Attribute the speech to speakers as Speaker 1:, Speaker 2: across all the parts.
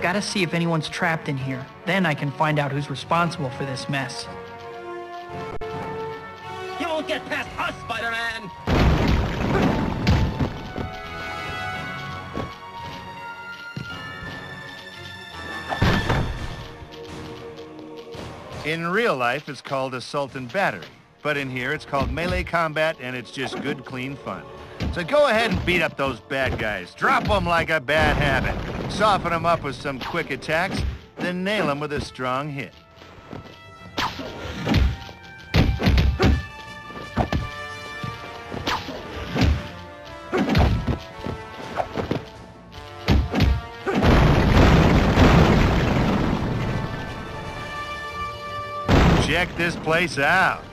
Speaker 1: Gotta see if anyone's trapped in here. Then I can find out who's responsible for this mess.
Speaker 2: You won't get past us, Spider-Man!
Speaker 3: In real life, it's called assault and battery. But in here, it's called melee combat, and it's just good, clean fun. So go ahead and beat up those bad guys. Drop them like a bad habit. Soften them up with some quick attacks, then nail them with a strong hit. Check this place out.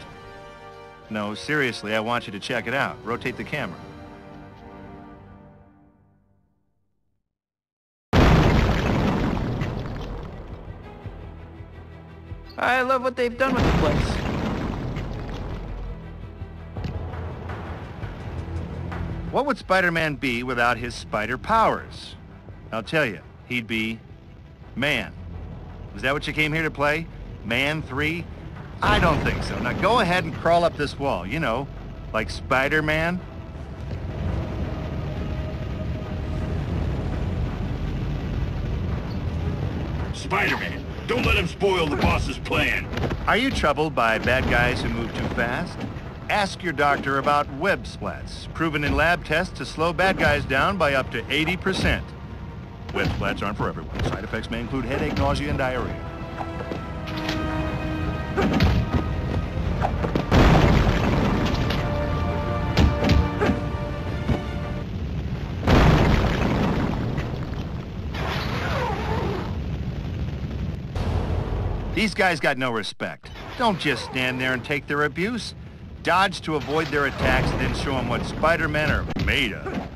Speaker 3: No, seriously, I want you to check it out. Rotate the camera.
Speaker 1: I love what they've done with the place.
Speaker 3: What would Spider-Man be without his spider powers? I'll tell you, he'd be Man. Is that what you came here to play? Man 3? I don't think so. Now go ahead and crawl up this wall, you know, like Spider-Man.
Speaker 4: Spider-Man, don't let him spoil the boss's plan.
Speaker 3: Are you troubled by bad guys who move too fast? Ask your doctor about web splats, proven in lab tests to slow bad guys down by up to 80%. Web splats aren't for everyone. Side effects may include headache, nausea, and diarrhea. These guys got no respect. Don't just stand there and take their abuse. Dodge to avoid their attacks, then show them what Spider-Men are made of.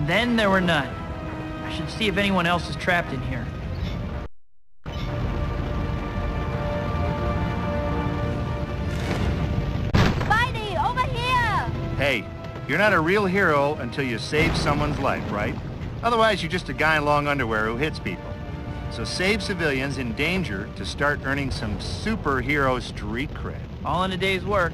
Speaker 1: Then there were none. I should see if anyone else is trapped in here.
Speaker 5: Spidey, over here!
Speaker 3: Hey, you're not a real hero until you save someone's life, right? Otherwise, you're just a guy in long underwear who hits people. So save civilians in danger to start earning some superhero street cred.
Speaker 1: All in a day's work.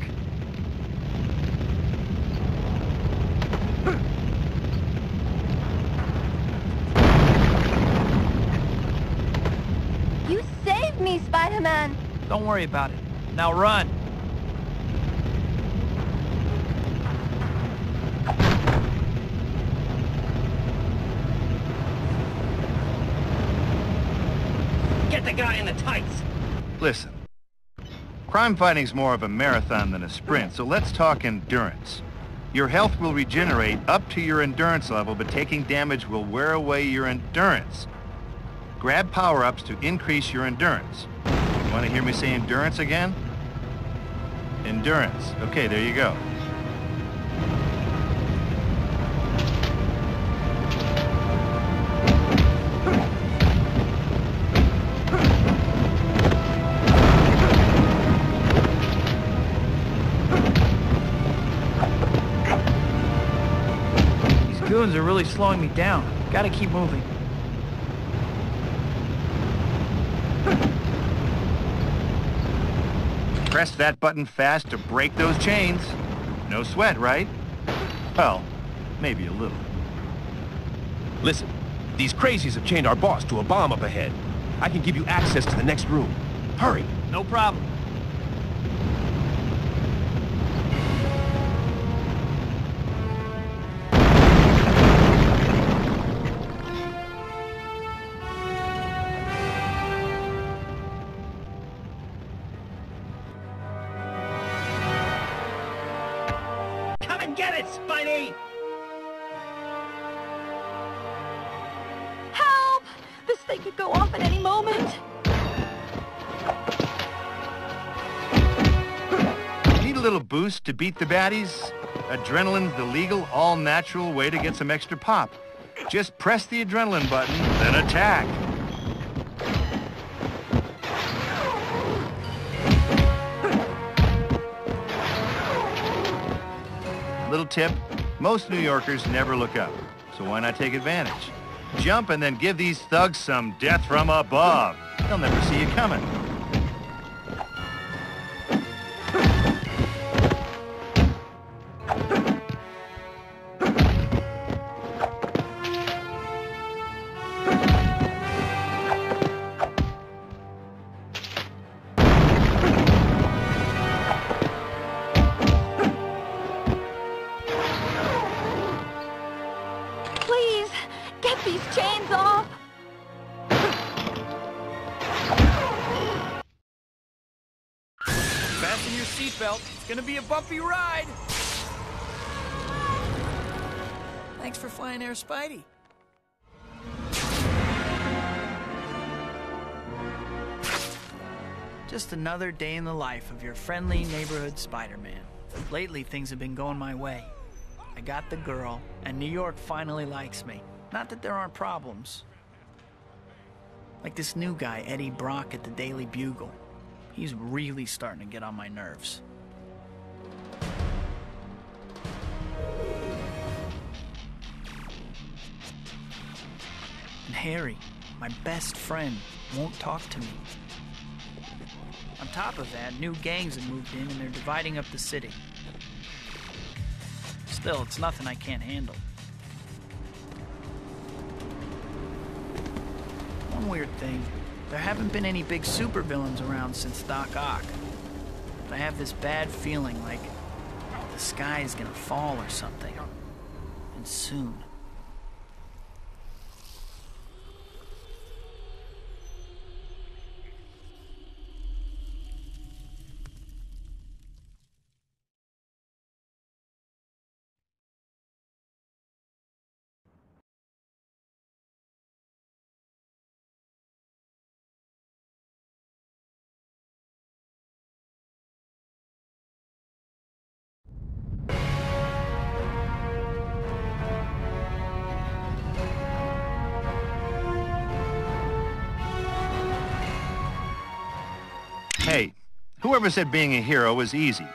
Speaker 5: You saved me, Spider-Man!
Speaker 1: Don't worry about it. Now run!
Speaker 2: Get the guy in the tights!
Speaker 3: Listen, crime fighting's more of a marathon than a sprint, so let's talk endurance. Your health will regenerate up to your endurance level, but taking damage will wear away your endurance. Grab power-ups to increase your endurance. Want to hear me say endurance again? Endurance. Okay, there you go.
Speaker 1: These goons are really slowing me down. Gotta keep moving.
Speaker 3: Press that button fast to break those chains. No sweat, right? Well, maybe a little.
Speaker 4: Listen, these crazies have chained our boss to a bomb up ahead. I can give you access to the next room. Hurry!
Speaker 1: No problem.
Speaker 2: Get it, Spidey!
Speaker 5: Help! This thing could go off at any moment.
Speaker 3: Need a little boost to beat the baddies? Adrenaline's the legal, all-natural way to get some extra pop. Just press the adrenaline button, then attack. Little tip, most New Yorkers never look up, so why not take advantage? Jump and then give these thugs some death from above. They'll never see you coming.
Speaker 5: Please, get these chains off.
Speaker 1: Fasten your seatbelt. It's gonna be a bumpy ride. Thanks for flying Air Spidey. Just another day in the life of your friendly neighborhood Spider-Man. Lately, things have been going my way. I got the girl, and New York finally likes me. Not that there aren't problems. Like this new guy, Eddie Brock at the Daily Bugle. He's really starting to get on my nerves. And Harry, my best friend, won't talk to me. On top of that, new gangs have moved in and they're dividing up the city. Still, it's nothing I can't handle. One weird thing, there haven't been any big supervillains around since Doc Ock. But I have this bad feeling like the sky is gonna fall or something. And soon.
Speaker 3: Hey, whoever said being a hero was easy.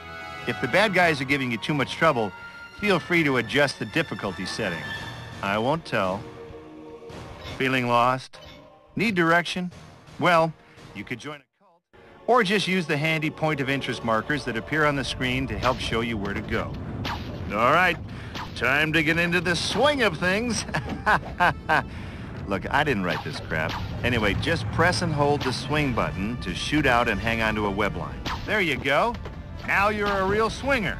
Speaker 3: If the bad guys are giving you too much trouble, feel free to adjust the difficulty setting. I won't tell. Feeling lost? Need direction? Well, you could join a cult, or just use the handy point of interest markers that appear on the screen to help show you where to go. All right, time to get into the swing of things. Look, I didn't write this crap. Anyway, just press and hold the swing button to shoot out and hang onto a web line. There you go. Now you're a real swinger.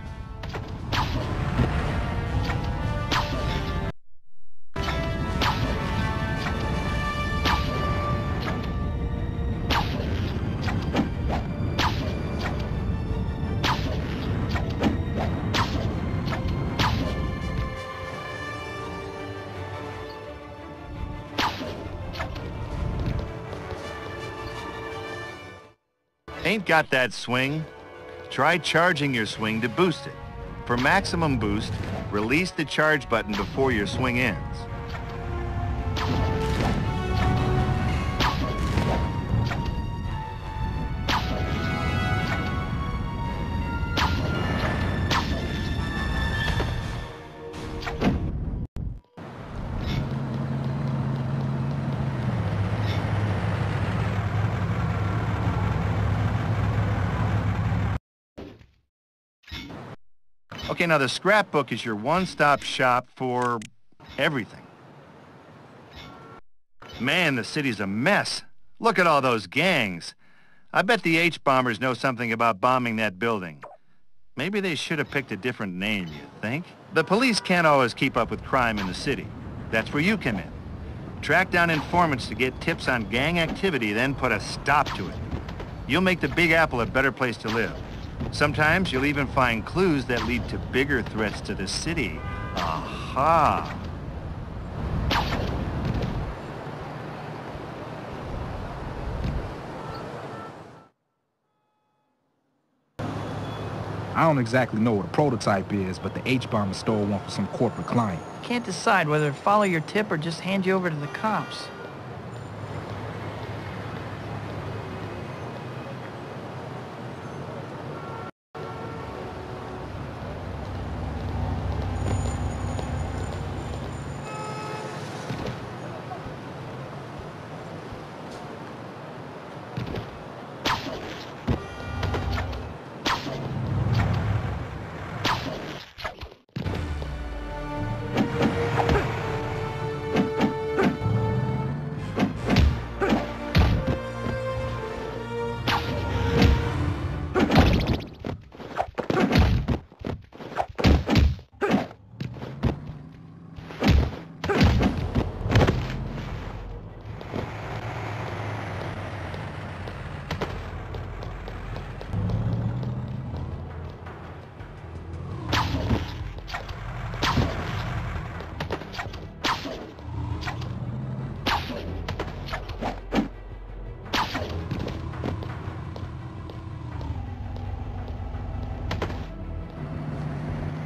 Speaker 3: Ain't got that swing? Try charging your swing to boost it. For maximum boost, release the charge button before your swing ends. Okay, now the scrapbook is your one-stop shop for everything. Man, the city's a mess. Look at all those gangs. I bet the H-bombers know something about bombing that building. Maybe they should have picked a different name, you think? The police can't always keep up with crime in the city. That's where you come in. Track down informants to get tips on gang activity, then put a stop to it. You'll make the Big Apple a better place to live. Sometimes you'll even find clues that lead to bigger threats to the city. Aha!
Speaker 6: I don't exactly know what a prototype is, but the H-bomber stole one for some corporate client.
Speaker 1: Can't decide whether to follow your tip or just hand you over to the cops.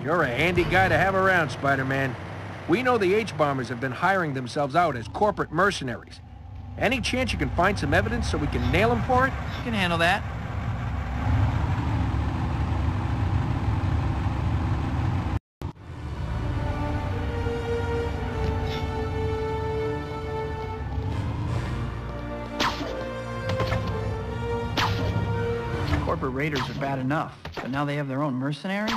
Speaker 7: You're a handy guy to have around, Spider-Man. We know the H-bombers have been hiring themselves out as corporate mercenaries. Any chance you can find some evidence so we can nail them for it?
Speaker 1: You can handle that. Corporate raiders are bad enough, but now they have their own mercenaries?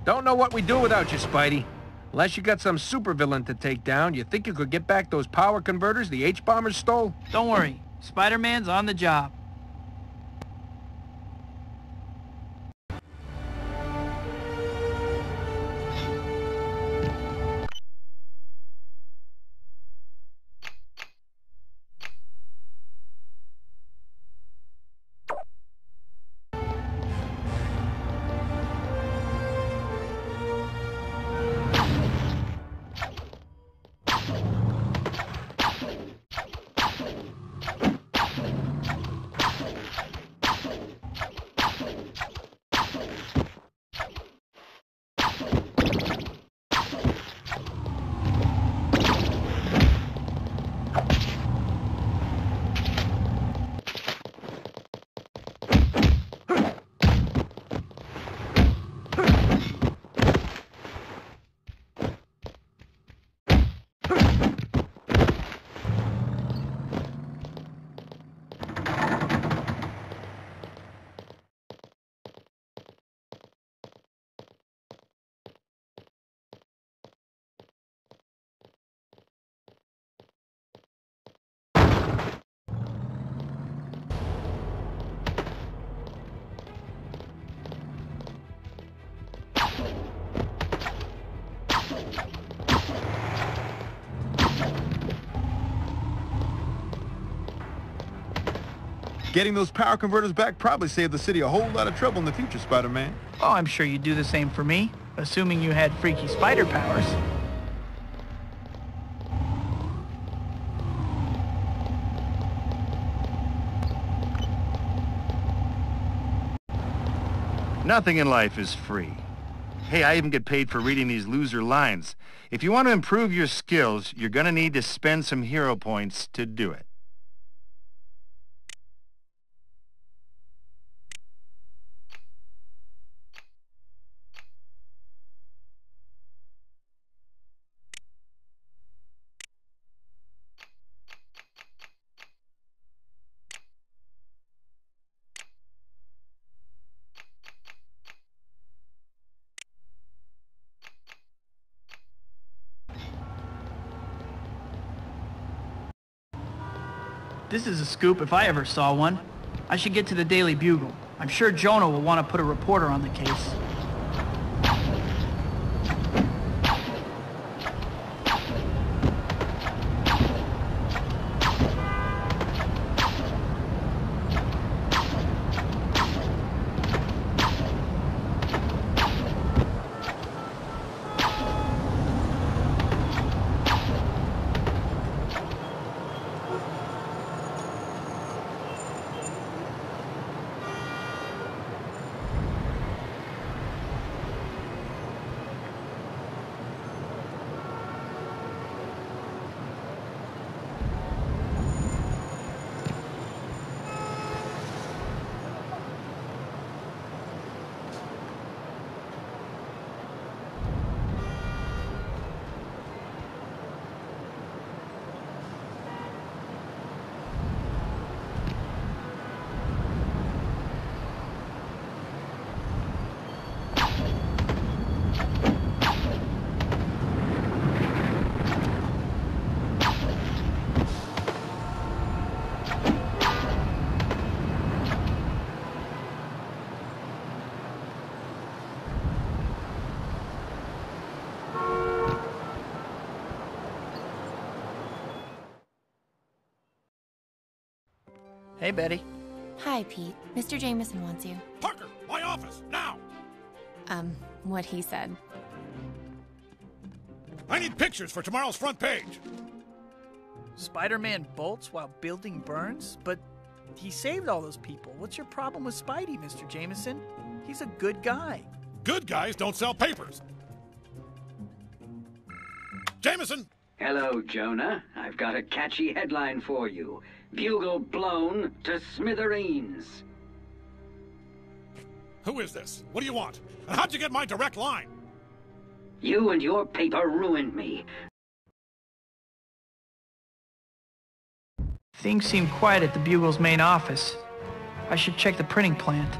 Speaker 7: Don't know what we'd do without you, Spidey. Unless you got some supervillain to take down, you think you could get back those power converters the H-bombers stole?
Speaker 1: Don't worry, Spider-Man's on the job.
Speaker 8: Getting those power converters back probably saved the city a whole lot of trouble in the future, Spider-Man.
Speaker 1: Oh, I'm sure you'd do the same for me, assuming you had freaky spider powers.
Speaker 3: Nothing in life is free. Hey, I even get paid for reading these loser lines. If you want to improve your skills, you're going to need to spend some hero points to do it.
Speaker 1: This is a scoop if I ever saw one. I should get to the Daily Bugle. I'm sure Jonah will want to put a reporter on the case. Hey, Betty.
Speaker 9: Hi, Pete. Mr. Jameson wants you.
Speaker 10: Parker, my office, now!
Speaker 9: What he said.
Speaker 10: I need pictures for tomorrow's front page.
Speaker 1: Spider-Man bolts while building burns? But he saved all those people. What's your problem with Spidey, Mr. Jameson? He's a good guy.
Speaker 10: Good guys don't sell papers. Jameson!
Speaker 2: Hello, Jonah. I've got a catchy headline for you. Bugle blown to smithereens.
Speaker 10: Who is this? What do you want? And how'd you get my direct line?
Speaker 2: You and your paper ruined me.
Speaker 1: Things seem quiet at the Bugle's main office. I should check the printing plant.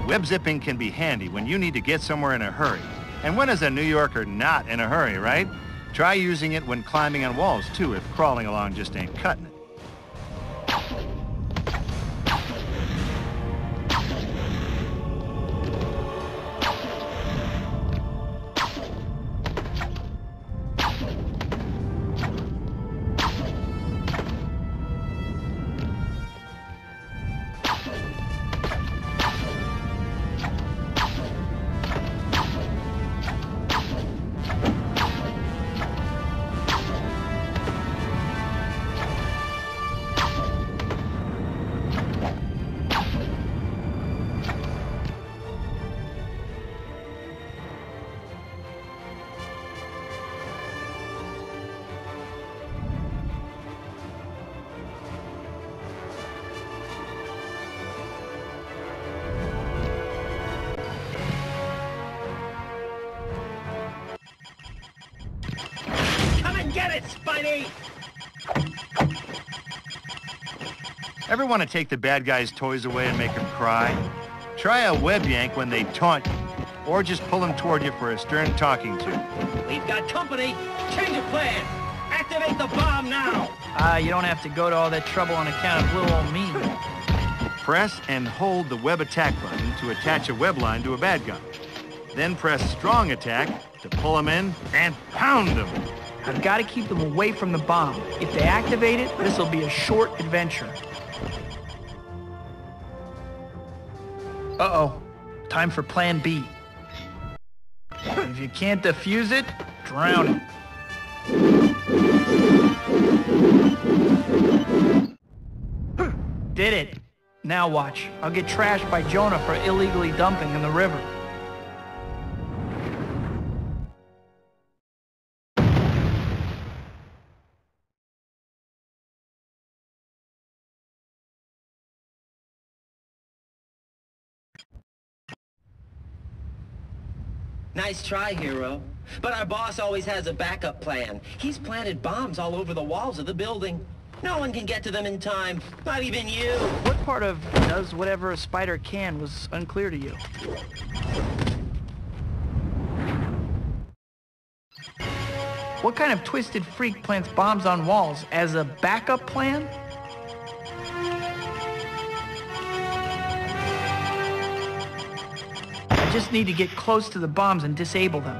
Speaker 3: Web zipping can be handy when you need to get somewhere in a hurry. And when is a New Yorker not in a hurry, right? Try using it when climbing on walls, too, if crawling along just ain't cutting it.
Speaker 2: Get it, Spidey!
Speaker 3: Ever want to take the bad guys' toys away and make them cry? Try a web yank when they taunt you, or just pull them toward you for a stern talking to.
Speaker 2: We've got company. Change of plan. Activate the bomb now.
Speaker 1: You don't have to go to all that trouble on account of little old me.
Speaker 3: Press and hold the web attack button to attach a web line to a bad guy. Then press strong attack to pull them in and pound them.
Speaker 1: I've got to keep them away from the bomb. If they activate it, this'll be a short adventure. Uh-oh. Time for Plan B. If you can't defuse it, drown it. Did it. Now watch. I'll get trashed by Jonah for illegally dumping in the river.
Speaker 11: Nice try, hero. But our boss always has a backup plan. He's planted bombs all over the walls of the building. No one can get to them in time, not even you.
Speaker 1: What part of does whatever a spider can was unclear to you? What kind of twisted freak plants bombs on walls as a backup plan? I just need to get close to the bombs and disable them.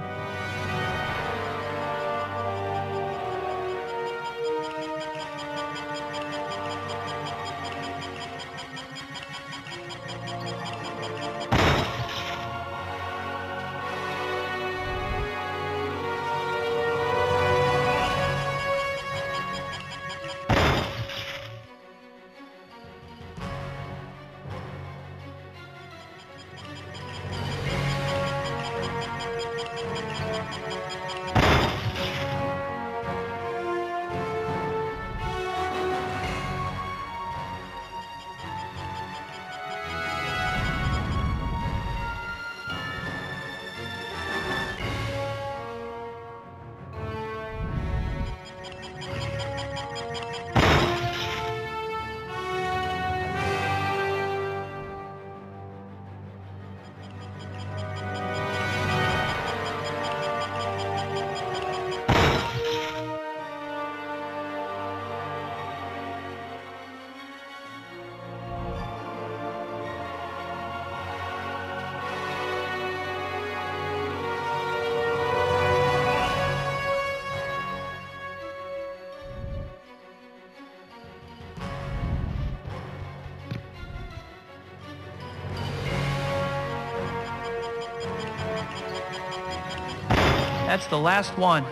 Speaker 1: That's the last one.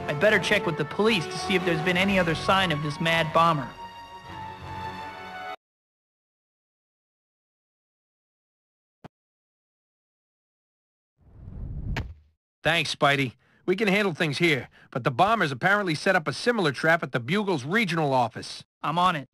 Speaker 1: I'd better check with the police to see if there's been any other sign of this mad bomber.
Speaker 7: Thanks, Spidey. We can handle things here, but the bombers apparently set up a similar trap at the Bugle's regional office.
Speaker 1: I'm on it.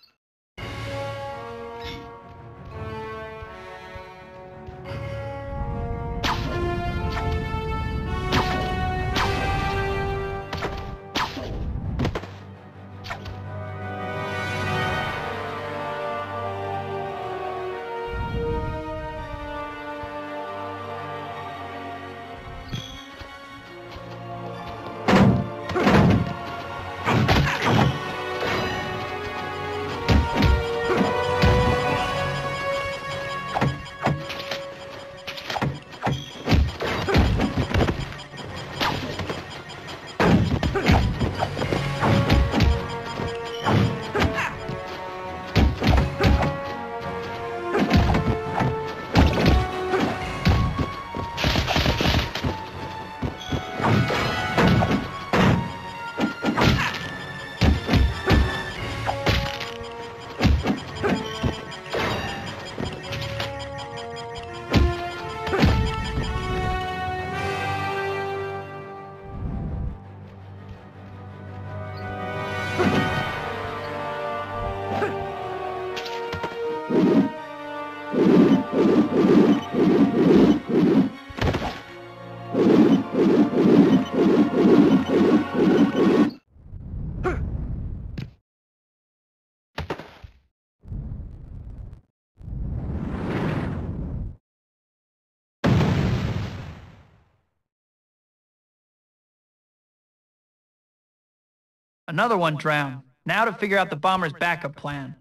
Speaker 1: Another one drowned. Now to figure out the bomber's backup plan.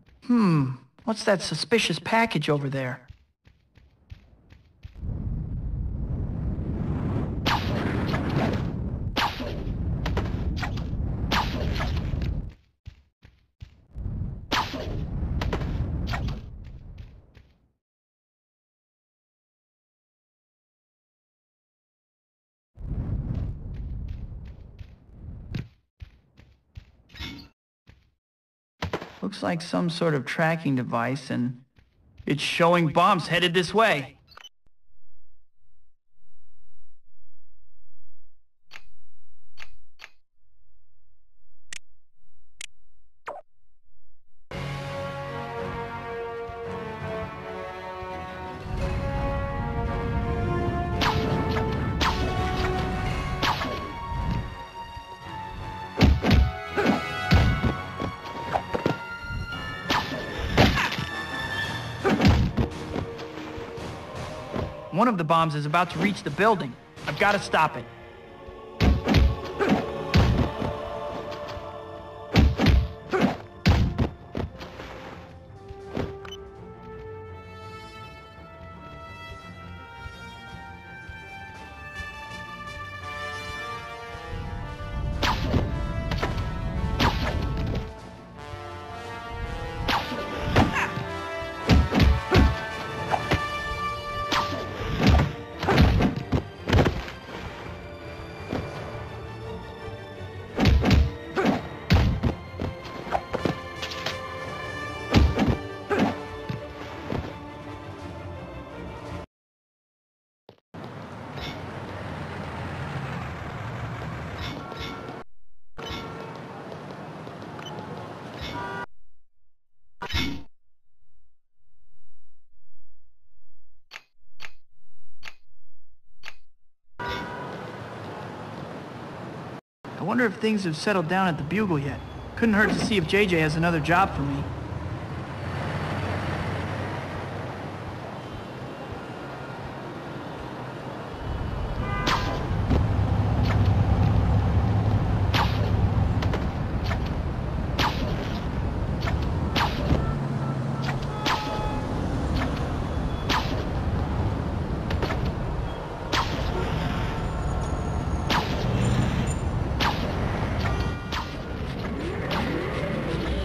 Speaker 1: What's that suspicious package over there? Looks like some sort of tracking device, and it's showing bombs headed this way. One of the bombs is about to reach the building. I've got to stop it. I wonder if things have settled down at the Bugle yet. Couldn't hurt to see if JJ has another job for me.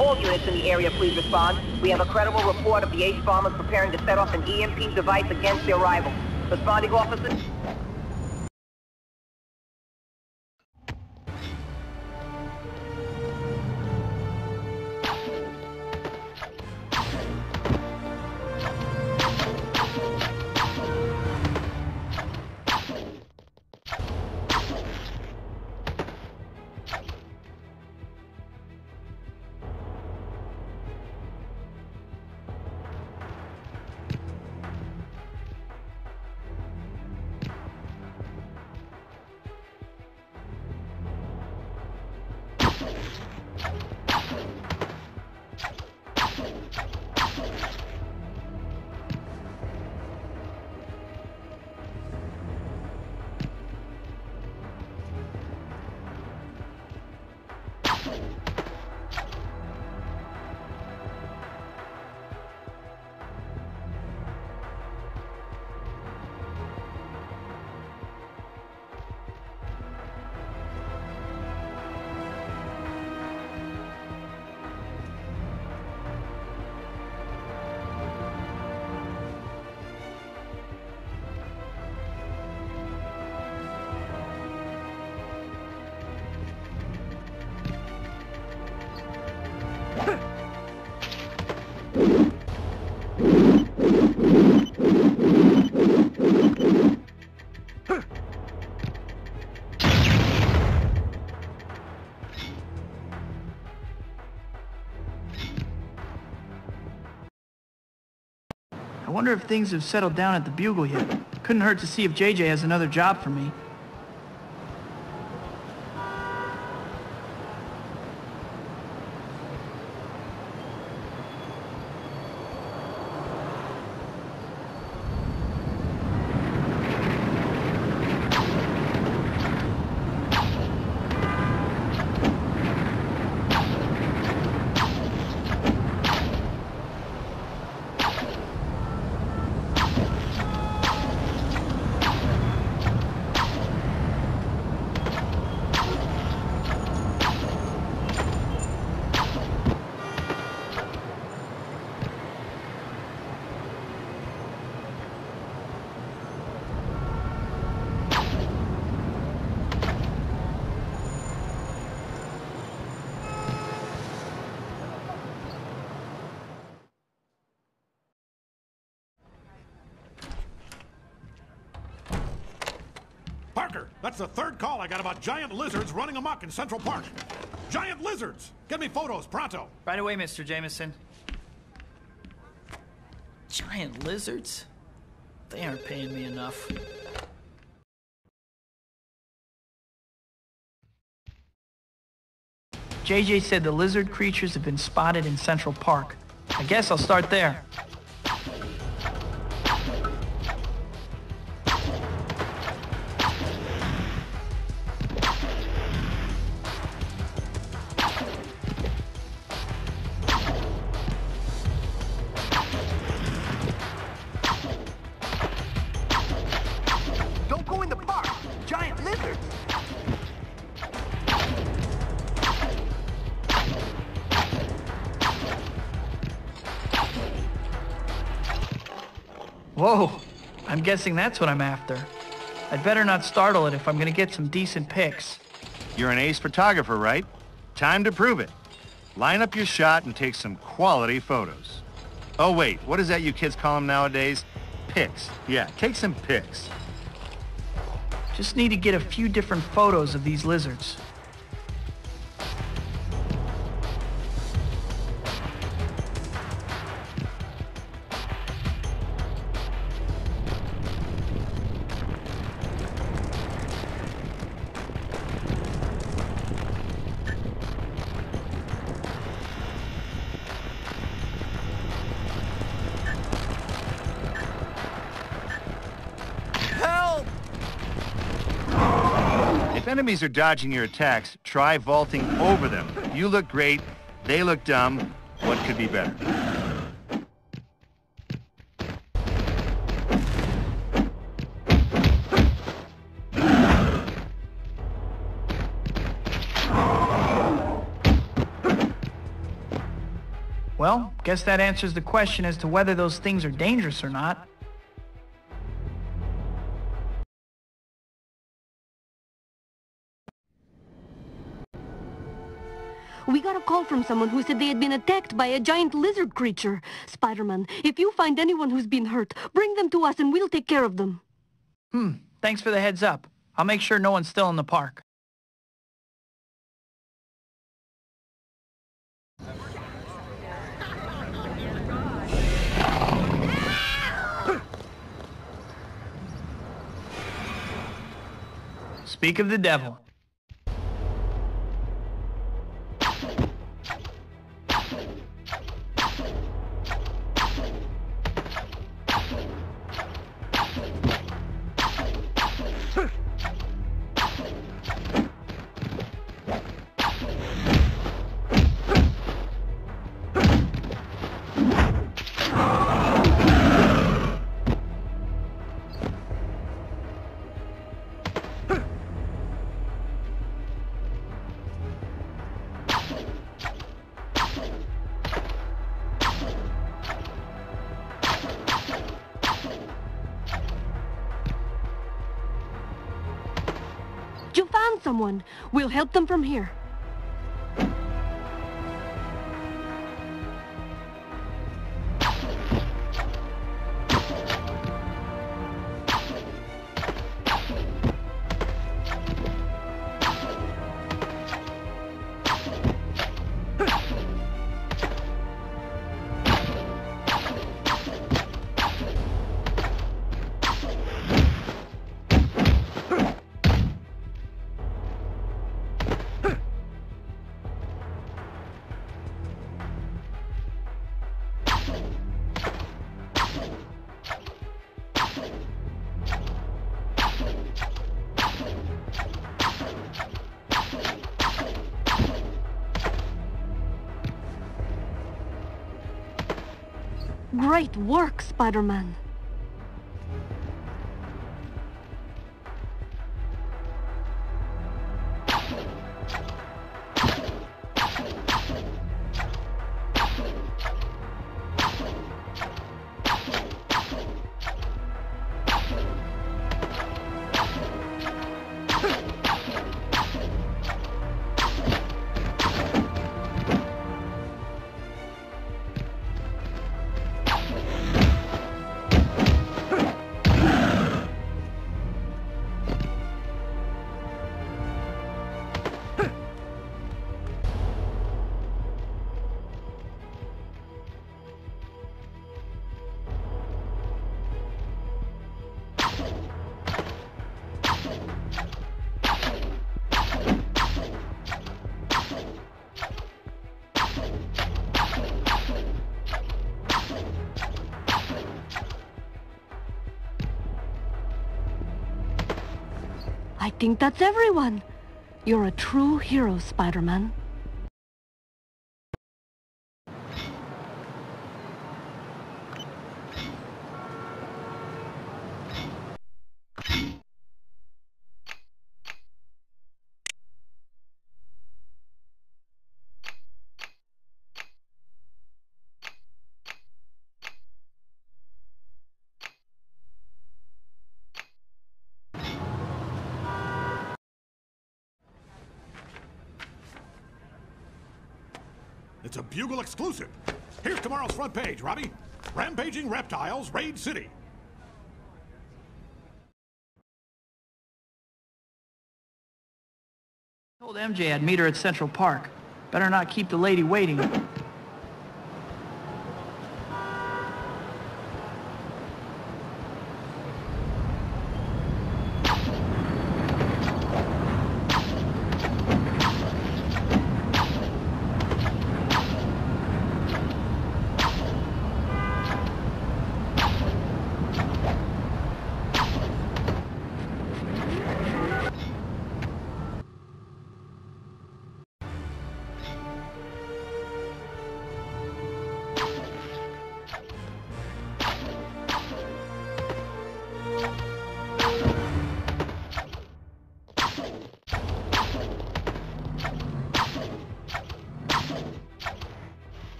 Speaker 12: All units in the area, please respond. We have a credible report of the H-bombers preparing to set off an EMP device against their rival. Responding officers?
Speaker 1: I wonder if things have settled down at the Bugle yet. Couldn't hurt to see if JJ has another job for me.
Speaker 10: Parker, that's the third call I got about giant lizards running amok in Central Park. Giant lizards! Get me photos, pronto.
Speaker 1: Right away, Mr. Jameson. Giant lizards? They aren't paying me enough. JJ said the lizard creatures have been spotted in Central Park. I guess I'll start there.
Speaker 13: Don't go in the park! Giant lizards!
Speaker 1: Whoa, I'm guessing that's what I'm after. I'd better not startle it if I'm gonna get some decent pics.
Speaker 3: You're an ace photographer, right? Time to prove it. Line up your shot and take some quality photos. Oh wait, what is that you kids call them nowadays? Pics. Yeah, take some pics.
Speaker 1: Just need to get a few different photos of these lizards.
Speaker 3: If enemies are dodging your attacks, try vaulting over them. You look great, they look dumb. What could be better?
Speaker 1: Well, guess that answers the question as to whether those things are dangerous or not.
Speaker 5: We got a call from someone who said they had been attacked by a giant lizard creature. Spider-Man, if you find anyone who's been hurt, bring them to us and we'll take care of them.
Speaker 1: Thanks for the heads up. I'll make sure no one's still in the park. Speak of the devil.
Speaker 5: You found someone. We'll help them from here. Great work, Spider-Man. I think that's everyone. You're a true hero, Spider-Man.
Speaker 10: It's a Bugle exclusive. Here's tomorrow's front page, Robbie. Rampaging reptiles raid city.
Speaker 1: I told MJ I'd meet her at Central Park. Better not keep the lady waiting.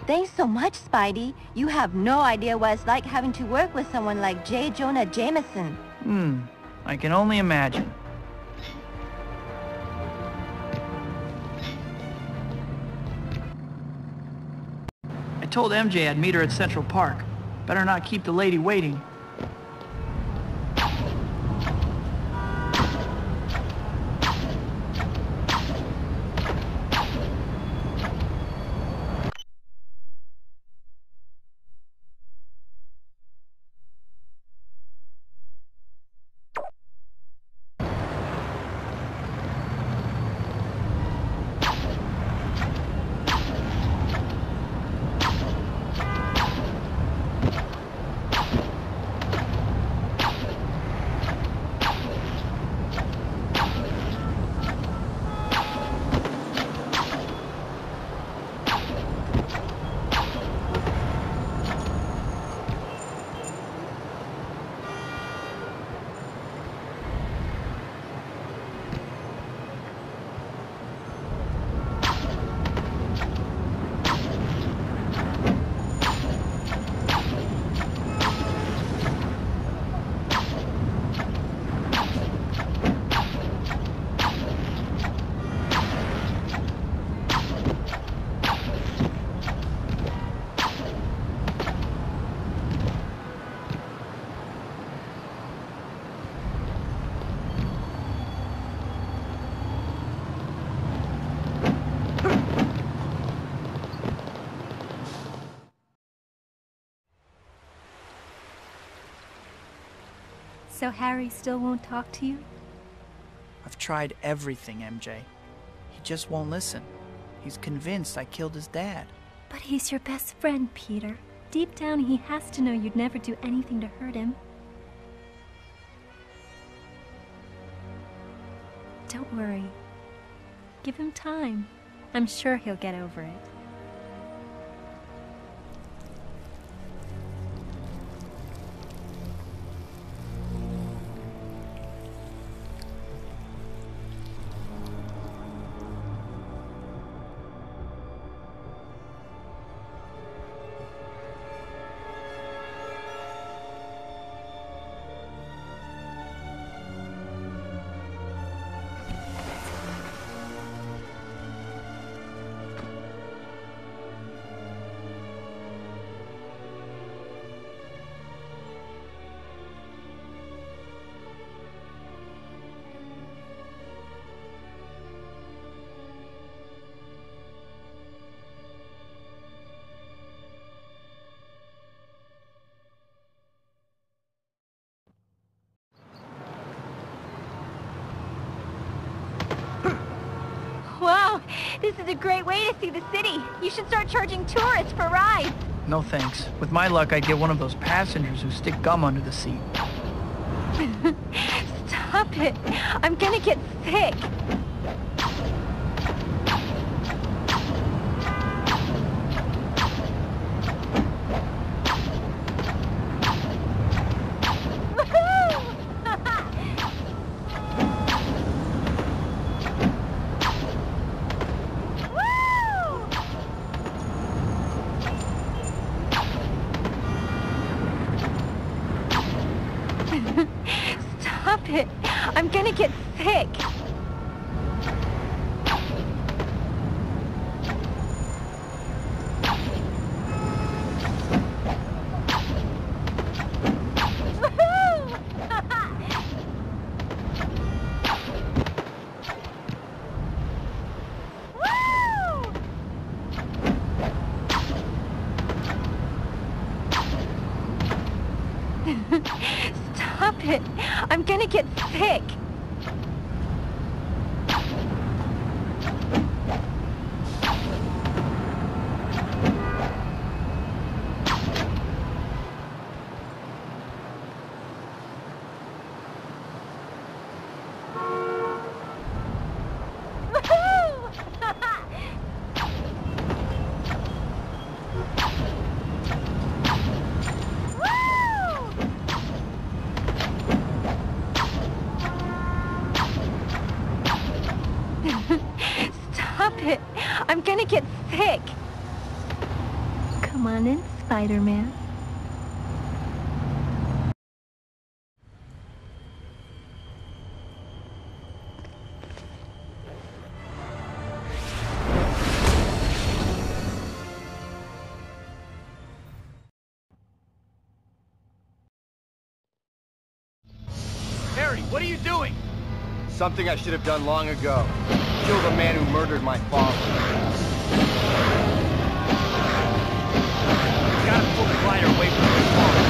Speaker 14: Thanks so much, Spidey. You have no idea what it's like having to work with someone like J. Jonah Jameson.
Speaker 1: I can only imagine. I told MJ I'd meet her at Central Park. Better not keep the lady waiting.
Speaker 15: So Harry still won't talk to you?
Speaker 1: I've tried everything, MJ. He just won't listen. He's convinced I killed his dad.
Speaker 15: But he's your best friend, Peter. Deep down, he has to know you'd never do anything to hurt him. Don't worry. Give him time. I'm sure he'll get over it.
Speaker 14: This is a great way to see the city. You should start charging tourists for rides.
Speaker 1: No thanks. With my luck, I'd get one of those passengers who stick gum under the seat.
Speaker 14: Stop it. I'm gonna get sick. Stop it. I'm gonna get sick. Stop it. I'm gonna get sick. Stop it. I'm gonna get sick.
Speaker 15: Come on in, Spider-Man.
Speaker 1: Harry, what are you doing?
Speaker 16: Something I should have done long ago. Kill the man who murdered my father.
Speaker 1: Gotta pull the glider away from the wall.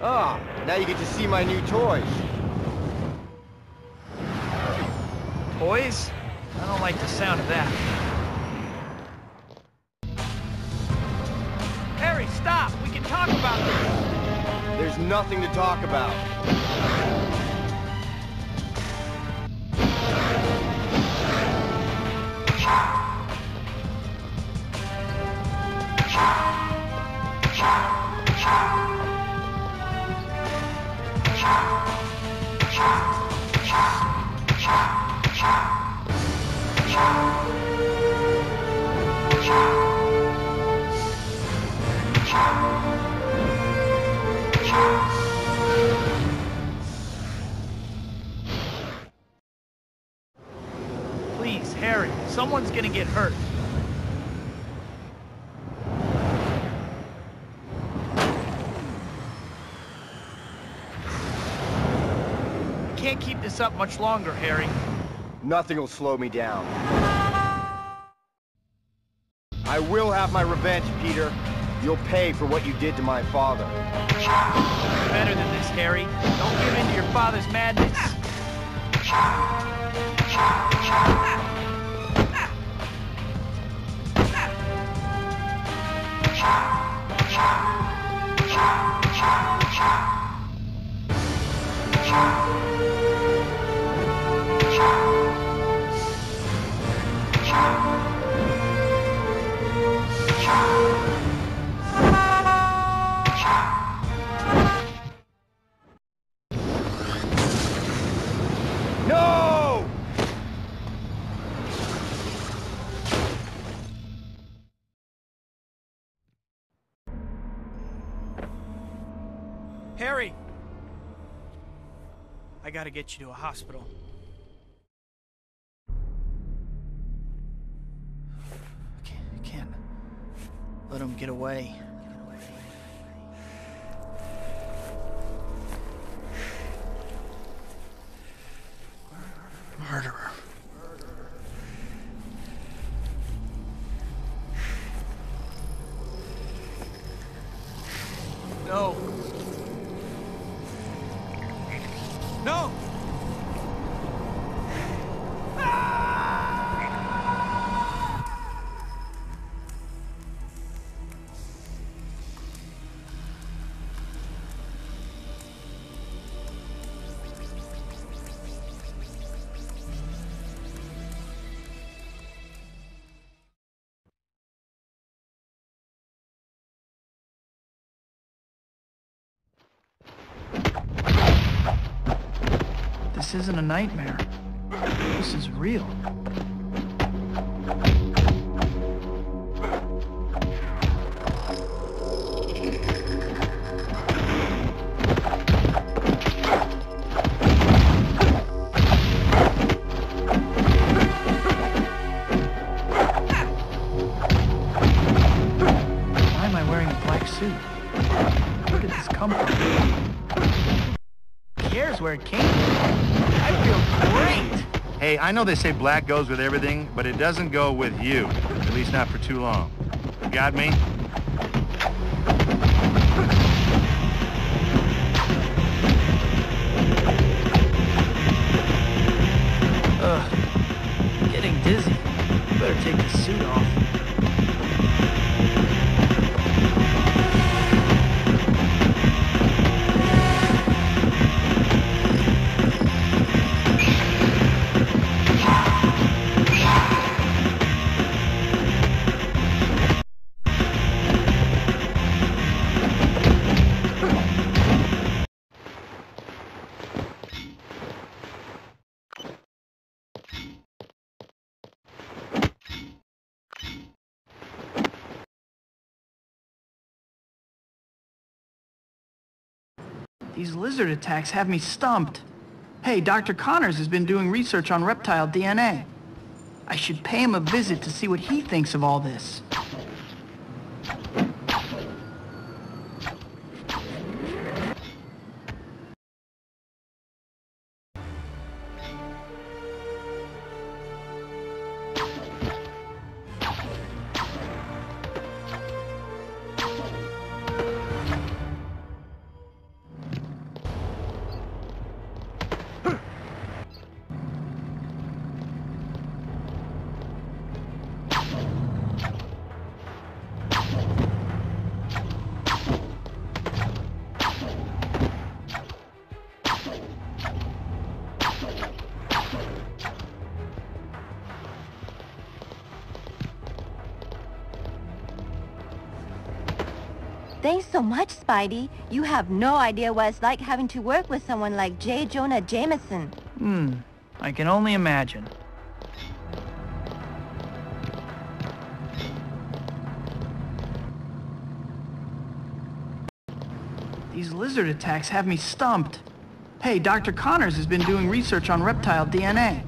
Speaker 16: Ah, now you get to see my new toys.
Speaker 1: Toys? I don't like the sound of that. Harry, stop! We can talk about this!
Speaker 16: There's nothing to talk about.
Speaker 1: Please, Harry, someone's gonna get hurt. We can't keep this up much longer, Harry.
Speaker 16: Nothing will slow me down. I will have my revenge, Peter. You'll pay for what you did to my father.
Speaker 1: Better than this, Harry. Don't give in to your father's madness.
Speaker 16: No!
Speaker 1: Harry! I gotta get you to a hospital. Can't let him get away. Murderer. No. No! This isn't a nightmare. This is real. Why am I wearing a black suit? Where did this come from? Who cares where it came from? I feel great!
Speaker 3: Hey, I know they say black goes with everything, but it doesn't go with you. At least not for too long. You got me?
Speaker 1: Ugh. I'm getting dizzy. Better take the suit off. These lizard attacks have me stumped. Hey, Dr. Connors has been doing research on reptile DNA. I should pay him a visit to see what he thinks of all this.
Speaker 14: Thanks so much, Spidey. You have no idea what it's like having to work with someone like J. Jonah Jameson.
Speaker 1: I can only imagine. These lizard attacks have me stumped. Hey, Dr. Connors has been doing research on reptile DNA.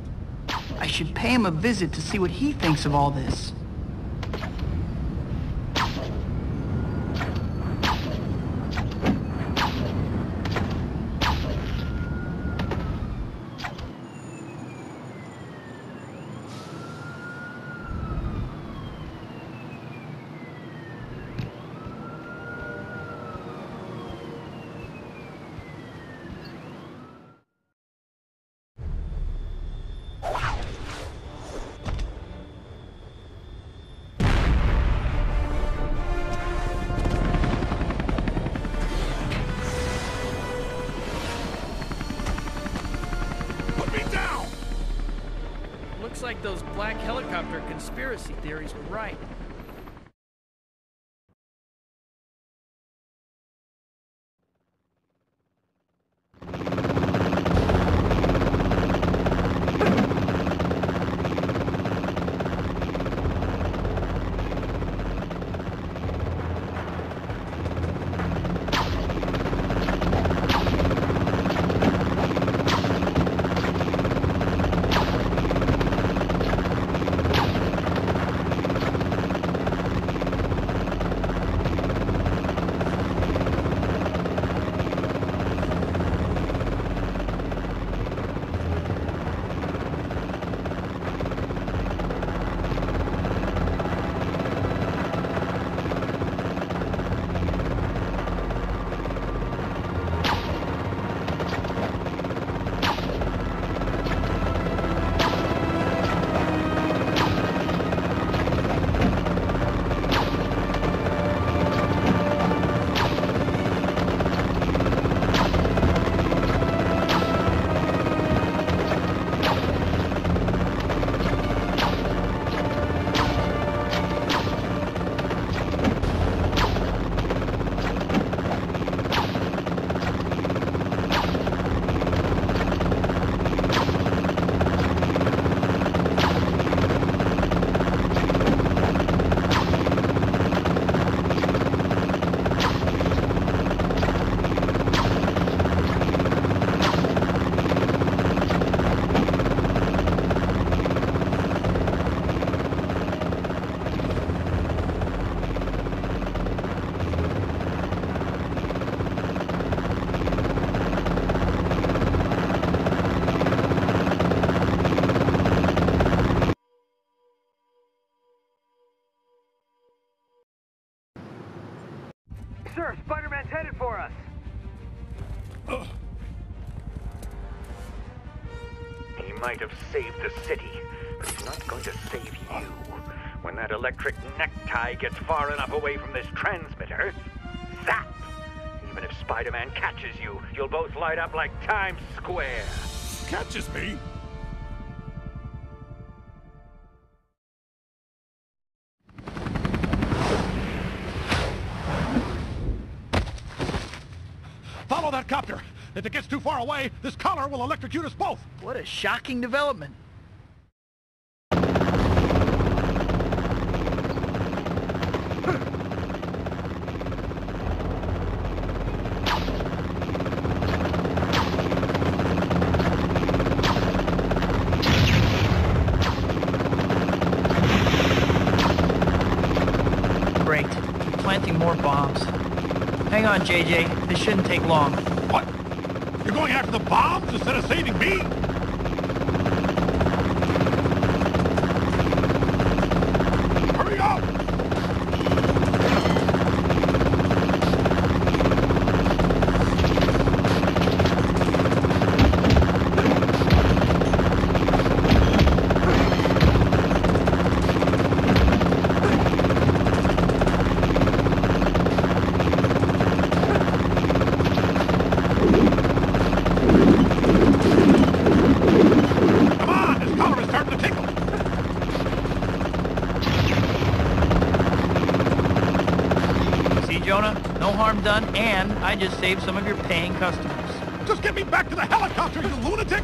Speaker 1: I should pay him a visit to see what he thinks of all this. Looks like those black helicopter conspiracy theories were right.
Speaker 13: headed for us.
Speaker 17: He might have saved the city, but he's not going to save you. When that electric necktie gets far enough away from this transmitter, zap! Even if Spider-Man catches you, you'll both light up like Times Square.
Speaker 10: Catches me? Follow that copter. If it gets too far away, this collar will electrocute us both.
Speaker 1: What a shocking development. Great. They're planting more bombs. Hang on, JJ. This shouldn't take long.
Speaker 10: What? You're going after the bombs instead of saving me? Hurry up!
Speaker 1: No harm done, and I just saved some of your paying customers.
Speaker 10: Just get me back to the helicopter, you lunatic!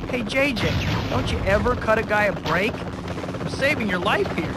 Speaker 1: Hey, JJ, don't you ever cut a guy a break? I'm saving your life here.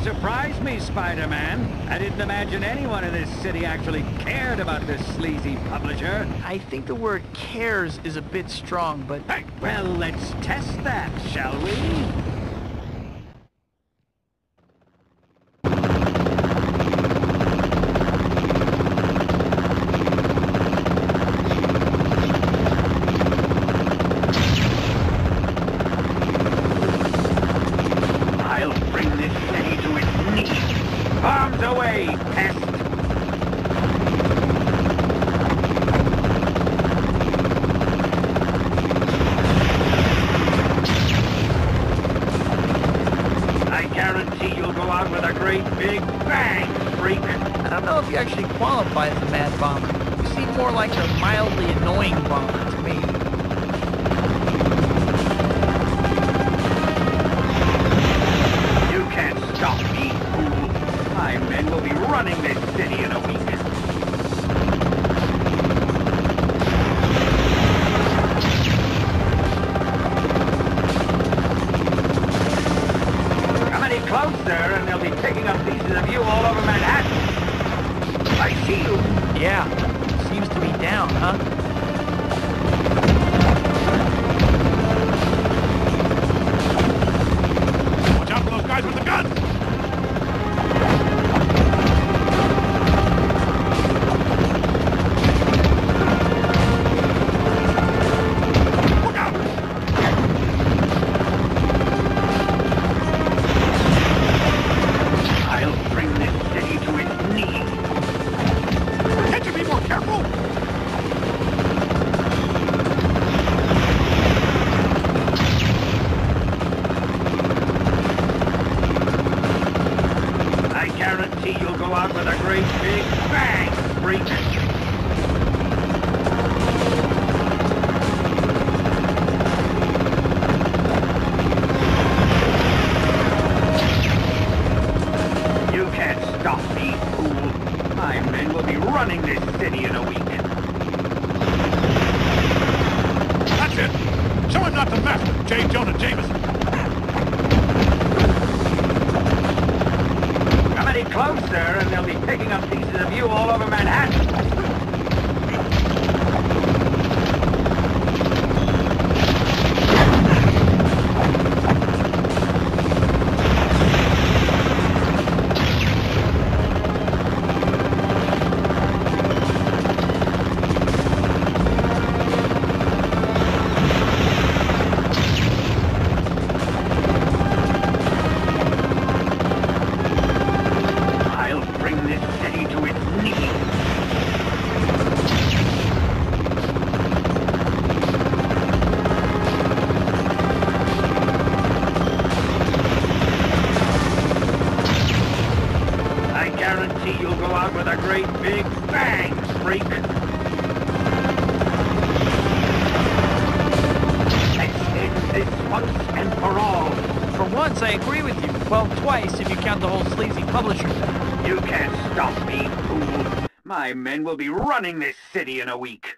Speaker 18: surprised me, Spider-Man. I didn't imagine anyone in this city actually cared about this sleazy publisher.
Speaker 1: I think the word cares is a bit strong, but...
Speaker 18: Hey, well, let's test that, shall we? Arms away, pest! I guarantee you'll go out with a great big bang, freak!
Speaker 1: I don't know if you actually qualify as a mad bomber. You seem more like a mildly annoying bomber to me.
Speaker 18: You can't stop me, fool! My men will be running this city in a week. Come any closer and they'll be picking up pieces of you all over Manhattan. I see you.
Speaker 1: Yeah, seems to be down, huh?
Speaker 10: Watch out for those guys with the guns!
Speaker 18: You'll go out with a great big bang, freak! You can't stop me, fool! My men will be running this city in a week.
Speaker 10: That's it! Show him not to mess with J. Jonah Jameson!
Speaker 18: Any closer and they'll be picking up pieces of you all over Manhattan. You'll go out with a great big bang, freak! Let's end this once and for all.
Speaker 1: For once, I agree with you. Well, twice if you count the whole sleazy publisher thing.
Speaker 18: You can't stop me, fool. My men will be running this city in a week.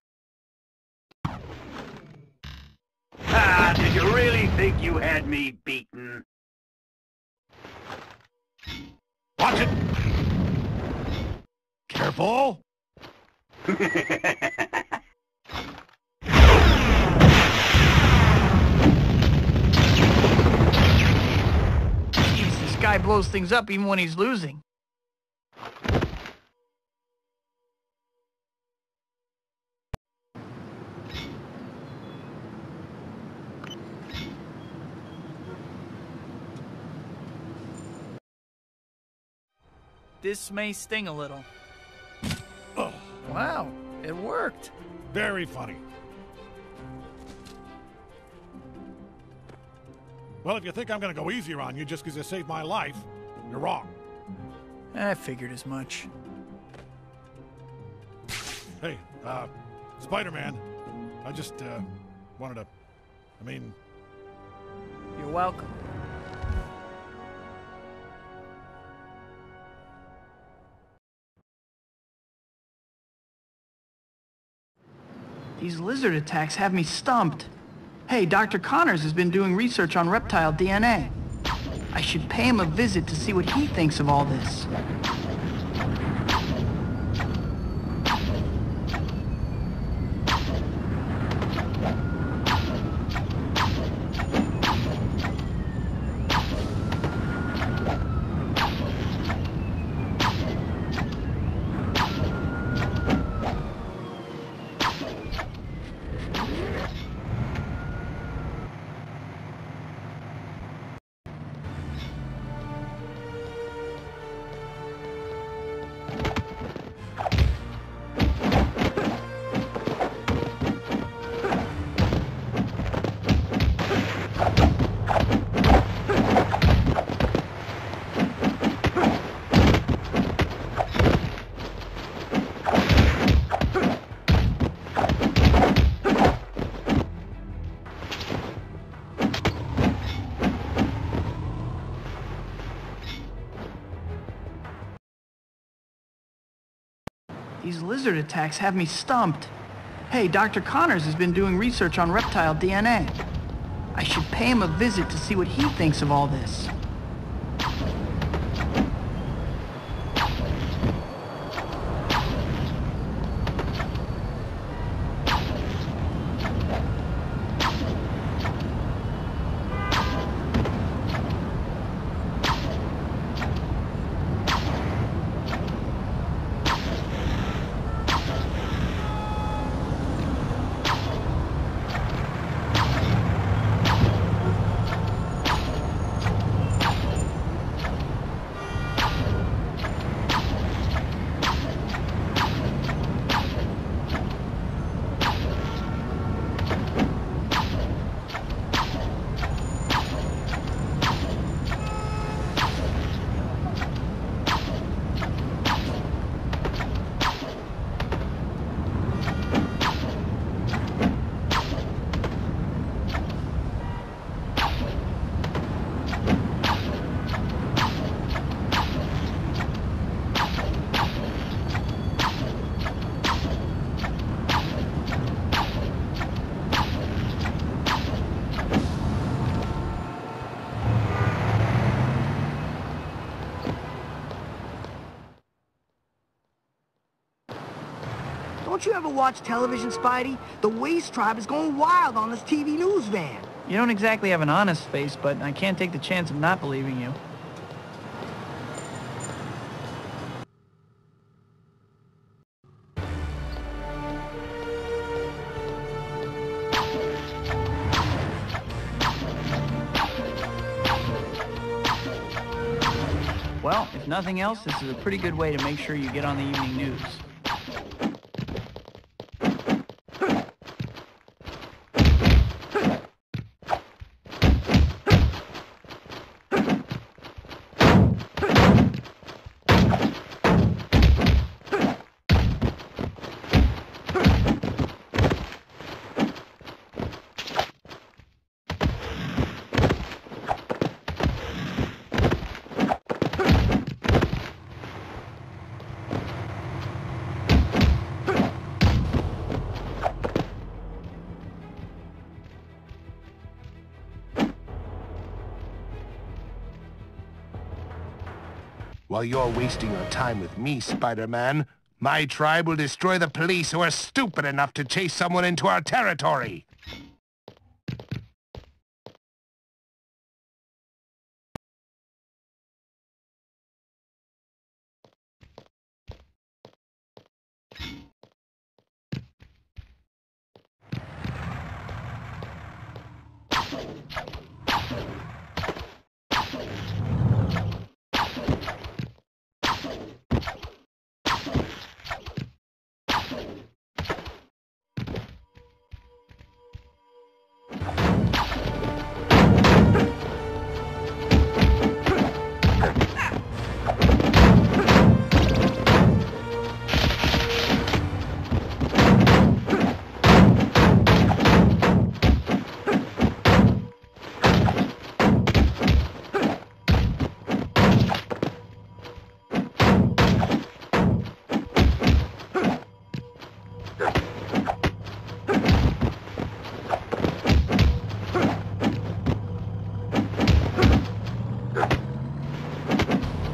Speaker 18: Ah, did you really think you had me beaten?
Speaker 10: Watch it! Careful!
Speaker 1: Jeez, this guy blows things up even when he's losing. This may sting a little.
Speaker 10: Oh.
Speaker 1: Wow, it worked.
Speaker 10: Very funny. Well, if you think I'm gonna go easier on you just because you saved my life, you're wrong.
Speaker 1: I figured as much.
Speaker 10: Hey, Spider-Man, I just, wanted to... I mean...
Speaker 1: You're welcome. These lizard attacks have me stumped. Hey, Dr. Connors has been doing research on reptile DNA. I should pay him a visit to see what he thinks of all this. These lizard attacks have me stumped. Hey, Dr. Connors has been doing research on reptile DNA. I should pay him a visit to see what he thinks of all this.
Speaker 13: Don't you ever watch television, Spidey? The Waste Tribe is going wild on this TV news van.
Speaker 1: You don't exactly have an honest face, but I can't take the chance of not believing you. Well, if nothing else, this is a pretty good way to make sure you get on the evening news.
Speaker 19: While you're wasting your time with me, Spider-Man, my tribe will destroy the police who are stupid enough to chase someone into our territory.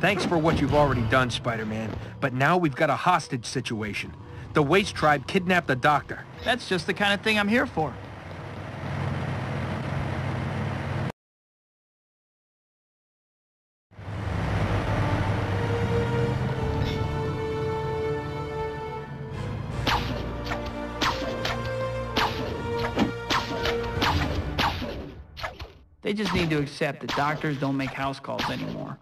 Speaker 7: Thanks for what you've already done, Spider-Man. But now we've got a hostage situation. The Waste Tribe kidnapped the doctor.
Speaker 1: That's just the kind of thing I'm here for. They just need to accept that doctors don't make house calls anymore.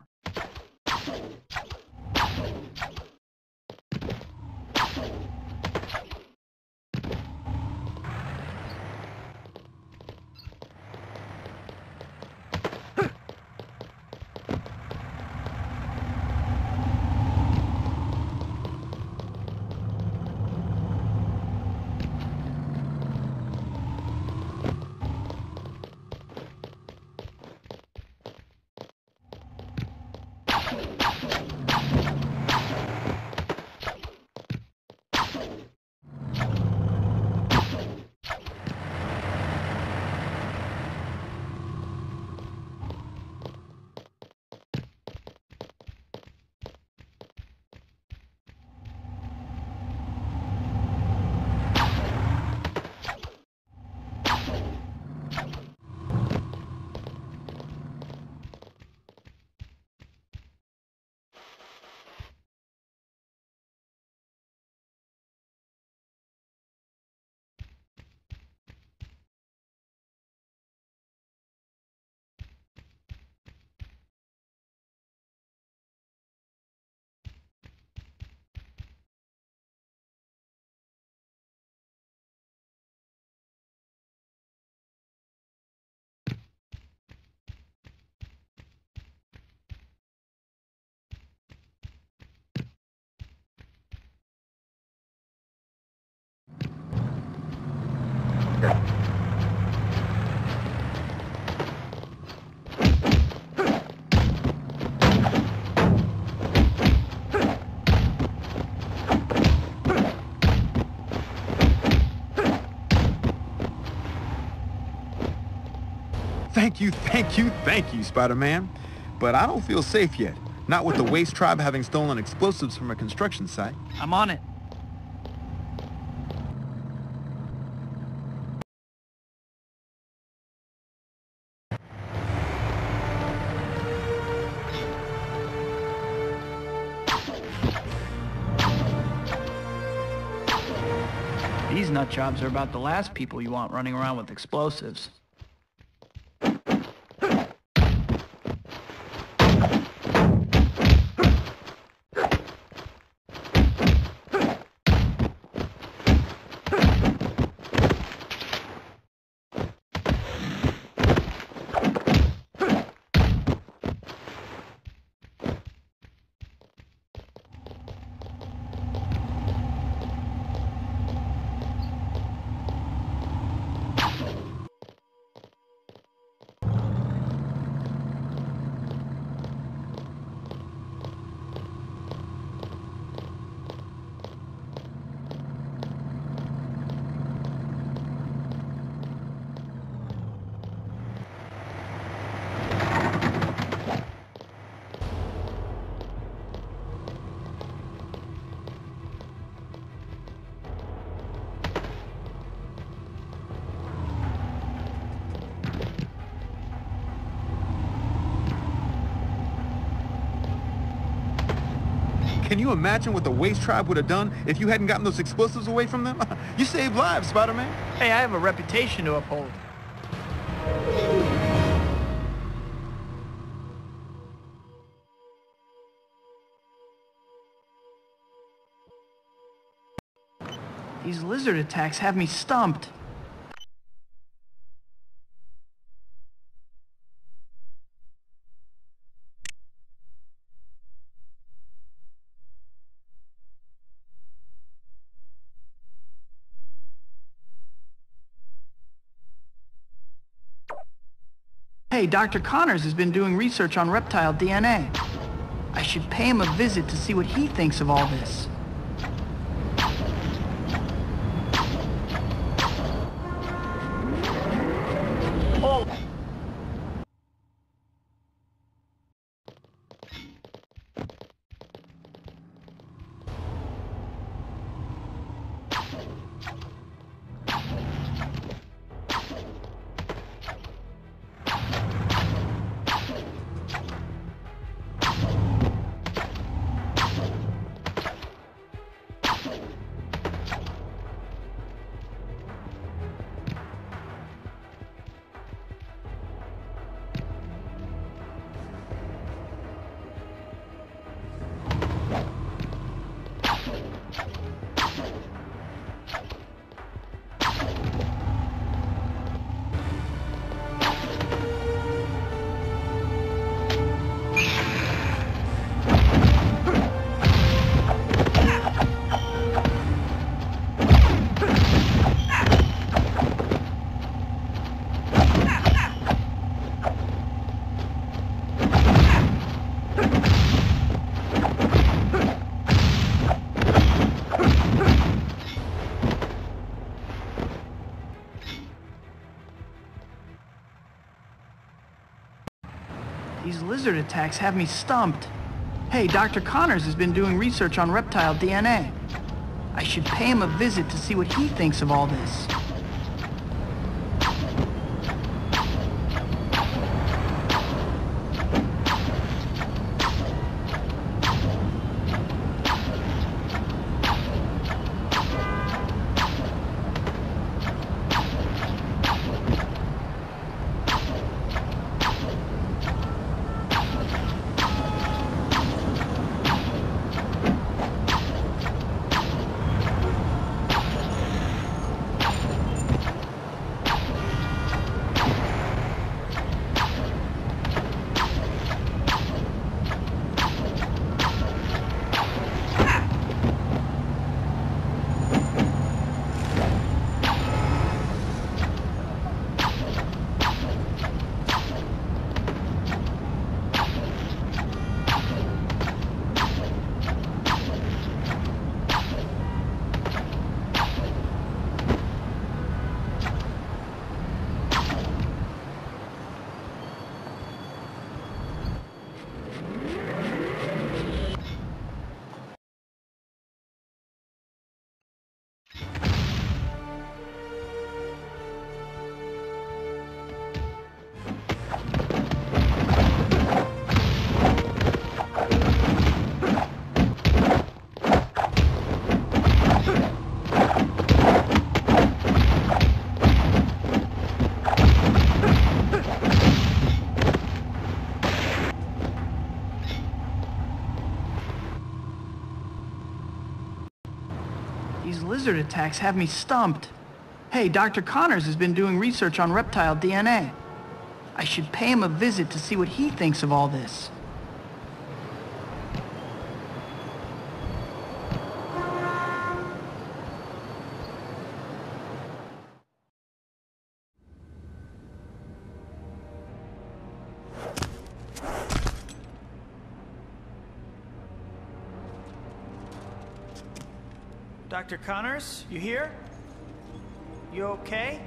Speaker 8: Thank you, Spider-Man. But I don't feel safe yet. Not with the Waste Tribe having stolen explosives from a construction site.
Speaker 1: I'm on it. These nut jobs are about the last people you want running around with explosives.
Speaker 8: Can you imagine what the Waste Tribe would have done if you hadn't gotten those explosives away from them? You saved lives, Spider-Man.
Speaker 1: Hey, I have a reputation to uphold. These lizard attacks have me stumped. Hey, Dr. Connors has been doing research on reptile DNA. I should pay him a visit to see what he thinks of all this. These lizard attacks have me stumped. Hey, Dr. Connors has been doing research on reptile DNA. I should pay him a visit to see what he thinks of all this. These lizard attacks have me stumped. Hey, Dr. Connors has been doing research on reptile DNA. I should pay him a visit to see what he thinks of all this. Dr. Connors, you here? You okay?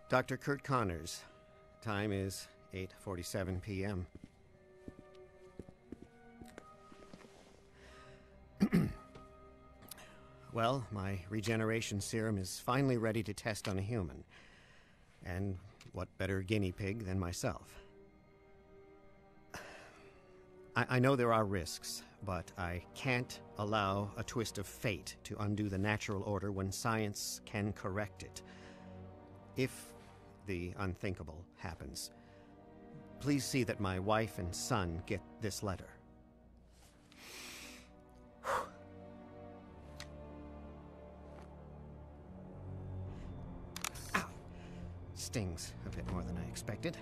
Speaker 20: Dr. Kurt Connors. Time is 8:47 p.m. Well, my regeneration serum is finally ready to test on a human. And what better guinea pig than myself? I know there are risks, but I can't allow a twist of fate to undo the natural order when science can correct it. If the unthinkable happens, please see that my wife and son get this letter. Stings a bit more than I expected.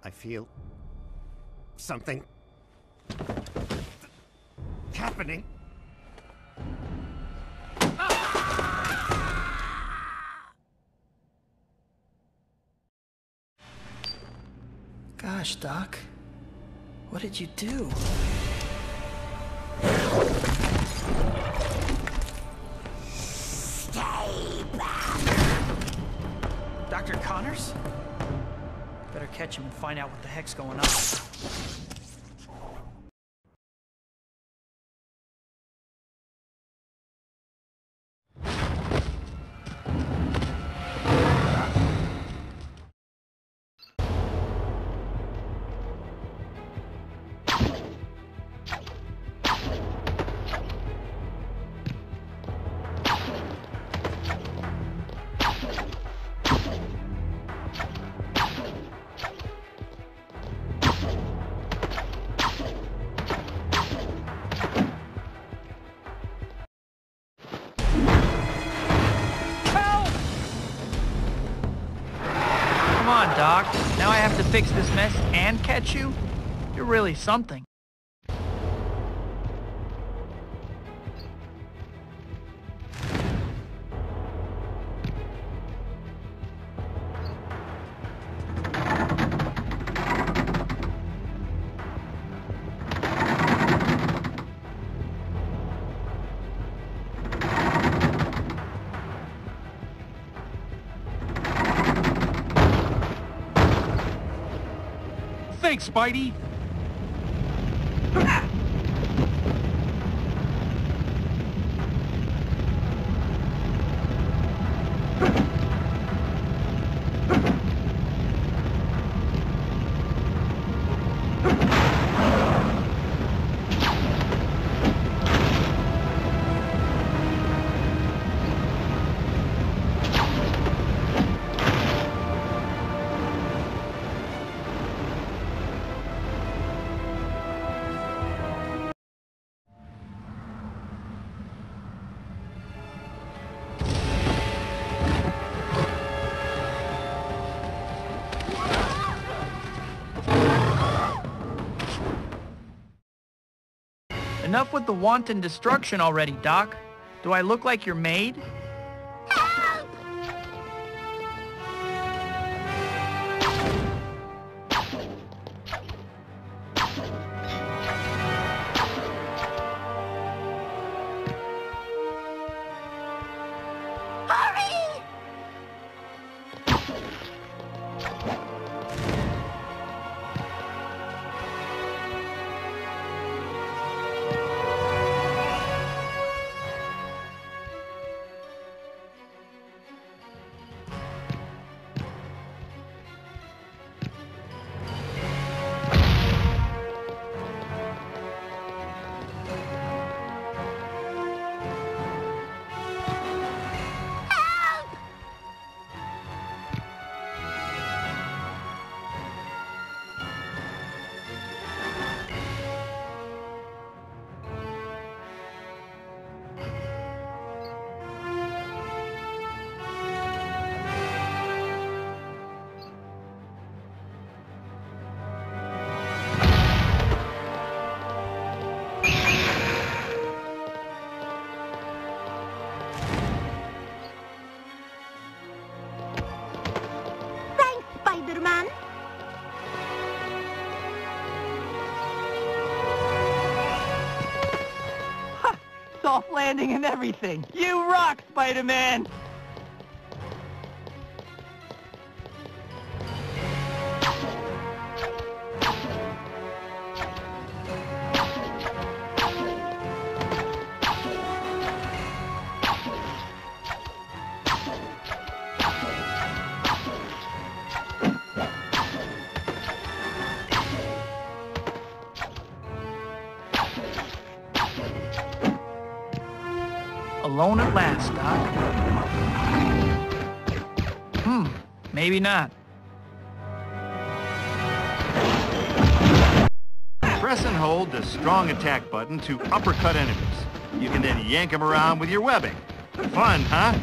Speaker 20: I feel something happening.
Speaker 1: Gosh, Doc. What did you do? Stay back! Dr. Connors? Better catch him and find out what the heck's going on. Come on, Doc. Now I have to fix this mess and catch you? You're really something.
Speaker 7: think, Spidey?
Speaker 1: Enough with the wanton destruction already, Doc. Do I look like your maid?
Speaker 5: Spider-Man.
Speaker 13: Soft landing and everything. You rock, Spider-Man!
Speaker 1: Alone at last, Doc. Maybe not.
Speaker 3: Press and hold the strong attack button to uppercut enemies. You can then yank them around with your webbing. Fun, huh?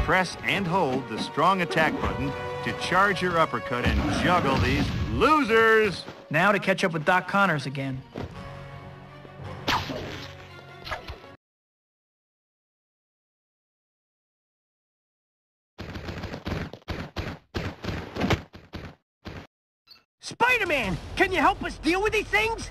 Speaker 3: Press and hold the strong attack button to charge your uppercut and juggle these losers.
Speaker 1: Now to catch up with Doc Connors again.
Speaker 13: Spider-Man, can you help us deal with these things?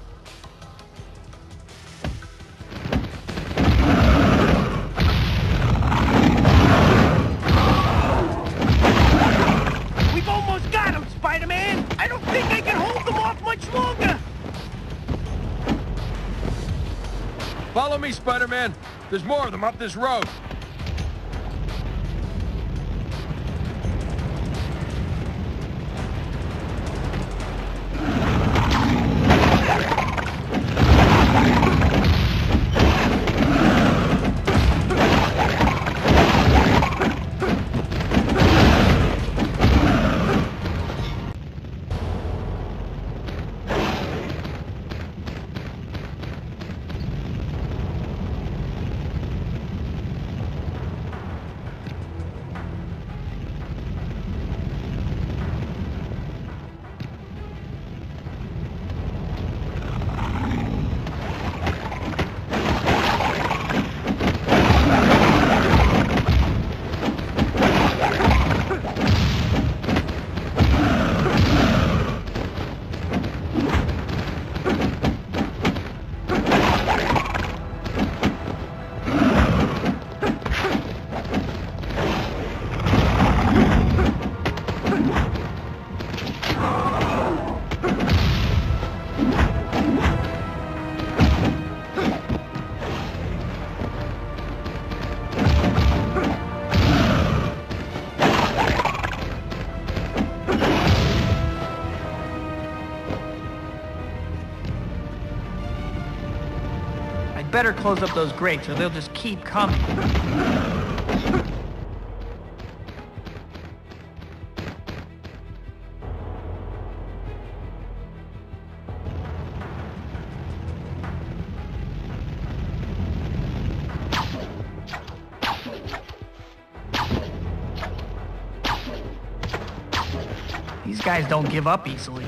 Speaker 13: We've almost got him, Spider-Man! I don't think I can hold them off much longer!
Speaker 7: Follow me, Spider-Man. There's more of them up this road.
Speaker 1: better close up those grates or they'll just keep coming. These guys don't give up easily.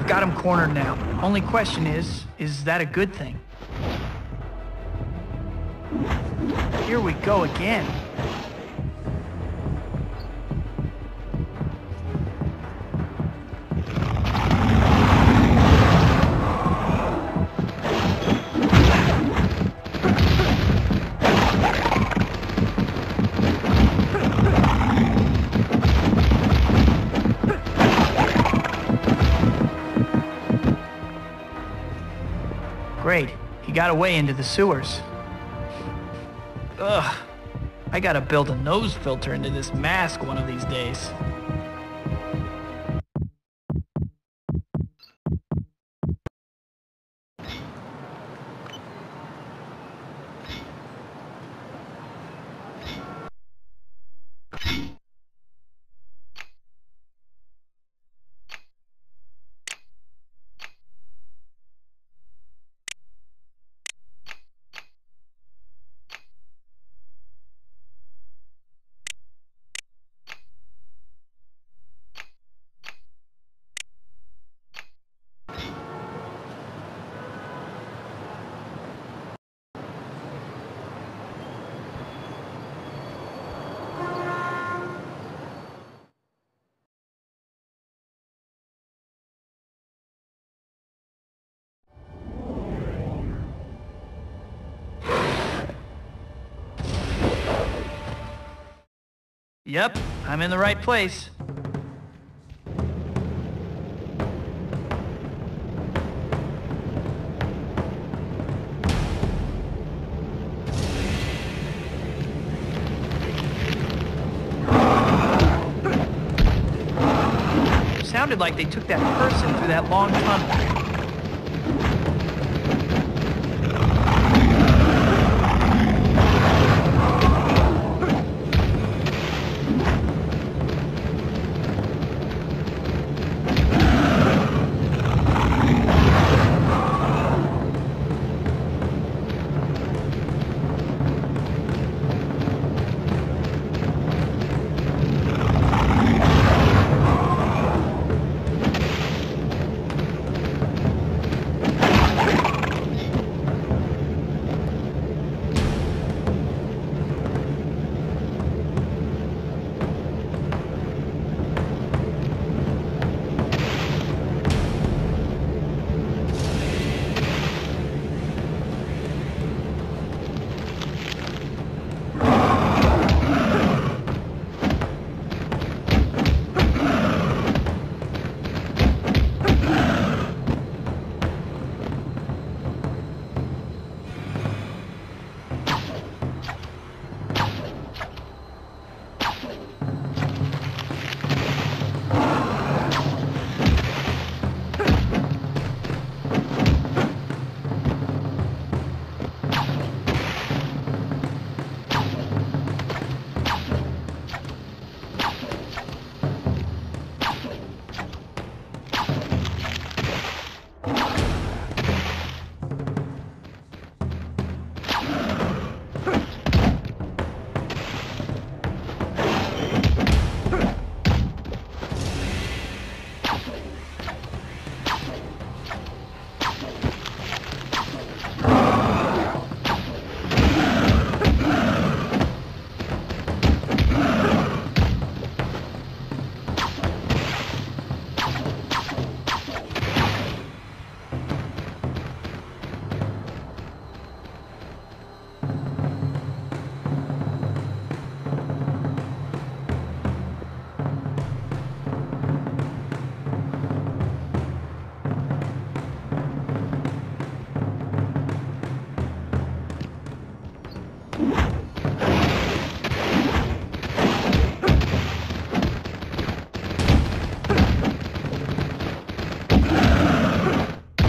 Speaker 1: Got him cornered now. Only question is that a good thing? Here we go again. Great. He got away into the sewers. Ugh. I gotta build a nose filter into this mask one of these days. Yep, I'm in the right place. Sounded like they took that person through that long tunnel.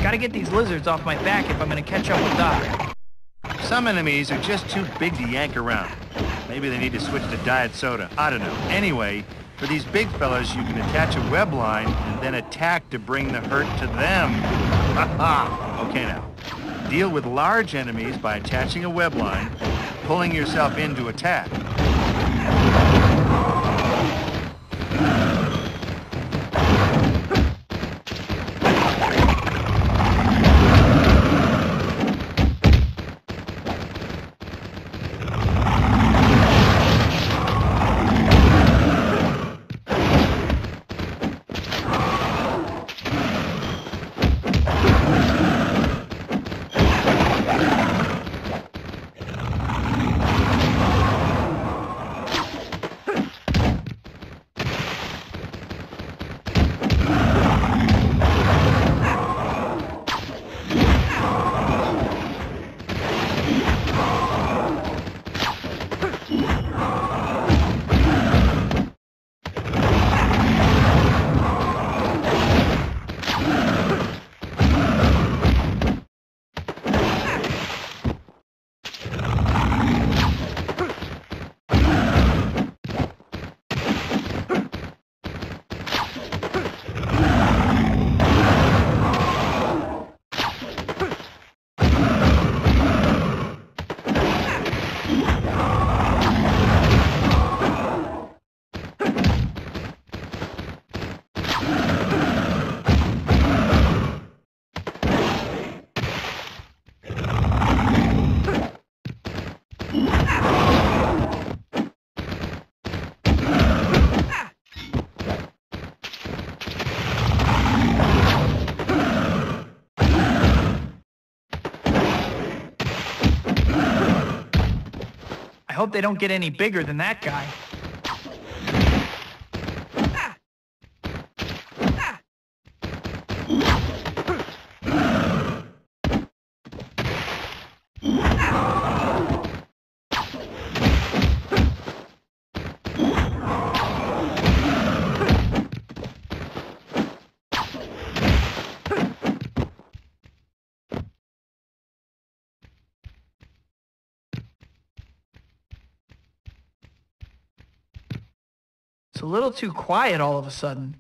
Speaker 1: Gotta get these lizards off my back if I'm gonna catch up with Doc.
Speaker 3: Some enemies are just too big to yank around. Maybe they need to switch to diet soda. I don't know. Anyway, for these big fellas, you can attach a web line and then attack to bring the hurt to them. Okay now. Deal with large enemies by attaching a web line, pulling yourself in to attack.
Speaker 1: I hope they don't get any bigger than that guy. It's a little too quiet all of a sudden.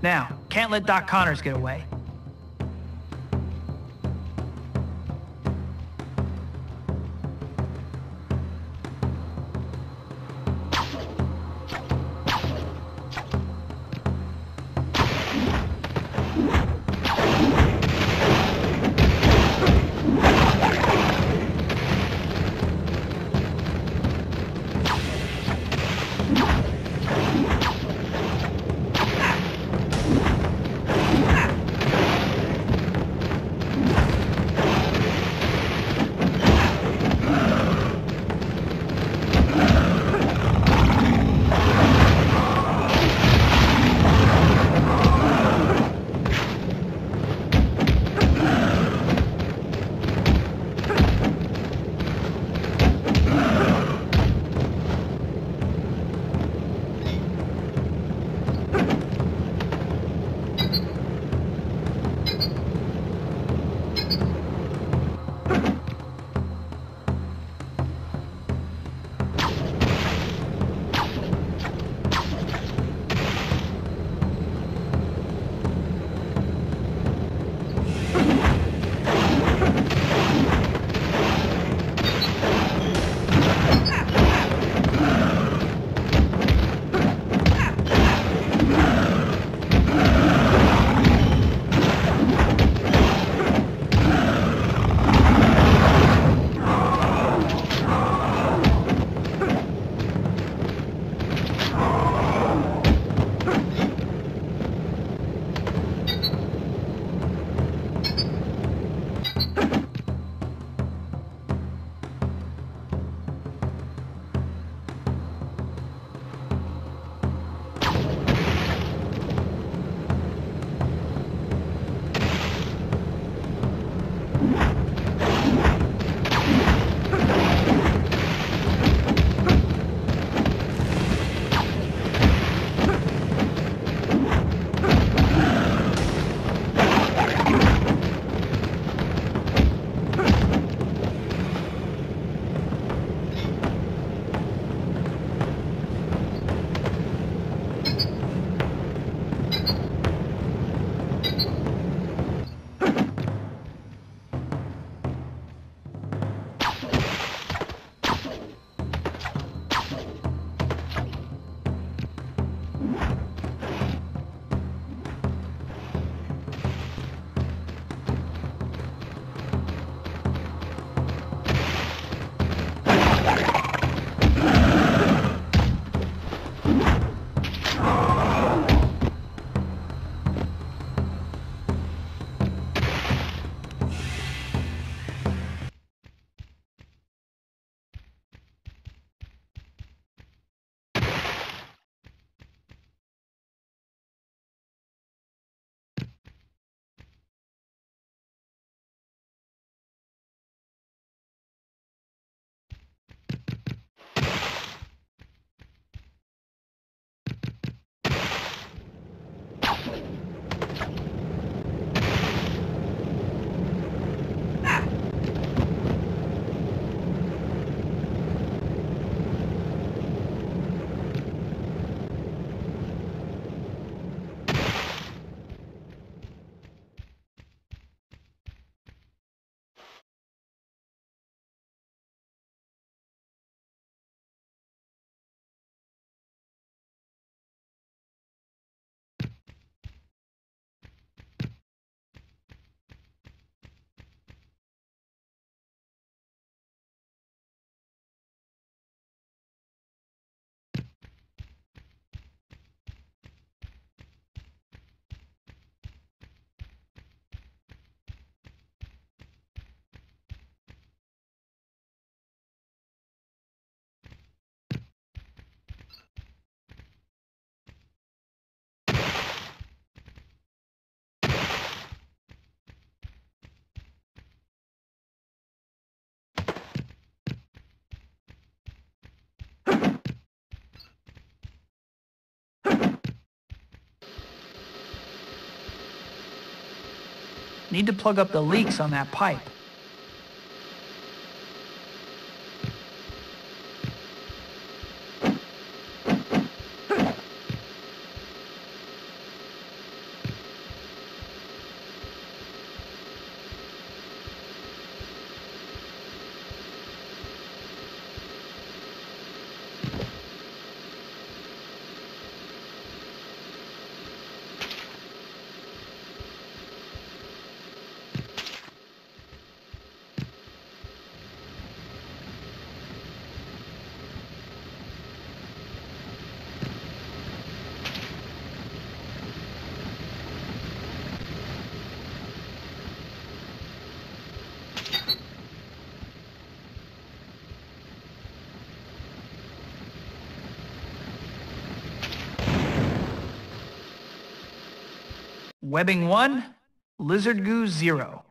Speaker 1: Now, can't let Doc Connors get away. Need to plug up the leaks on that pipe. Webbing 1, lizard goo 0.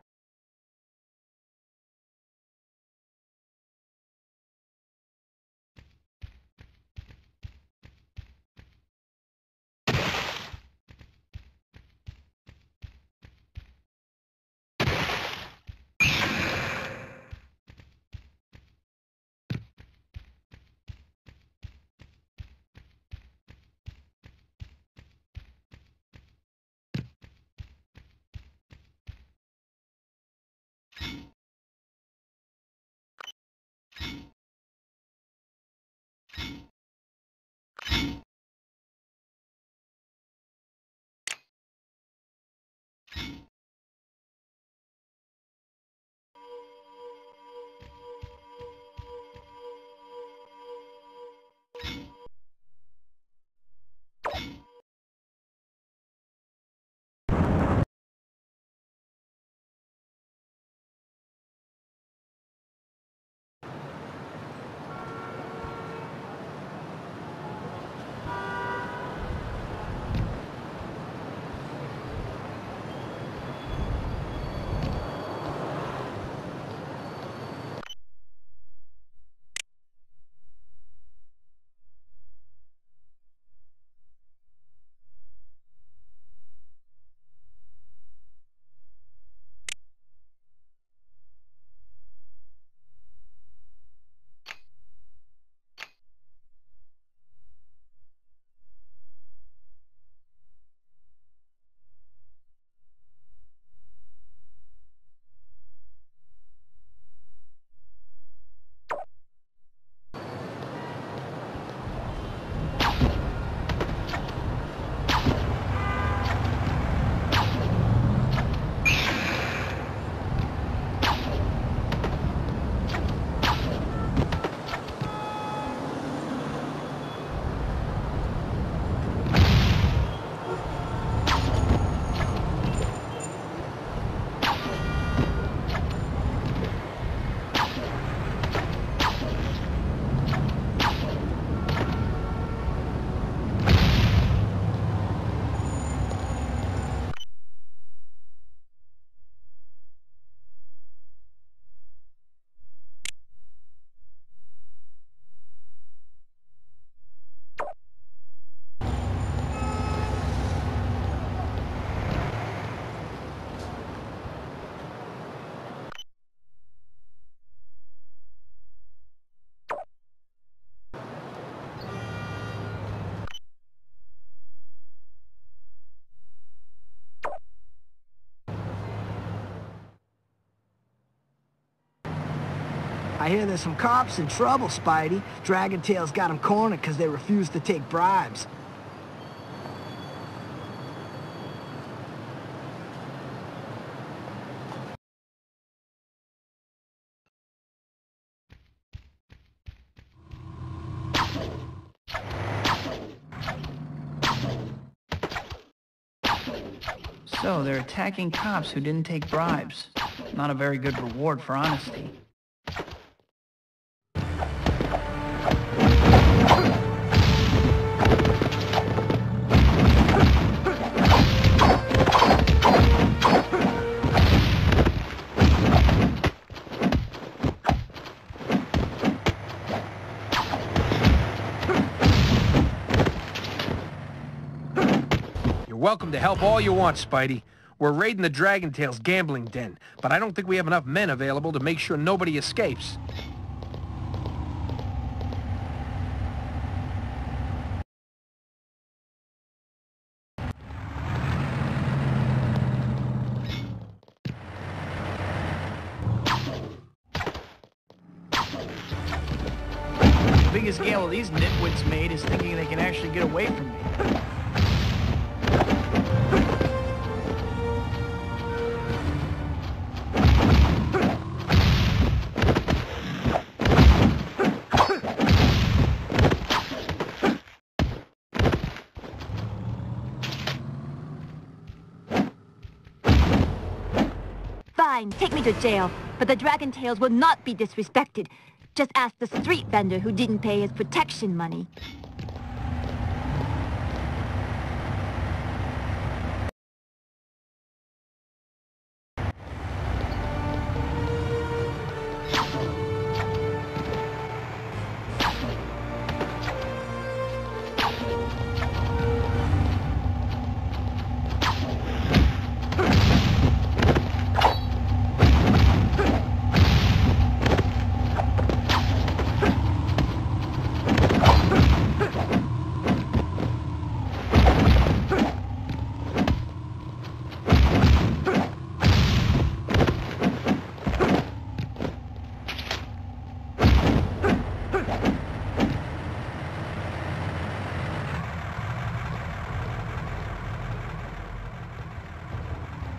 Speaker 13: I hear there's some cops in trouble, Spidey. Dragon Tail's got them cornered because they refuse to take bribes.
Speaker 1: So they're attacking cops who didn't take bribes. Not a very good reward for honesty.
Speaker 7: You're welcome to help all you want, Spidey. We're raiding the Dragon Tail's gambling den, but I don't think we have enough men available to make sure nobody escapes.
Speaker 1: The biggest gamble these nitwits made is thinking they can actually get away from me.
Speaker 14: Fine, take me to jail, but the Dragon Tails will not be disrespected. Just ask the street vendor who didn't pay his protection money.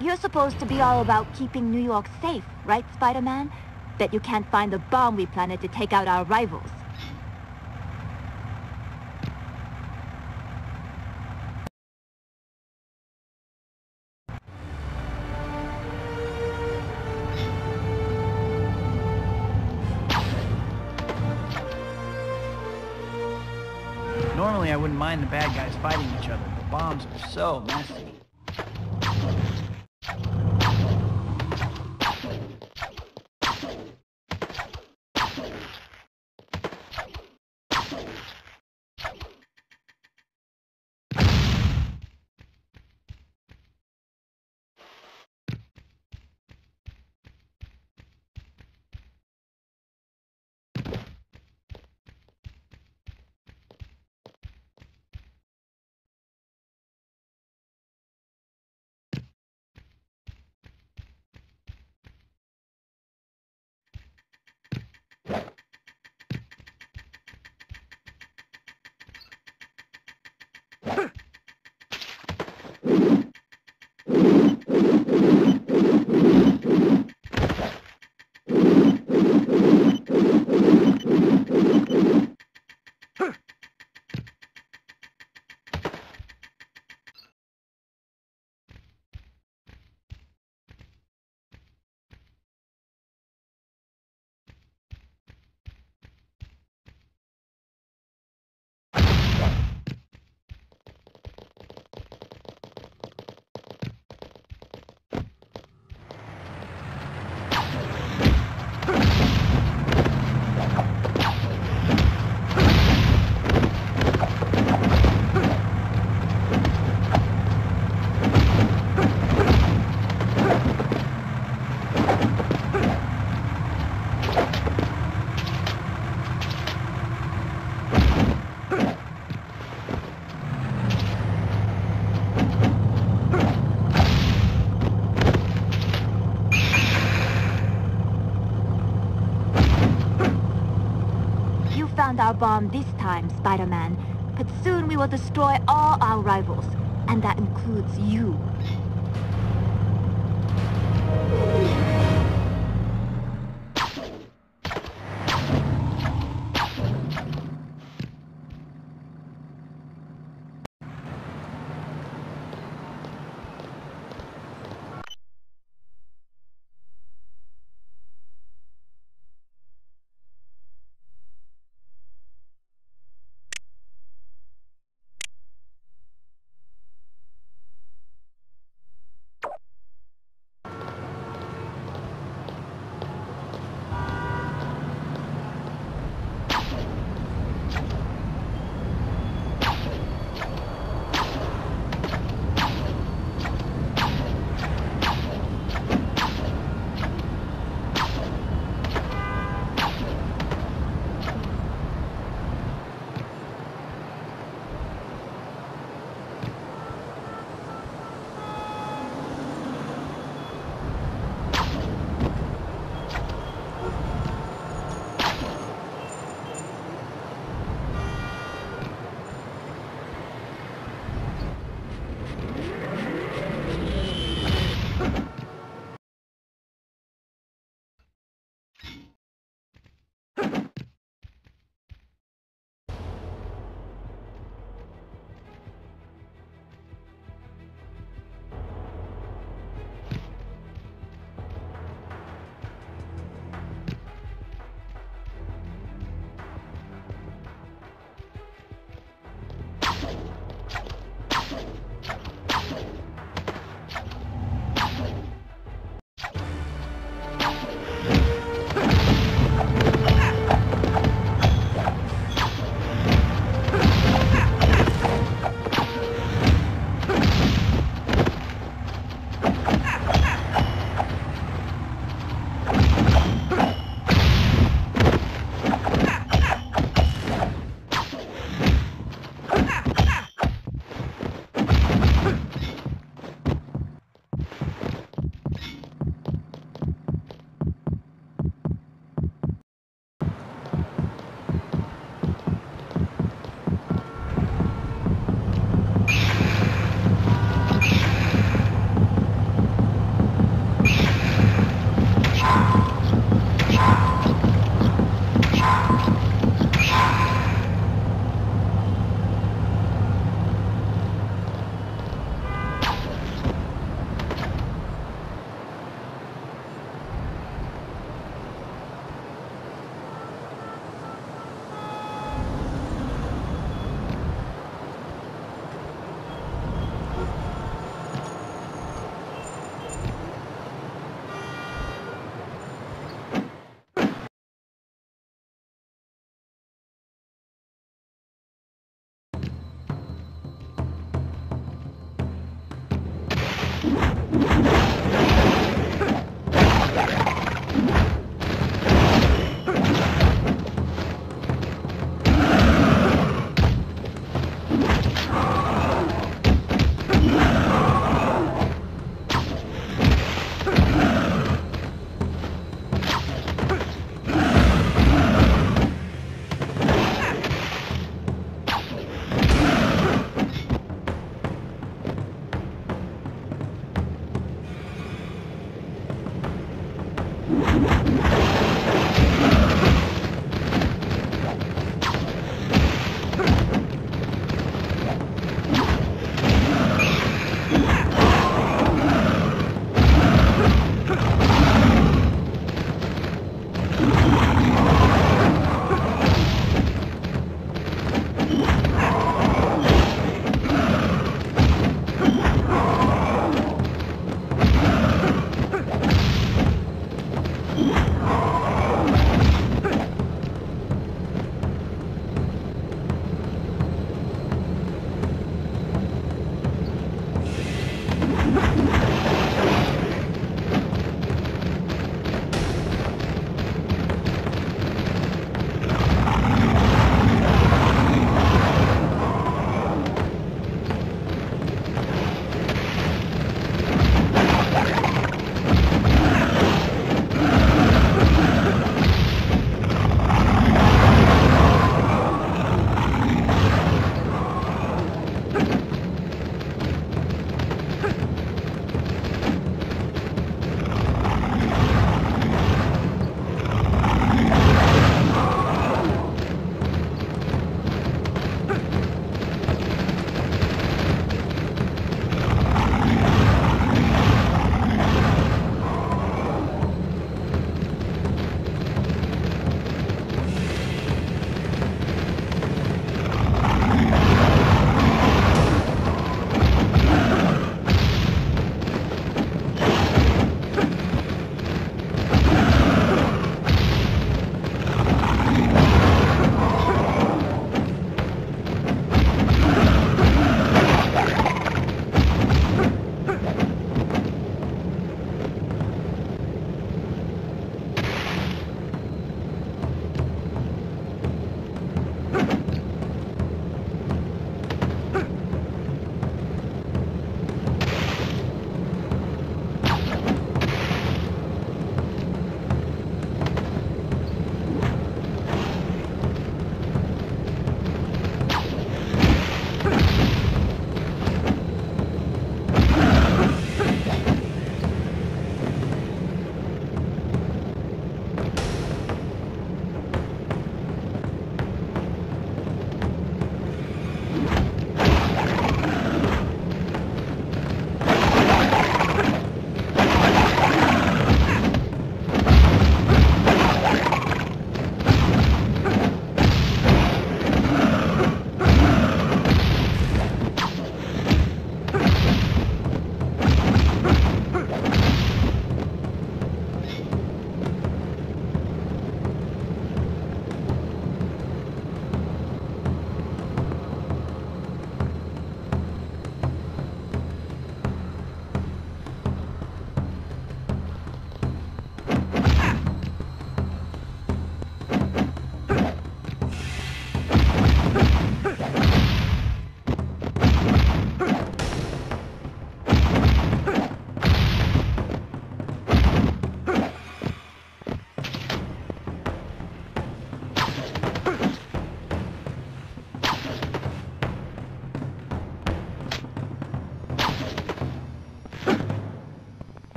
Speaker 14: You're supposed to be all about keeping New York safe, right, Spider-Man? Bet you can't find the bomb we planted to take out our rivals.
Speaker 1: Normally I wouldn't mind the bad guys fighting each other, but bombs are so messy.
Speaker 14: Found our bomb this time, Spider-Man, but soon we will destroy all our rivals, and that includes you.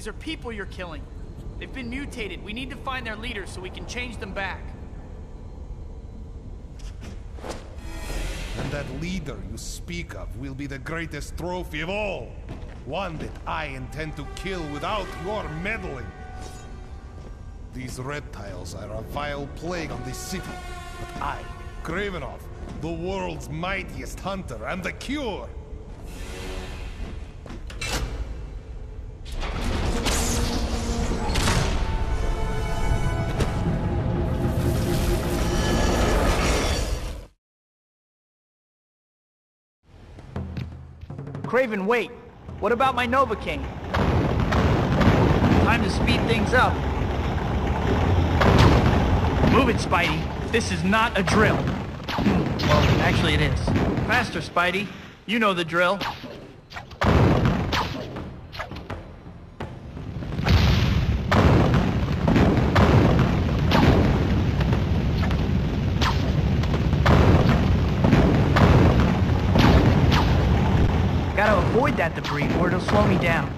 Speaker 1: These are people you're killing. They've been mutated. We need to find their leaders so we can change them back.
Speaker 19: And that leader you speak of will be the greatest trophy of all. One that I intend to kill without your meddling. These reptiles are a vile plague on this city. But I, Kravenov, the world's mightiest hunter, am the cure.
Speaker 1: Kraven, wait. What about my Novocaine? Time to speed things up. Move it, Spidey. This is not a drill. Well, actually it is. Faster, Spidey. You know the drill. Gotta avoid that debris or it'll slow me down.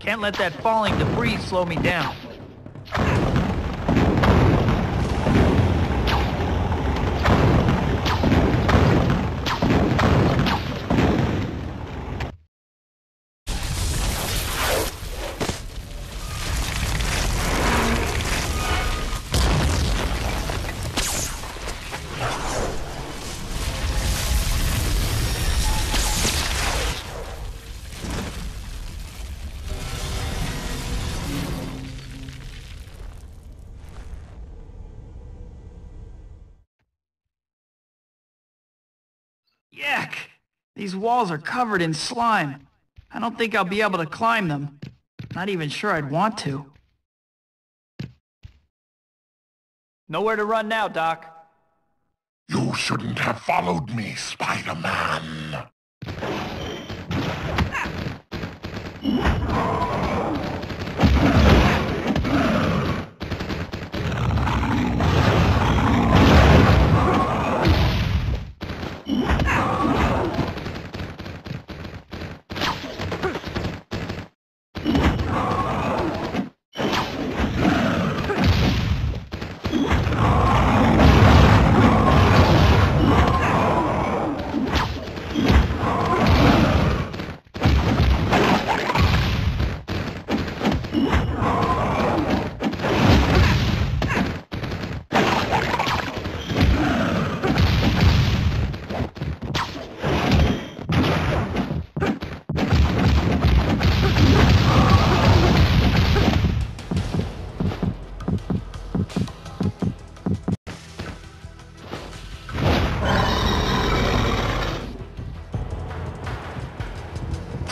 Speaker 1: Can't let that falling debris slow me down. Yuck! These walls are covered in slime. I don't think I'll be able to climb them. Not even sure I'd want to. Nowhere to run now, Doc.
Speaker 19: You shouldn't have followed me, Spider-Man.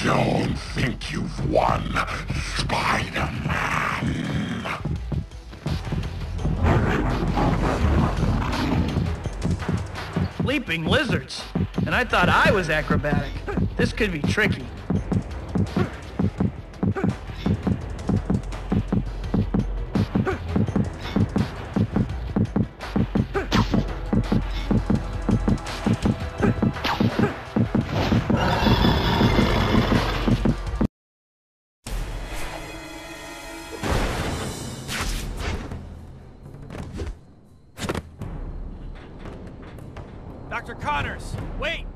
Speaker 19: Don't think you've won, Spider-Man.
Speaker 1: Leaping lizards. And I thought I was acrobatic. This could be tricky. Dr. Connors, wait!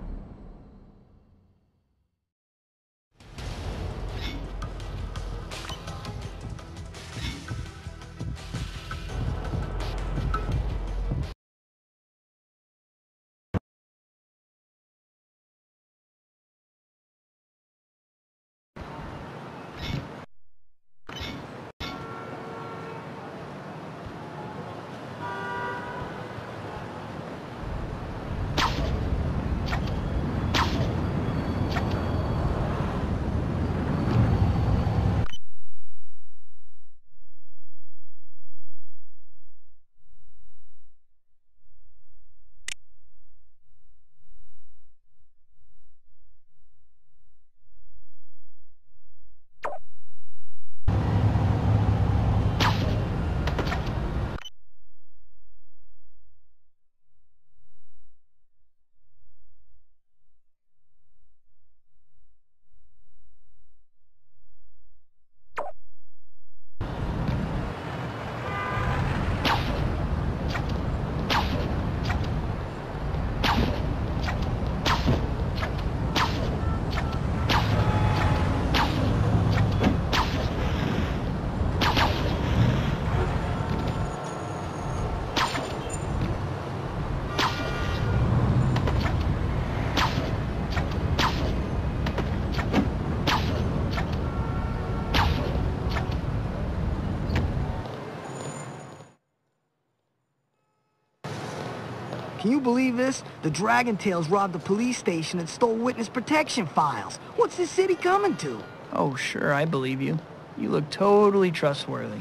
Speaker 13: Can you believe this? The Dragon Tails robbed the police station and stole witness protection files. What's this city coming to?
Speaker 1: Oh, sure, I believe you. You look totally trustworthy.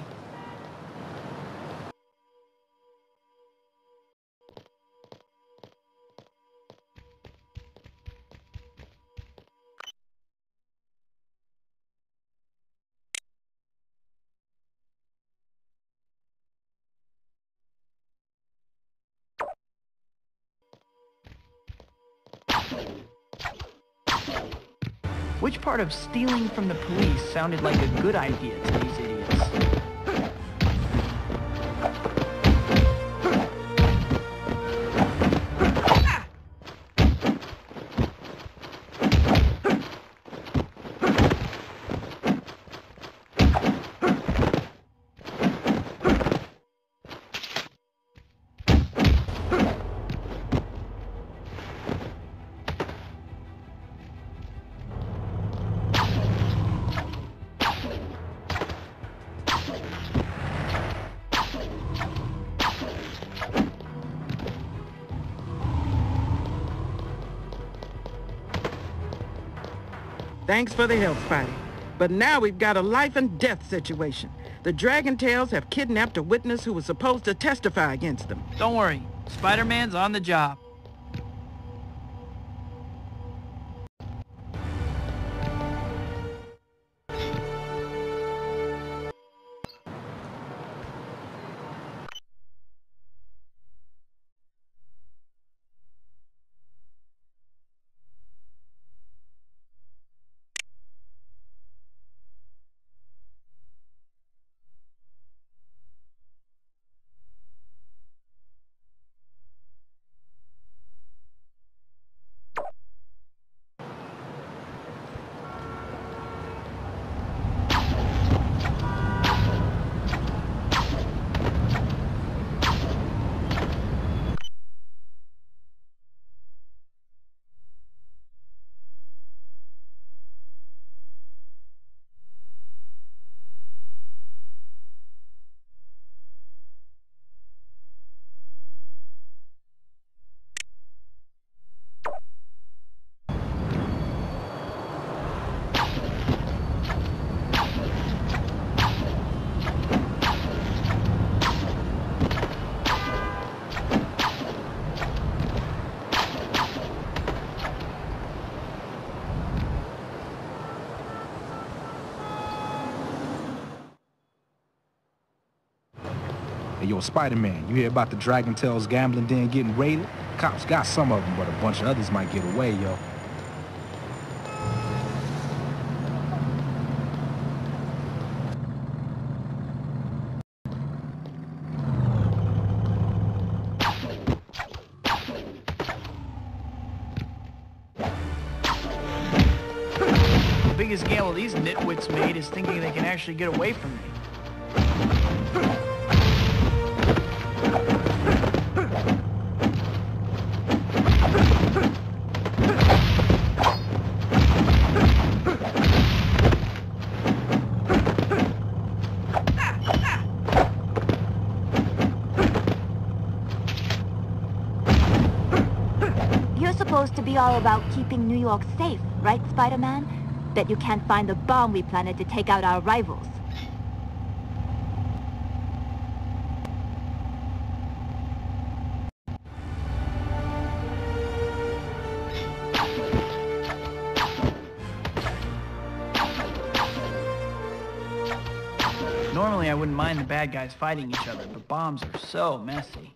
Speaker 1: Which part of stealing from the police sounded like a good idea to these idiots?
Speaker 21: Thanks for the help, Spidey. But now we've got a life and death situation. The Dragon Tails have kidnapped a witness who was supposed to testify against them.
Speaker 1: Don't worry, Spider-Man's on the job.
Speaker 6: Hey, yo, Spider-Man, you hear about the Dragon Tails gambling den getting raided? Cops got some of them, but a bunch of others might get away, yo.
Speaker 1: The biggest gamble these nitwits made is thinking they can actually get away from me.
Speaker 14: You're supposed to be all about keeping New York safe, right, Spider-Man? That you can't find the bomb we planted to take out our rivals.
Speaker 1: Normally I wouldn't mind the bad guys fighting each other, but bombs are so messy.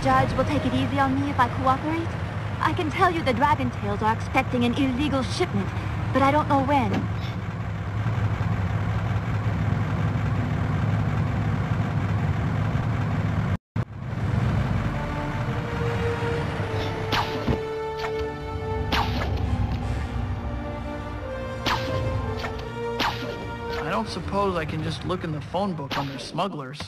Speaker 14: Judge will take it easy on me if I cooperate? I can tell you the Dragon Tails are expecting an illegal shipment, but I don't know when.
Speaker 1: I don't suppose I can just look in the phone book under smugglers.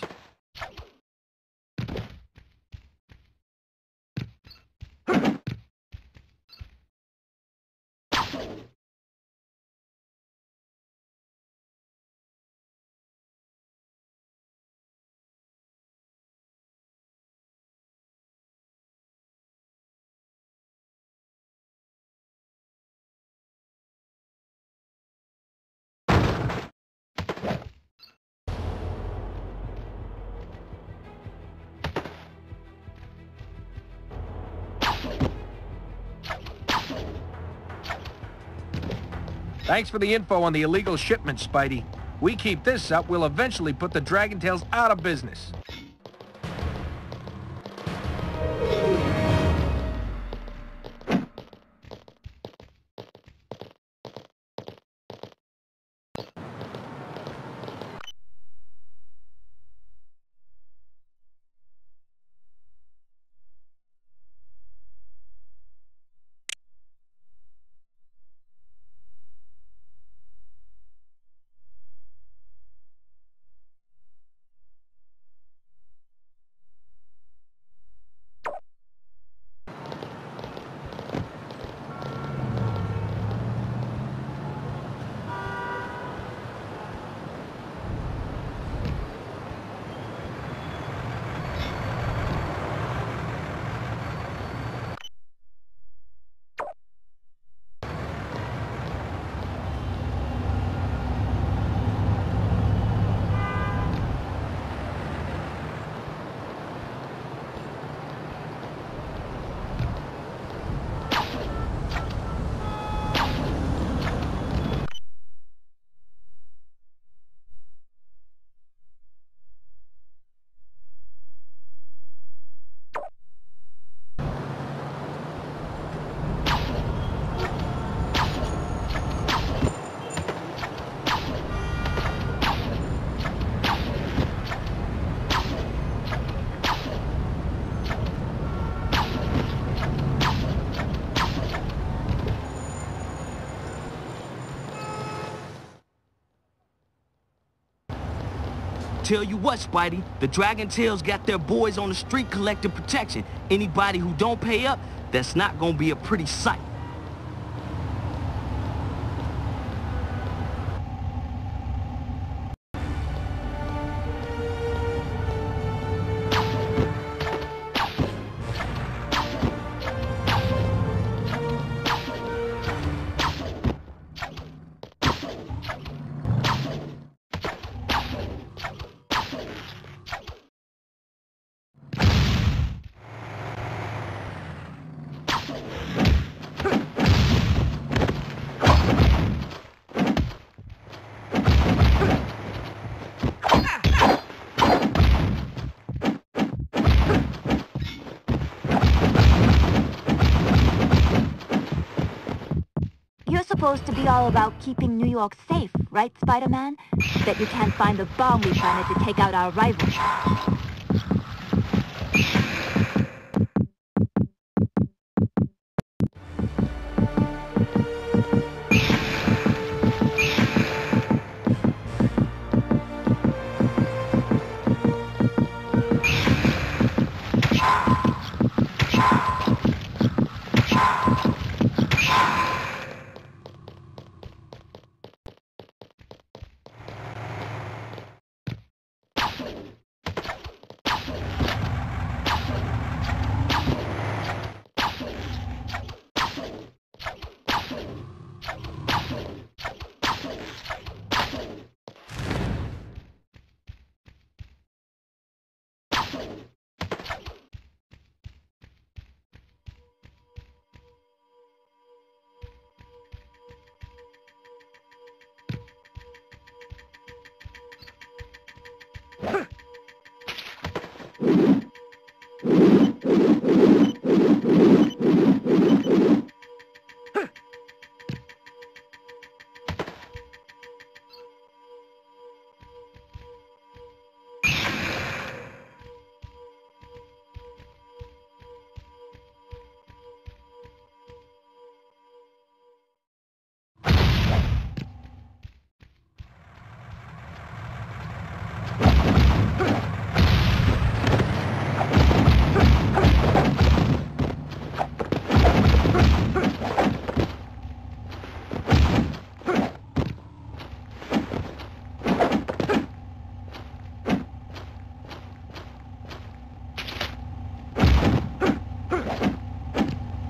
Speaker 7: Thanks for the info on the illegal shipment, Spidey. We keep this up, we'll eventually put the Dragon Tails out of business.
Speaker 4: Tell you what, Spidey, the Dragon Tails got their boys on the street collecting protection. Anybody who don't pay up, that's not gonna be a pretty sight.
Speaker 14: supposed to be all about keeping New York safe, right, Spider-Man? That you can't find the bomb we planted to take out our rivals.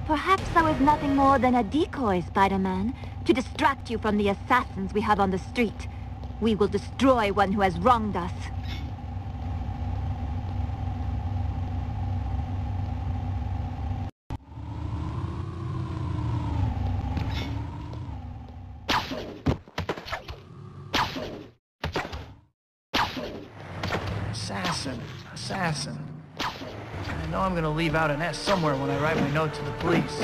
Speaker 14: Perhaps that was nothing more than a decoy, Spider-Man, to distract you from the assassins we have on the street. We will destroy one who has wronged us.
Speaker 1: Assassin. I know I'm gonna leave out an S somewhere when I write my note to the police.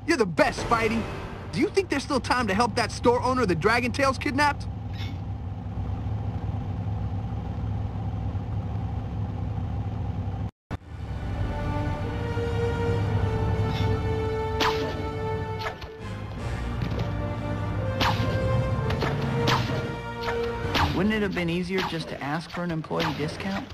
Speaker 9: You're the best, Spidey. Do you think there's still time to help that store owner the Dragon Tails kidnapped?
Speaker 1: Wouldn't it have been easier just to ask for an employee discount?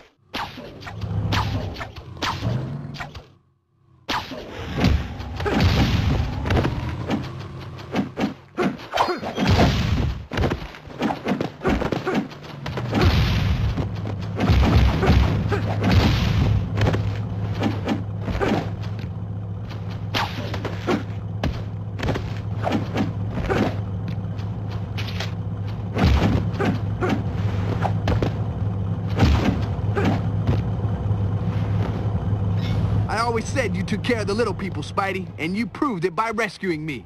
Speaker 9: I always said you took care of the little people, Spidey, and you proved it by rescuing me.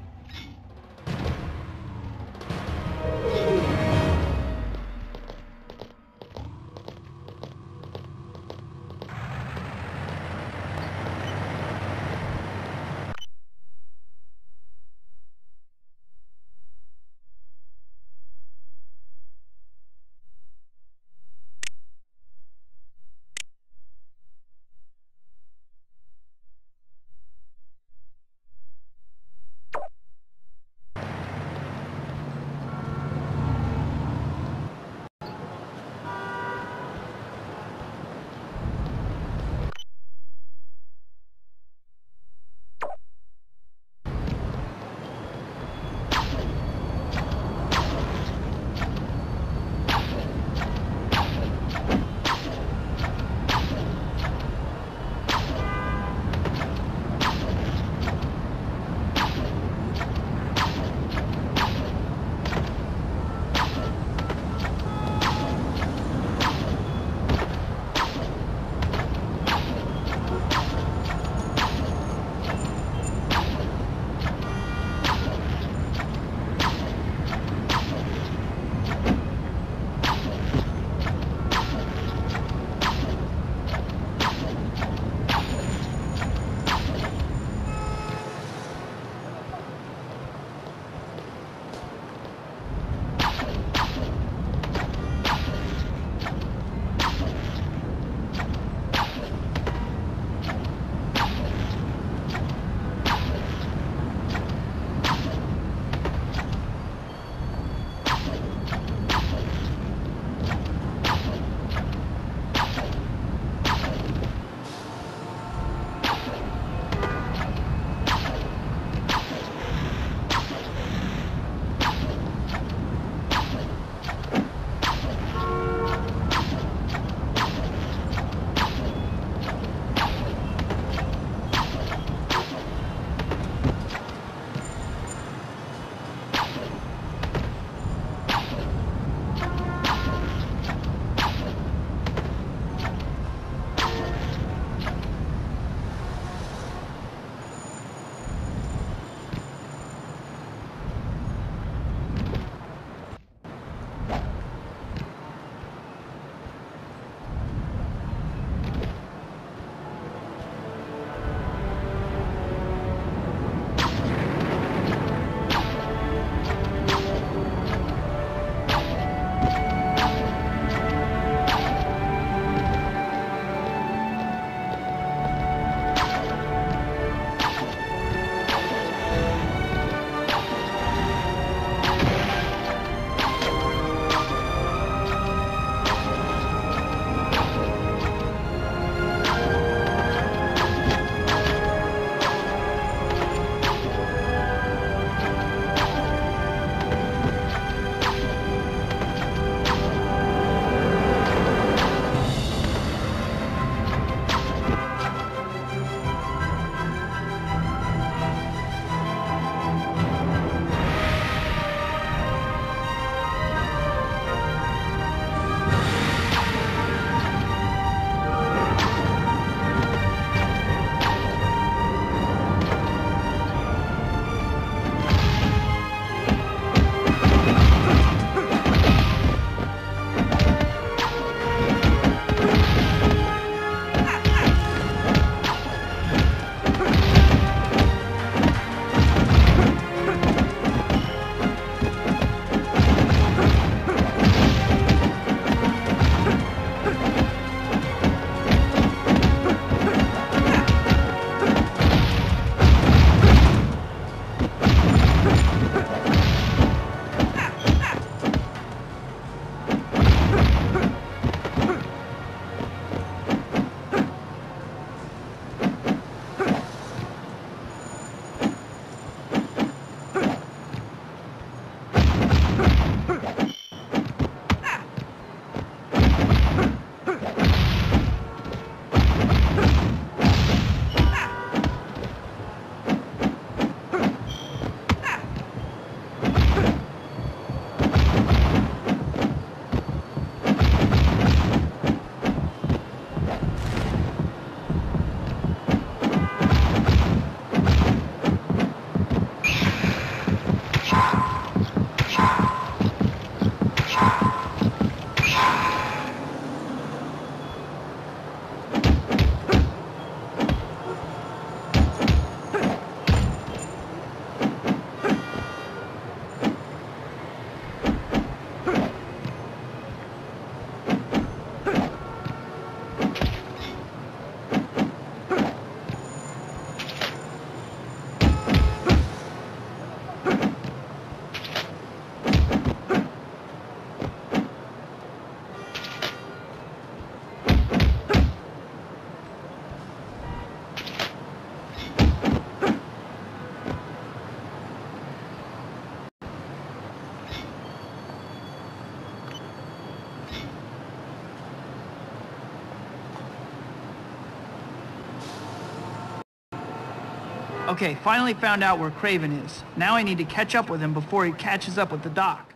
Speaker 1: Okay, finally found out where Craven is. Now I need to catch up with him before he catches up with the doc.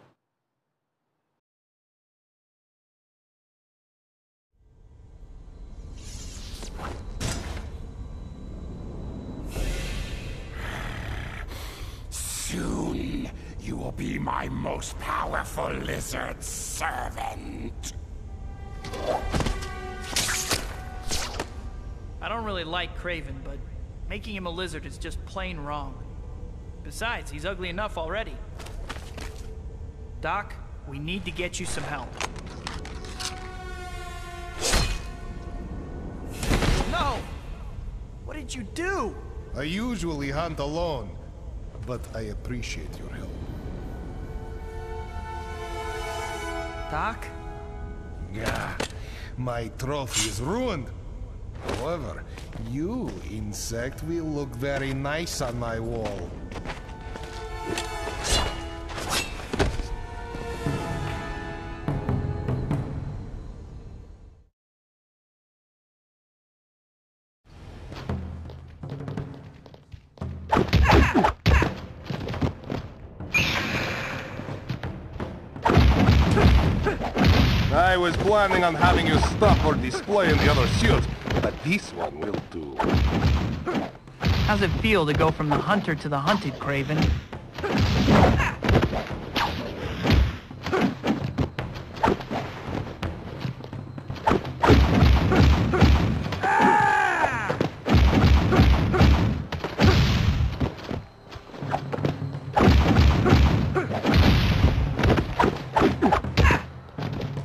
Speaker 2: Soon, you will be my most powerful lizard servant.
Speaker 1: I don't really like Craven, but making him a lizard is just plain wrong. Besides, he's ugly enough already. Doc, we need to get you some help. No! What did you do?
Speaker 19: I usually hunt alone, but I appreciate your help.
Speaker 1: Doc?
Speaker 19: Yeah, my trophy is ruined. However, you, insect, will look very nice on my wall.
Speaker 22: I was planning on having you stop for display in the other shields, but this one will do.
Speaker 1: How's it feel to go from the hunter to the hunted, Craven?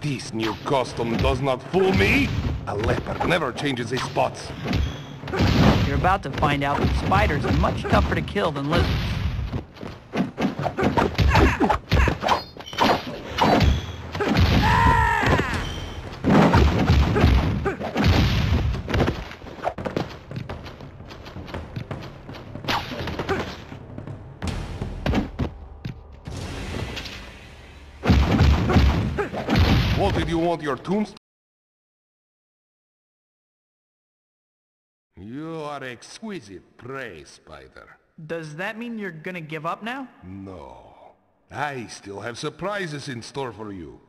Speaker 22: This new costume does not fool me. A leopard never changes his spots.
Speaker 1: You're about to find out that spiders are much tougher to kill than lizards.
Speaker 22: What did you want your tombstone? You are exquisite prey, Spider.
Speaker 1: Does that mean you're gonna give up now?
Speaker 22: No. I still have surprises in store for you.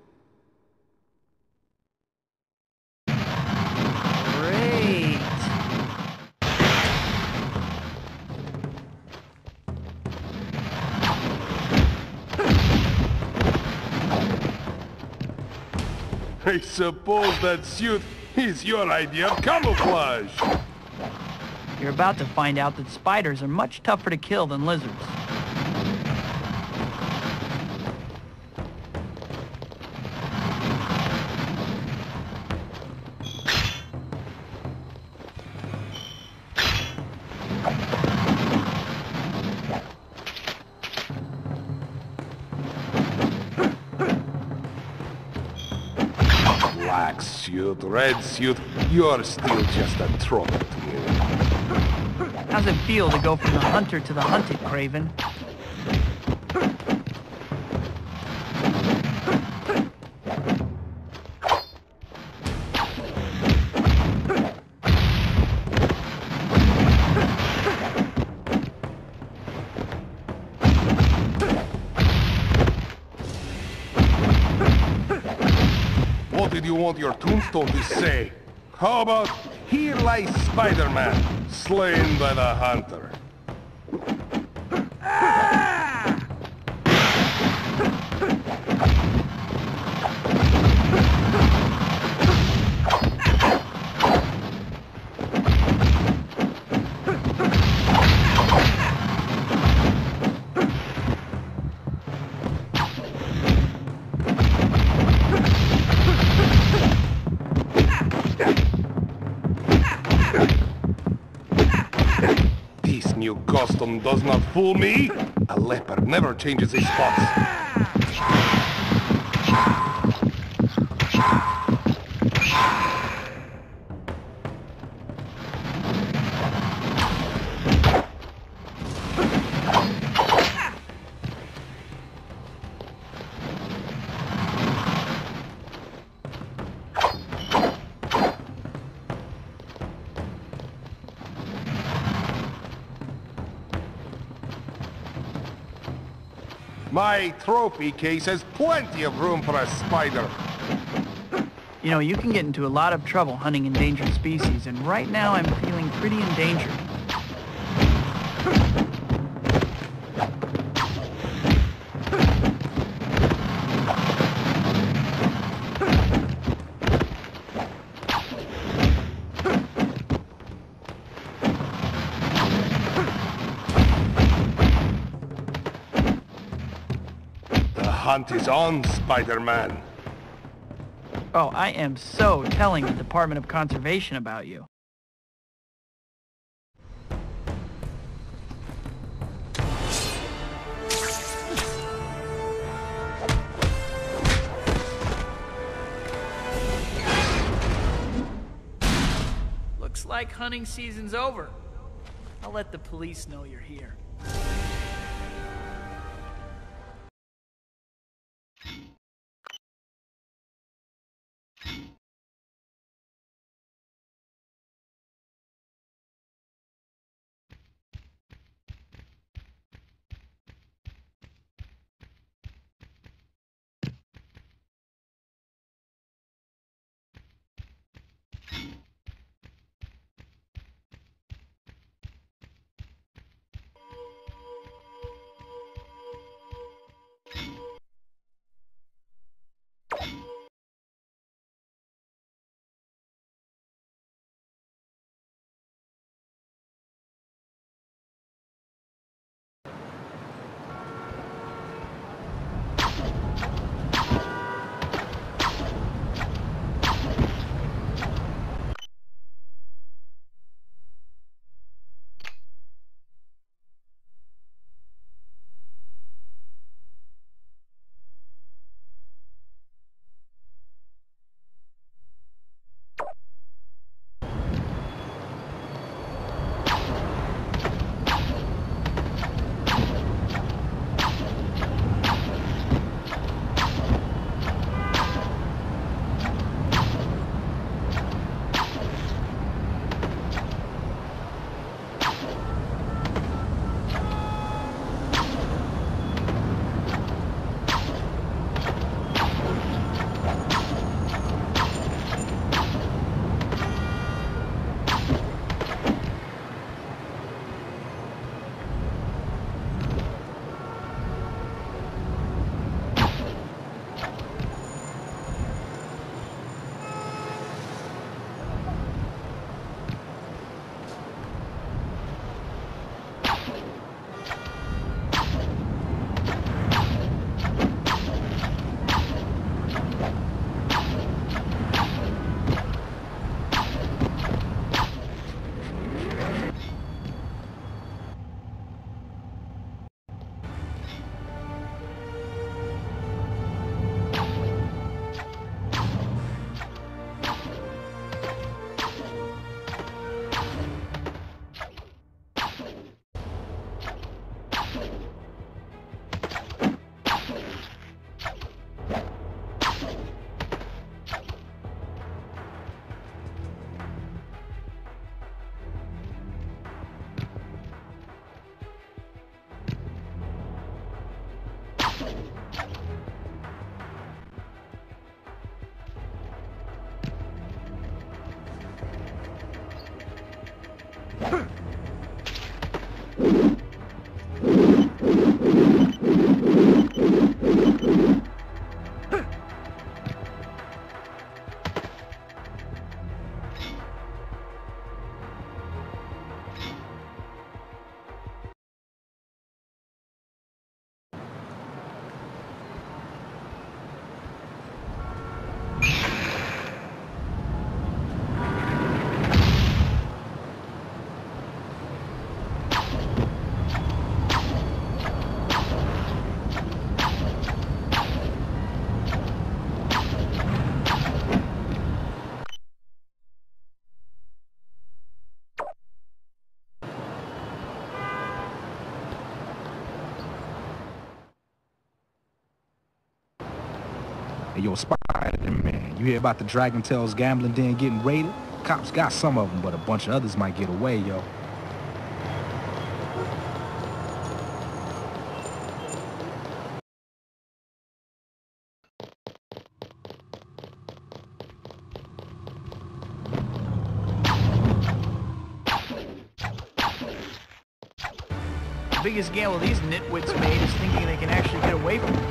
Speaker 1: Great.
Speaker 22: I suppose that suit is your idea of camouflage.
Speaker 1: You're about to find out that spiders are much tougher to kill than lizards.
Speaker 22: Black suit, red suit, you're still just a trouble to me.
Speaker 1: How's it feel to go from the hunter to the hunted, Craven?
Speaker 22: What did you want your tombstone to say? How about, here lies Spider-Man, slain by the hunter. This new costume does not fool me. A leopard never changes his spots. My trophy case has plenty of room for a spider.
Speaker 1: You know, you can get into a lot of trouble hunting endangered species, and right now I'm feeling pretty endangered.
Speaker 22: The hunt is on, Spider-Man.
Speaker 1: Oh, I am so telling the Department of Conservation about you. Looks like hunting season's over. I'll let the police know you're here.
Speaker 6: Hey, yo, Spider-Man, you hear about the Dragon Tales gambling den getting raided? Cops got some of them, but a bunch of others might get away, yo.
Speaker 1: biggest gamble these nitwits made is thinking they can actually get away from me.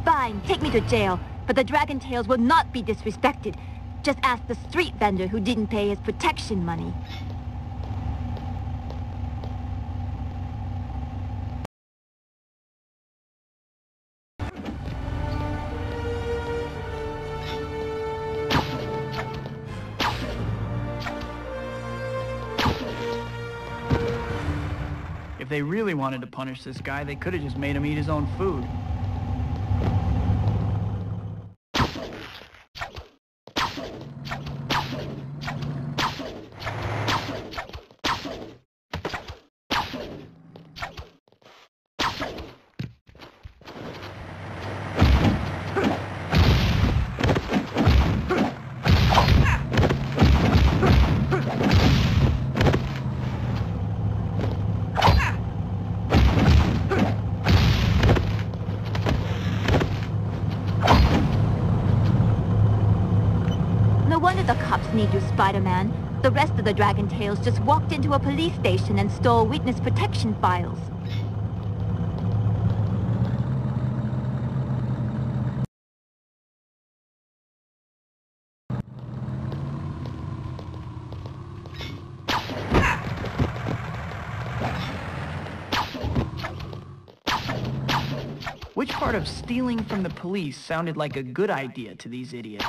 Speaker 14: Fine, take me to jail, but the Dragon Tails will not be disrespected. Just ask the street vendor who didn't pay his protection money.
Speaker 1: If they really wanted to punish this guy, they could have just made him eat his own food.
Speaker 14: No wonder the cops need you, Spider-Man. The rest of the Dragon Tails just walked into a police station and stole witness protection files.
Speaker 1: Which part of stealing from the police sounded like a good idea to these idiots?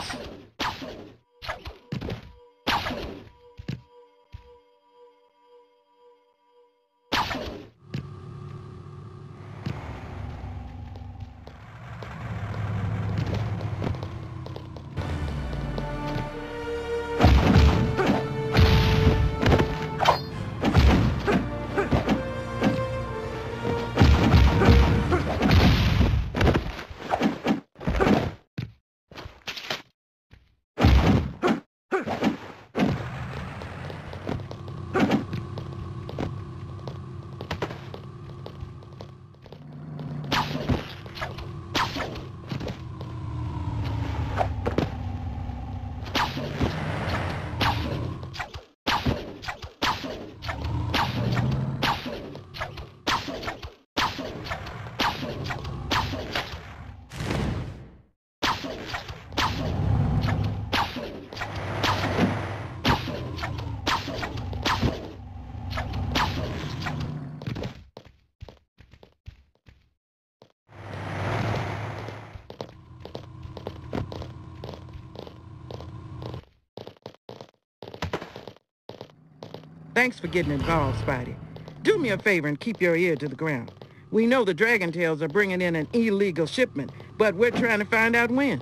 Speaker 21: Thanks for getting involved, Spidey. Do me a favor and keep your ear to the ground. We know the Dragon Tails are bringing in an illegal shipment, but we're trying to find out when.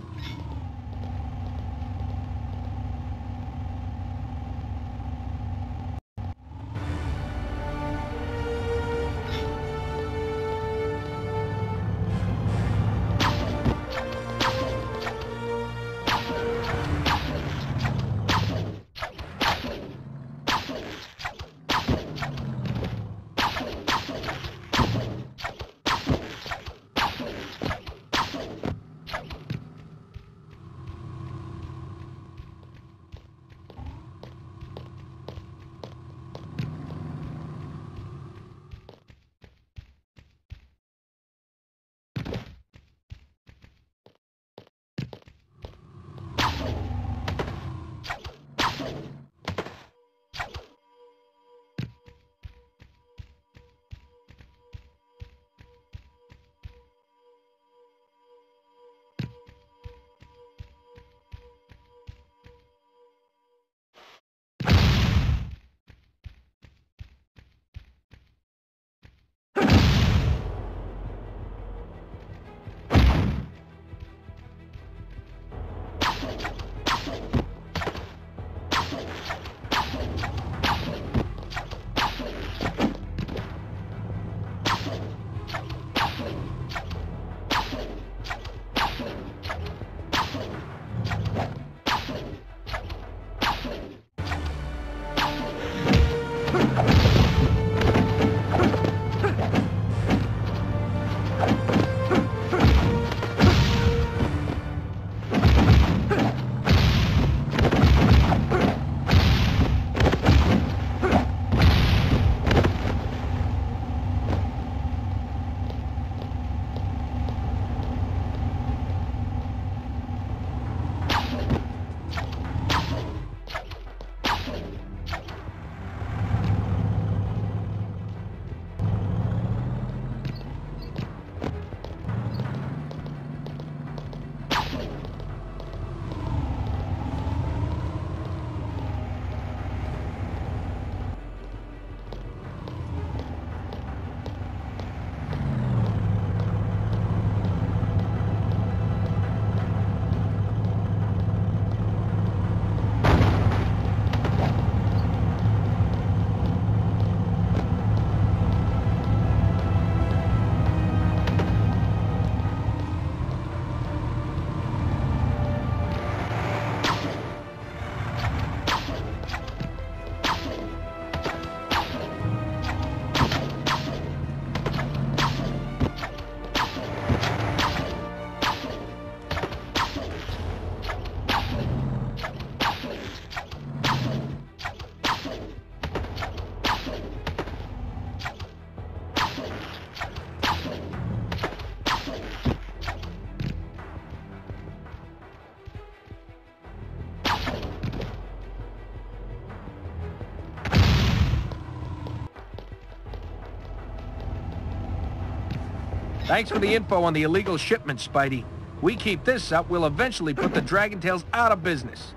Speaker 7: Thanks for the info on the illegal shipment, Spidey. We keep this up, we'll eventually put the Dragon Tails out of business.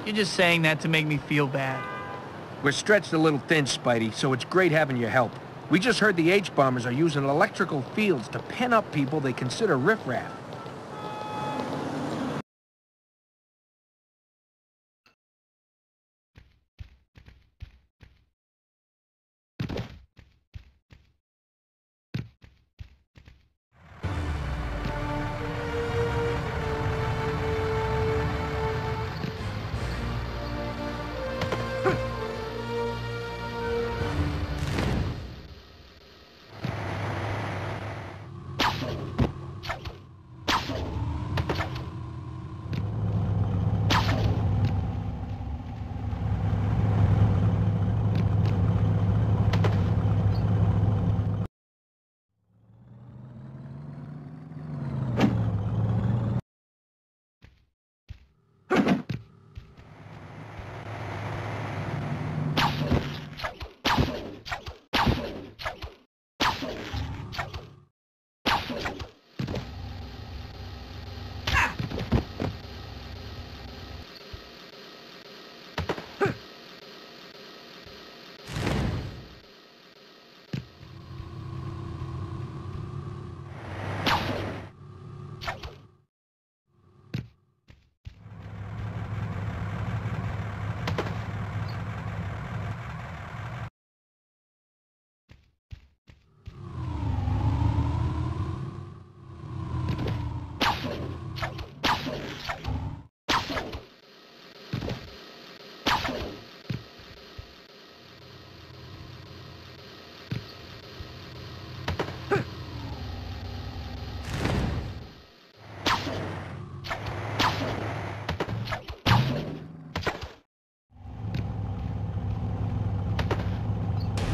Speaker 1: You're just saying that to make me feel bad.
Speaker 7: We're stretched a little thin, Spidey, so it's great having your help. We just heard the H-bombers are using electrical fields to pin up people they consider riffraff.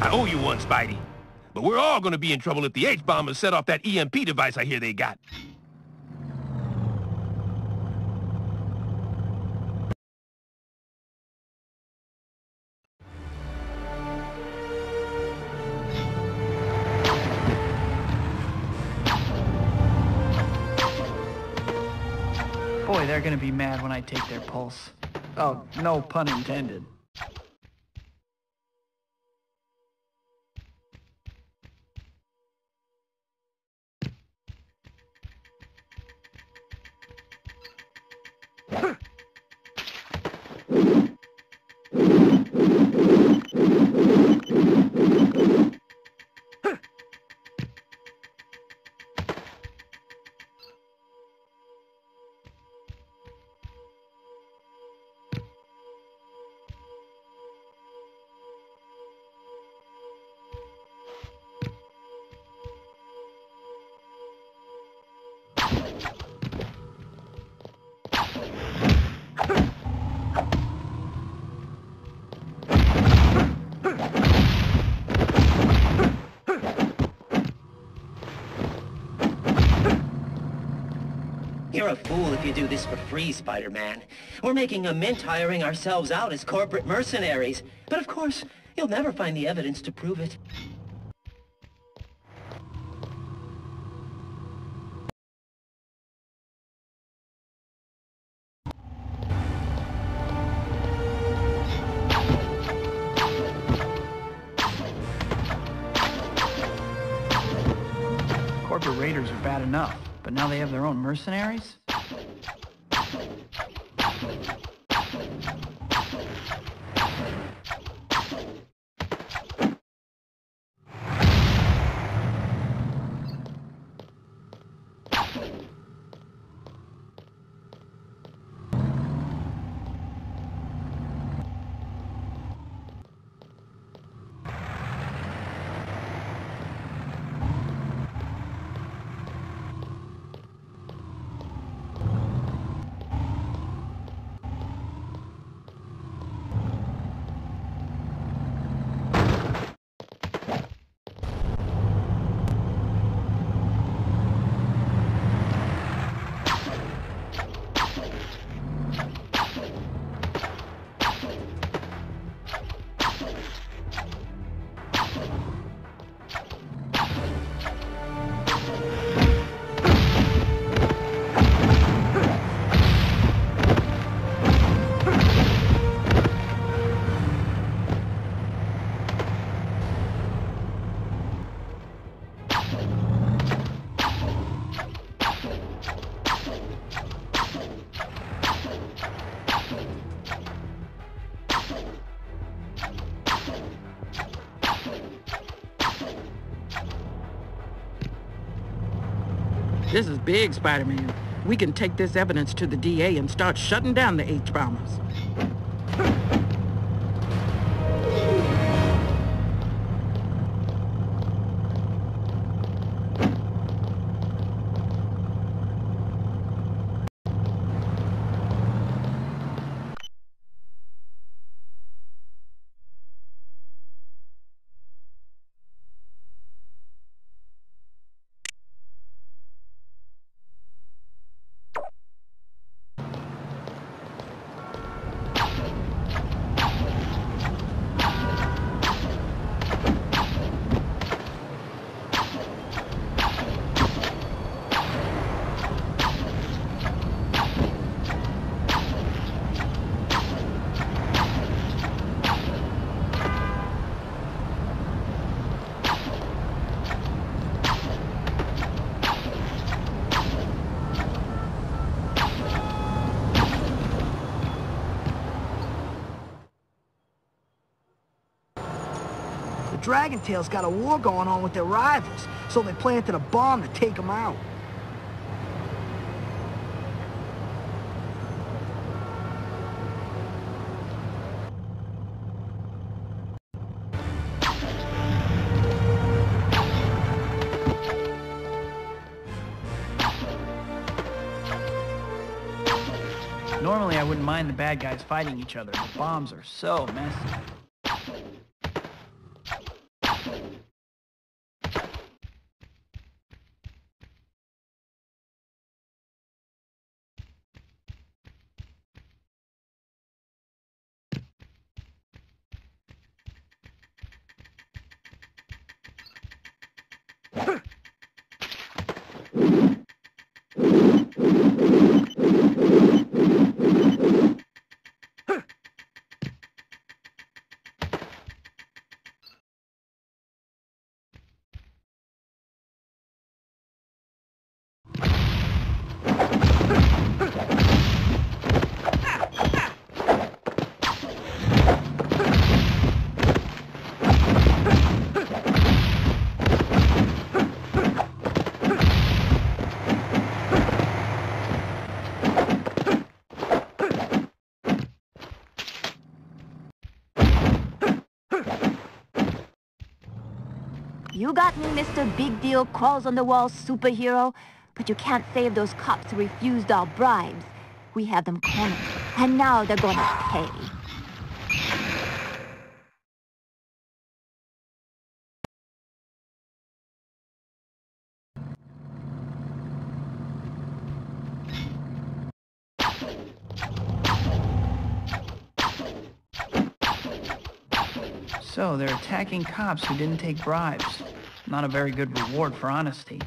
Speaker 22: I owe you one, Spidey. But we're all gonna be in trouble if the H-bombers set off that EMP device I hear they got.
Speaker 1: Boy, they're gonna be mad when I take their pulse. Oh, no pun intended.
Speaker 11: You're a fool if you do this for free, Spider-Man. We're making a mint hiring ourselves out as corporate mercenaries. But of course, you'll never find the evidence to prove it.
Speaker 1: raiders are bad enough, but now they have their own mercenaries?
Speaker 21: This is big, Spider-Man. We can take this evidence to the DA and start shutting down the H-bombers.
Speaker 13: Dragon Tail's got a war going on with their rivals, so they planted a bomb to take them out.
Speaker 1: Normally I wouldn't mind the bad guys fighting each other, but bombs are so messy.
Speaker 14: You got me, Mr. Big Deal, crawls-on-the-wall superhero, but you can't save those cops who refused our bribes. We have them cornered, and now they're gonna pay.
Speaker 1: So they're attacking cops who didn't take bribes. Not a very good reward for honesty.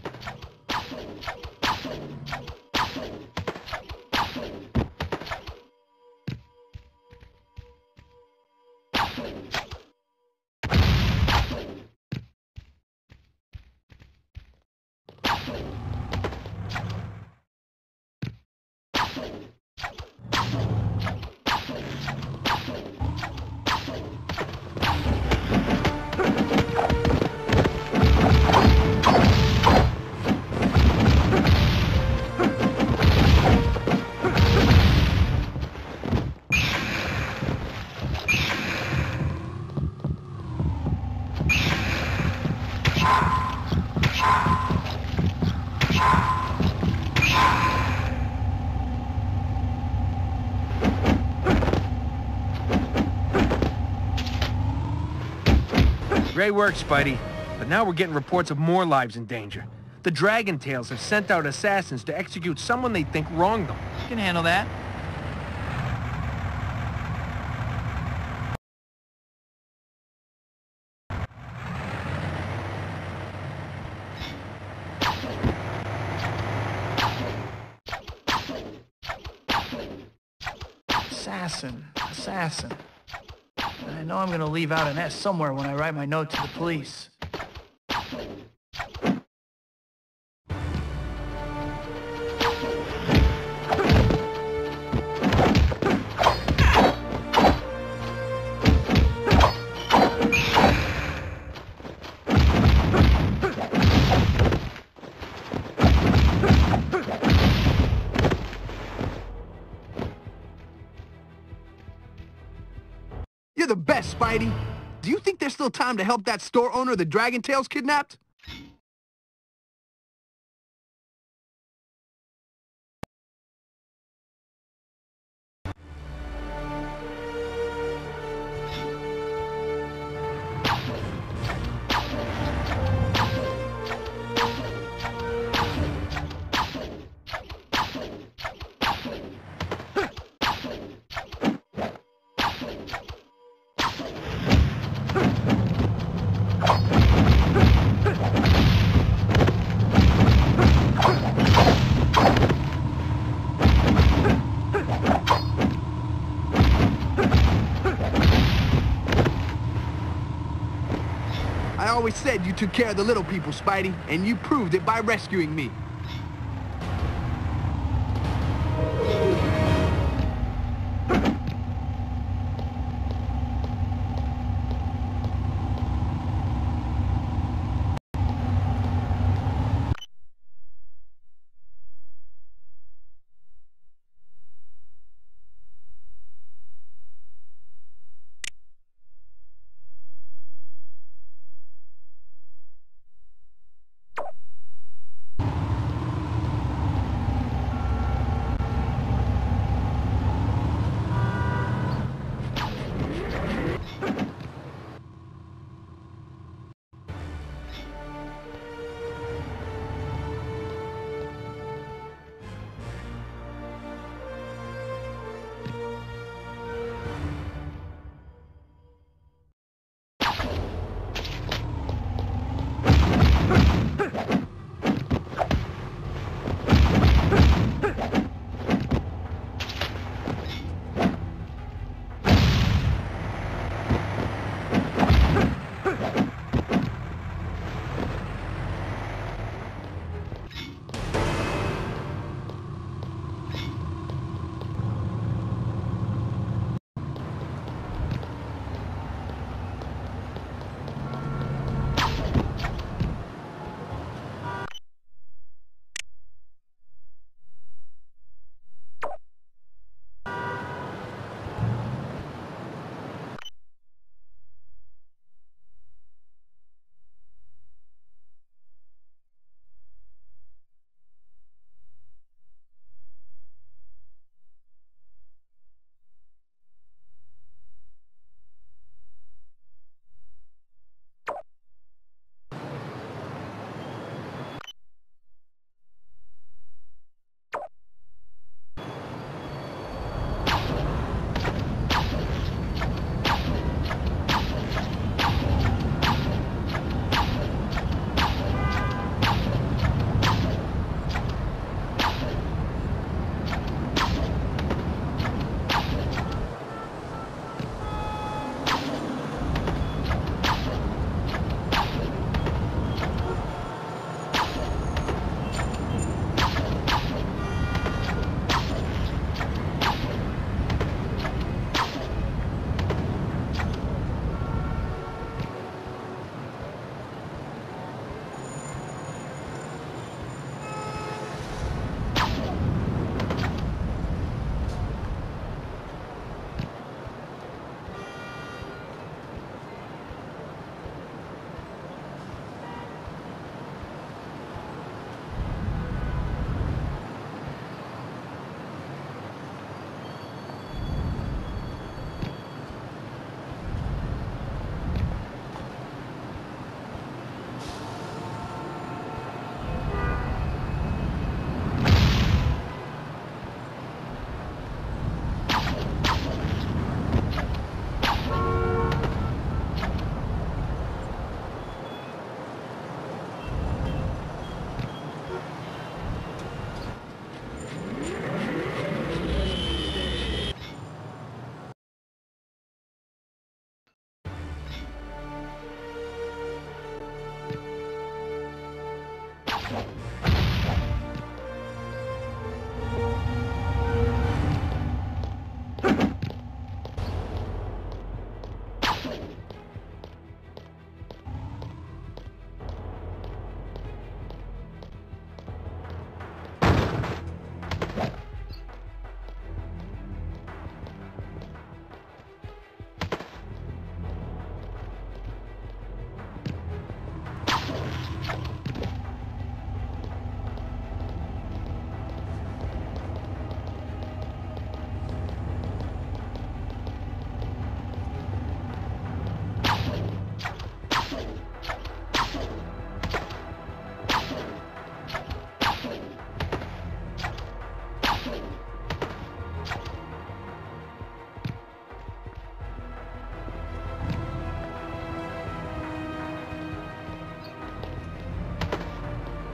Speaker 7: Great work, Spidey. But now we're getting reports of more lives in danger. The Dragon Tails have sent out assassins to execute someone they think wronged them.
Speaker 1: You can handle that. Assassin. I know I'm gonna leave out an S somewhere when I write my note to the police.
Speaker 9: You're the best, Spidey. Do you think there's still time to help that store owner the Dragon Tails kidnapped? I always said you took care of the little people, Spidey, and you proved it by rescuing me.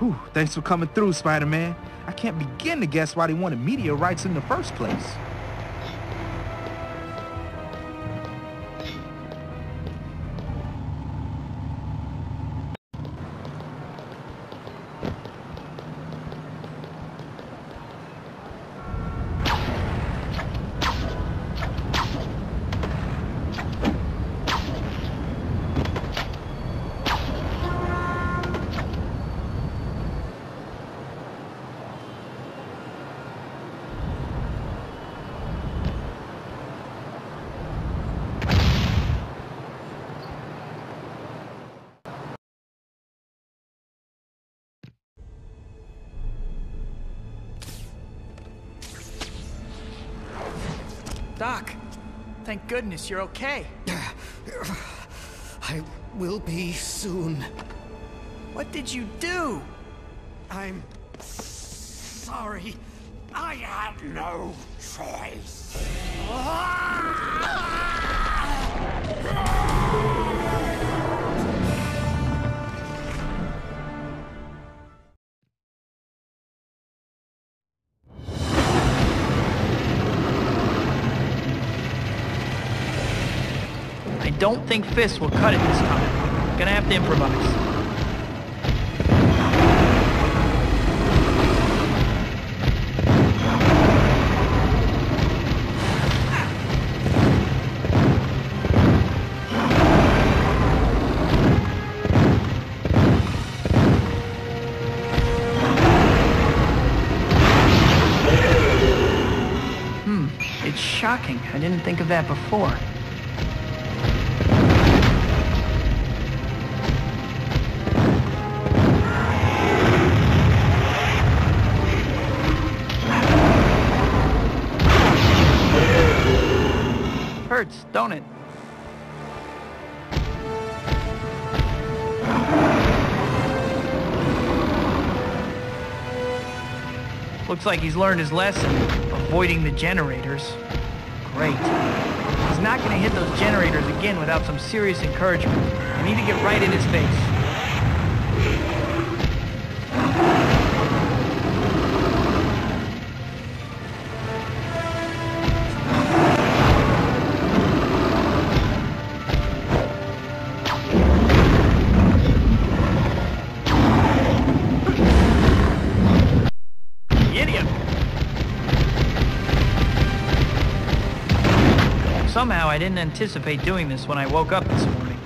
Speaker 6: Whew, thanks for coming through, Spider-Man. I can't begin to guess why they wanted meteorites in the first place.
Speaker 1: Doc, thank goodness you're okay.
Speaker 12: I will be soon.
Speaker 1: What did you do?
Speaker 12: I'm sorry. I had no choice.
Speaker 1: I don't think fists will cut it this time. Gonna have to improvise. It's shocking. I didn't think of that before. Hurts, don't it? Looks like he's learned his lesson, avoiding the generators. Great. He's not gonna hit those generators again without some serious encouragement. I need to get right in his face. Somehow I didn't anticipate doing this when I woke up this morning.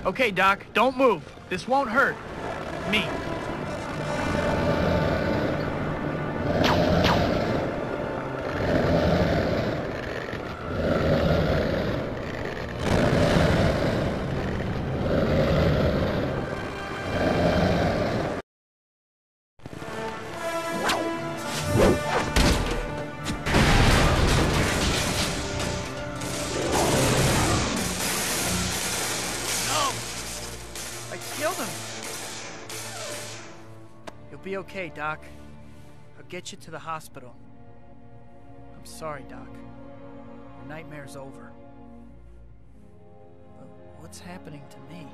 Speaker 1: Okay, Doc, don't move. This won't hurt. Me. Be okay, Doc. I'll get you to the hospital. I'm sorry, Doc. Your nightmare's over. But what's happening to me?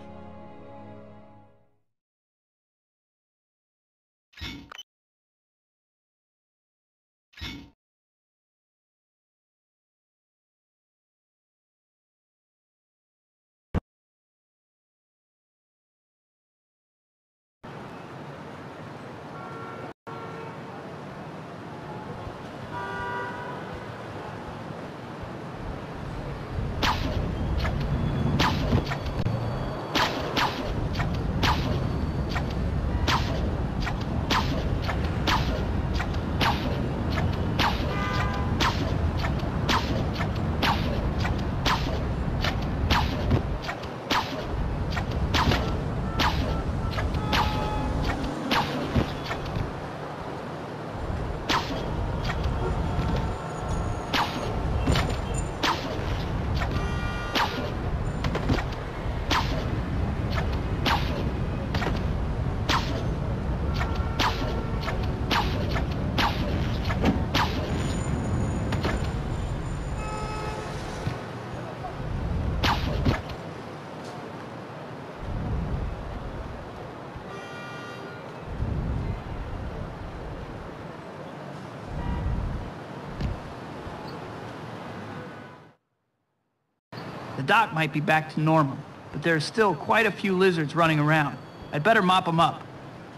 Speaker 1: The dock might be back to normal, but there are still quite a few lizards running around. I'd better mop them up.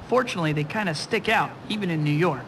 Speaker 1: Fortunately, they kind of stick out, even in New York.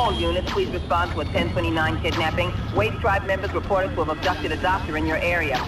Speaker 15: all units, please respond to a 1029 kidnapping. Waste Tribe members reported to have abducted a doctor in your area.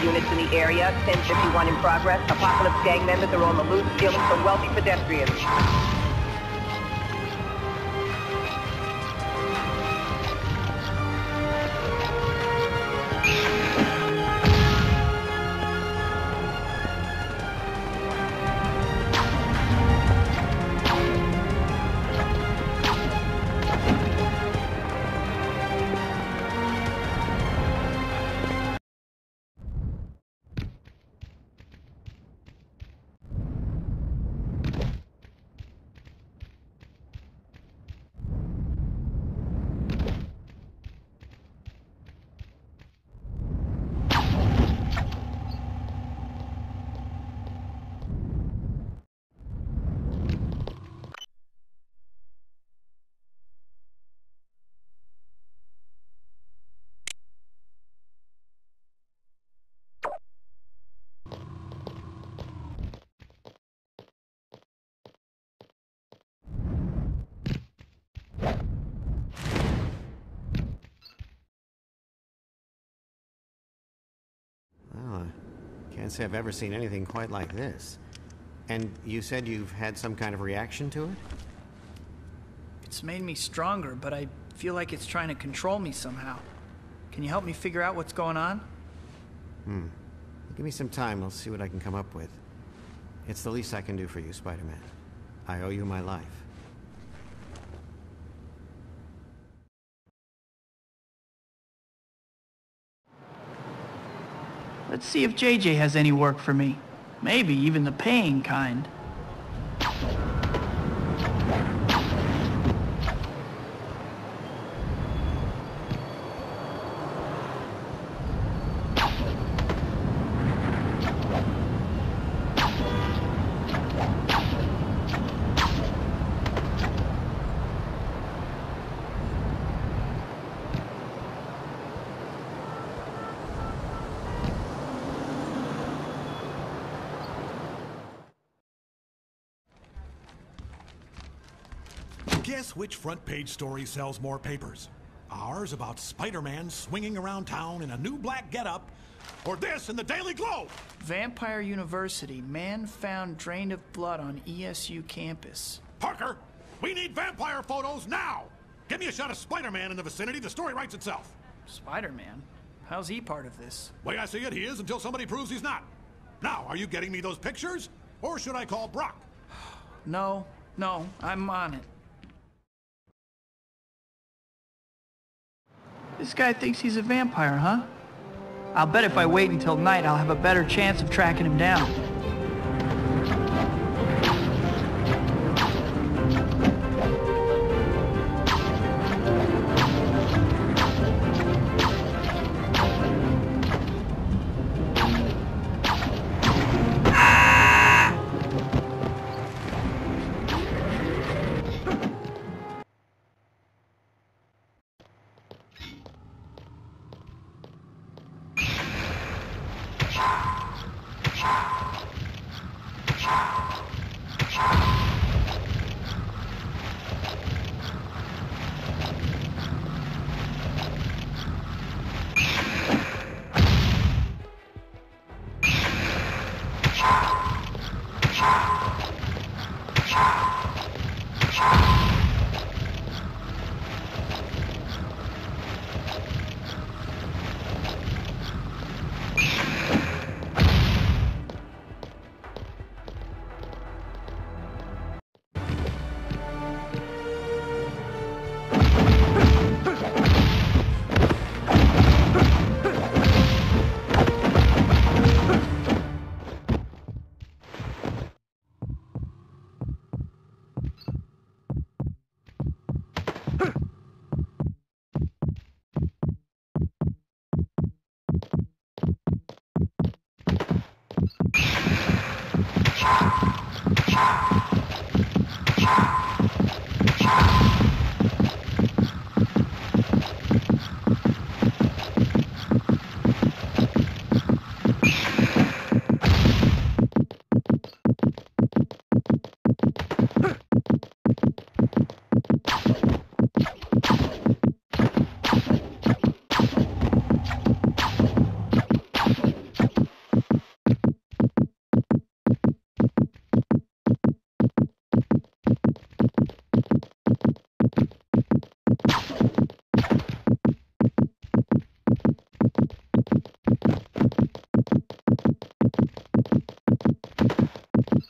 Speaker 15: Units in the area, 1051 in progress. Apocalypse gang members are on the loose, stealing from wealthy pedestrians.
Speaker 20: Can't say I've ever seen anything quite like this. And you said you've had some kind of reaction to it?
Speaker 1: It's made me stronger, but I feel like it's trying to control me somehow. Can you help me figure out what's going on?
Speaker 20: Give me some time, I'll see what I can come up with. It's the least I can do for you, Spider-Man. I owe you my life.
Speaker 1: Let's see if JJ has any work for me. Maybe even the paying kind.
Speaker 10: Guess which front page story sells more papers? Ours about Spider-Man swinging around town in a new black getup, or this in the Daily Globe?
Speaker 1: Vampire University, man found drained of blood on ESU campus.
Speaker 10: Parker, we need vampire photos now! Give me a shot of Spider-Man in the vicinity, the story writes itself.
Speaker 1: Spider-Man? How's he part of this?
Speaker 10: Way I see it, he is until somebody proves he's not. Now, are you getting me those pictures? Or should I call Brock?
Speaker 1: No, I'm on it. This guy thinks he's a vampire, huh? I'll bet if I wait until night, I'll have a better chance of tracking him down.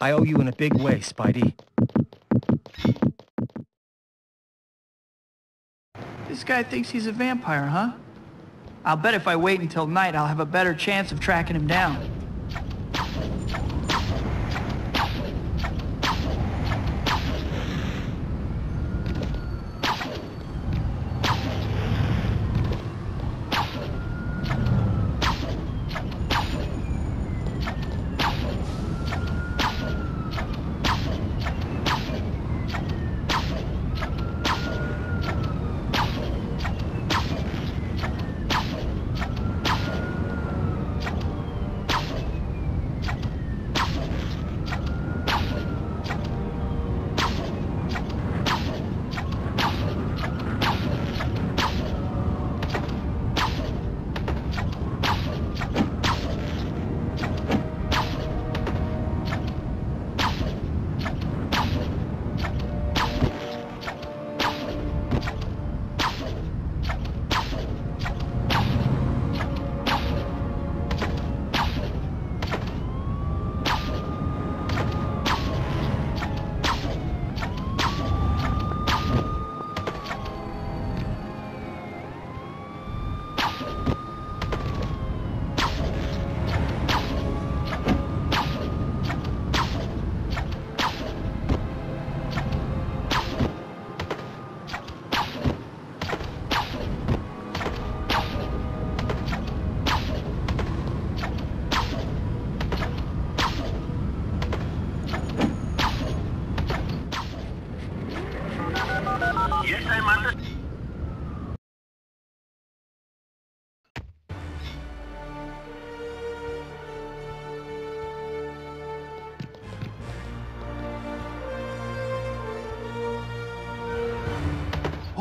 Speaker 16: I owe you in a big way, Spidey.
Speaker 1: This guy thinks he's a vampire, huh? I'll bet if I wait until night, I'll have a better chance of tracking him down.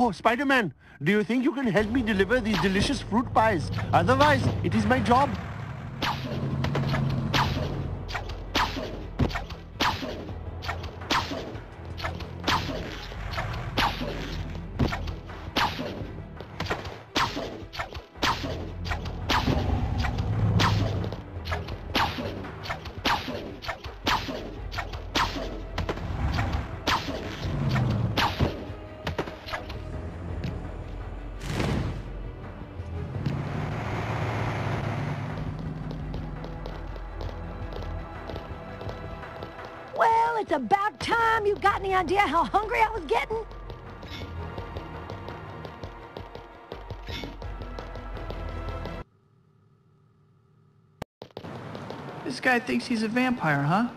Speaker 17: Oh, Spider-Man, do you think you can help me deliver these delicious fruit pies? Otherwise, it is my job.
Speaker 5: Well, it's about time. You got any idea how hungry I was getting?
Speaker 1: This guy thinks he's a vampire, huh?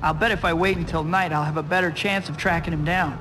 Speaker 1: I'll bet if I wait until night, I'll have a better chance of tracking him down.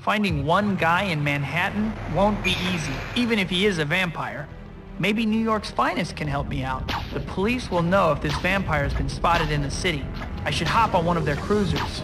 Speaker 1: Finding one guy in Manhattan won't be easy, even if he is a vampire. Maybe New York's finest can help me out. The police will know if this vampire has been spotted in the city. I should hop on one of their cruisers.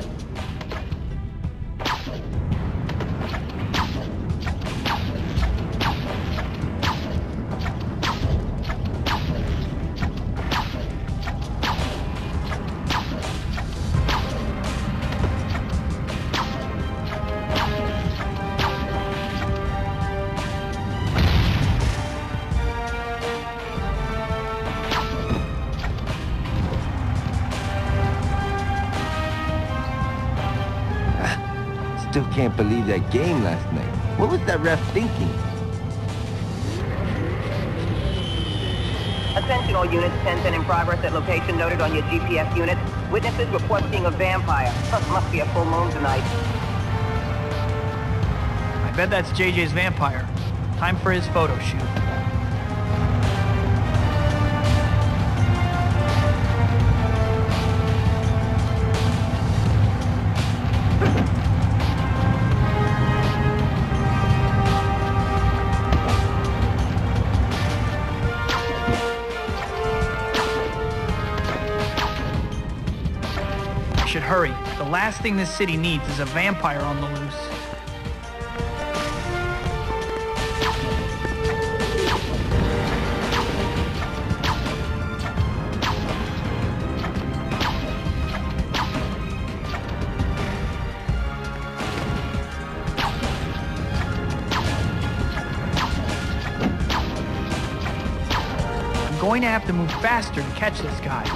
Speaker 16: Still can't believe that game last night. What was that ref thinking?
Speaker 15: Attention all units, 10-10 in progress at location noted on your GPS units. Witnesses report seeing a vampire. Must be a full moon tonight.
Speaker 1: I bet that's JJ's vampire. Time for his photo shoot. last thing this city needs is a vampire on the loose. I'm going to have to move faster to catch this guy.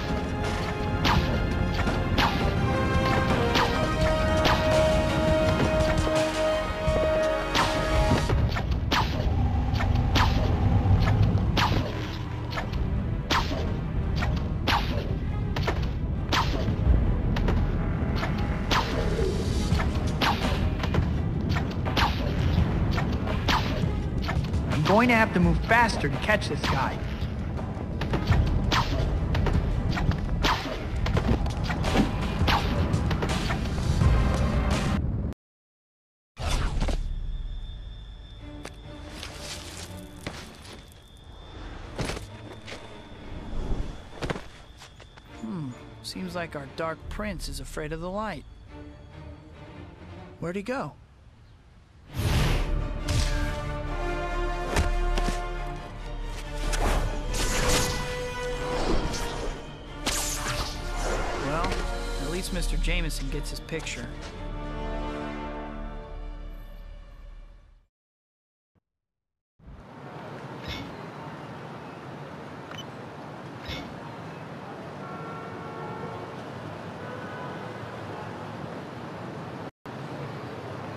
Speaker 1: I'm going to have to move faster to catch this guy. Seems like our Dark Prince is afraid of the light. Where'd he go? Well, at least Mr. Jameson gets his picture.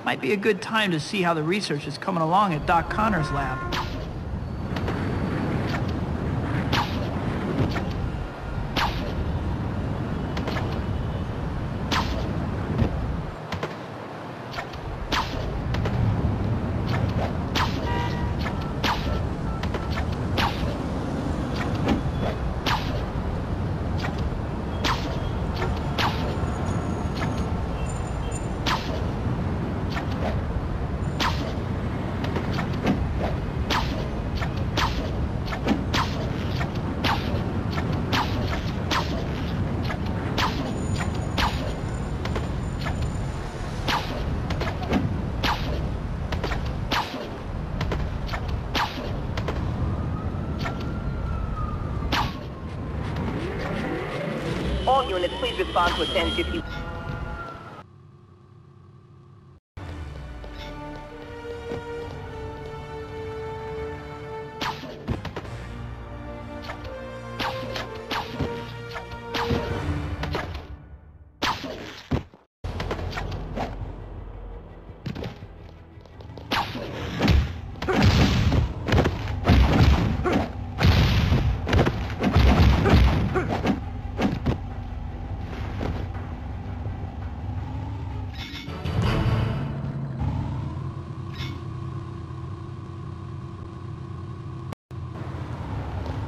Speaker 1: Might be a good time to see how the research is coming along at Doc Connor's lab.
Speaker 15: All units, please respond to a 1050.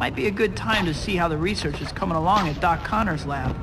Speaker 1: Might be a good time to see how the research is coming along at Doc Connor's lab.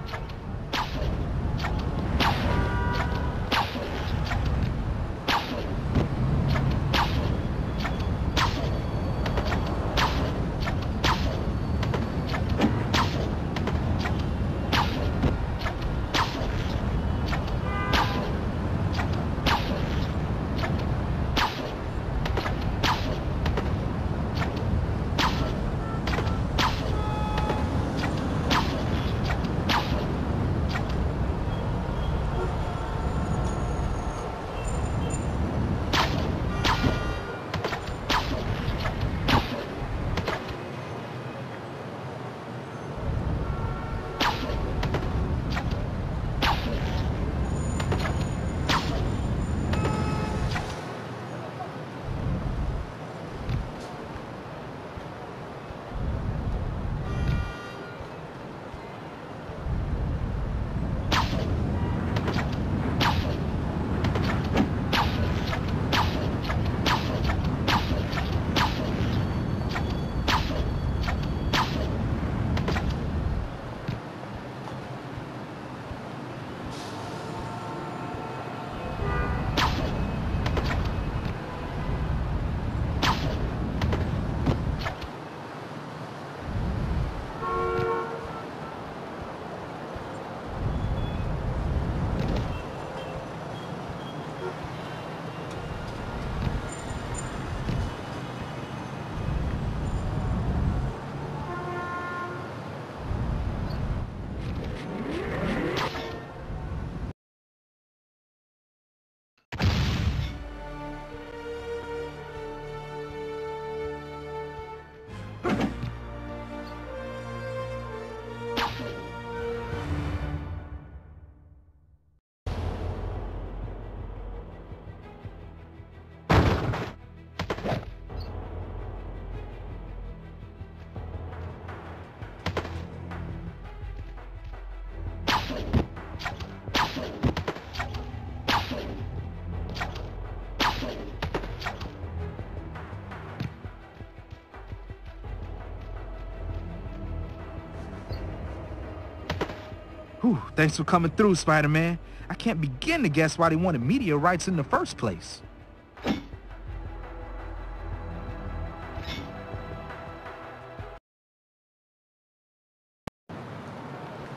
Speaker 6: Whew, thanks for coming through, Spider-Man. I can't begin to guess why they wanted meteorites in the first place.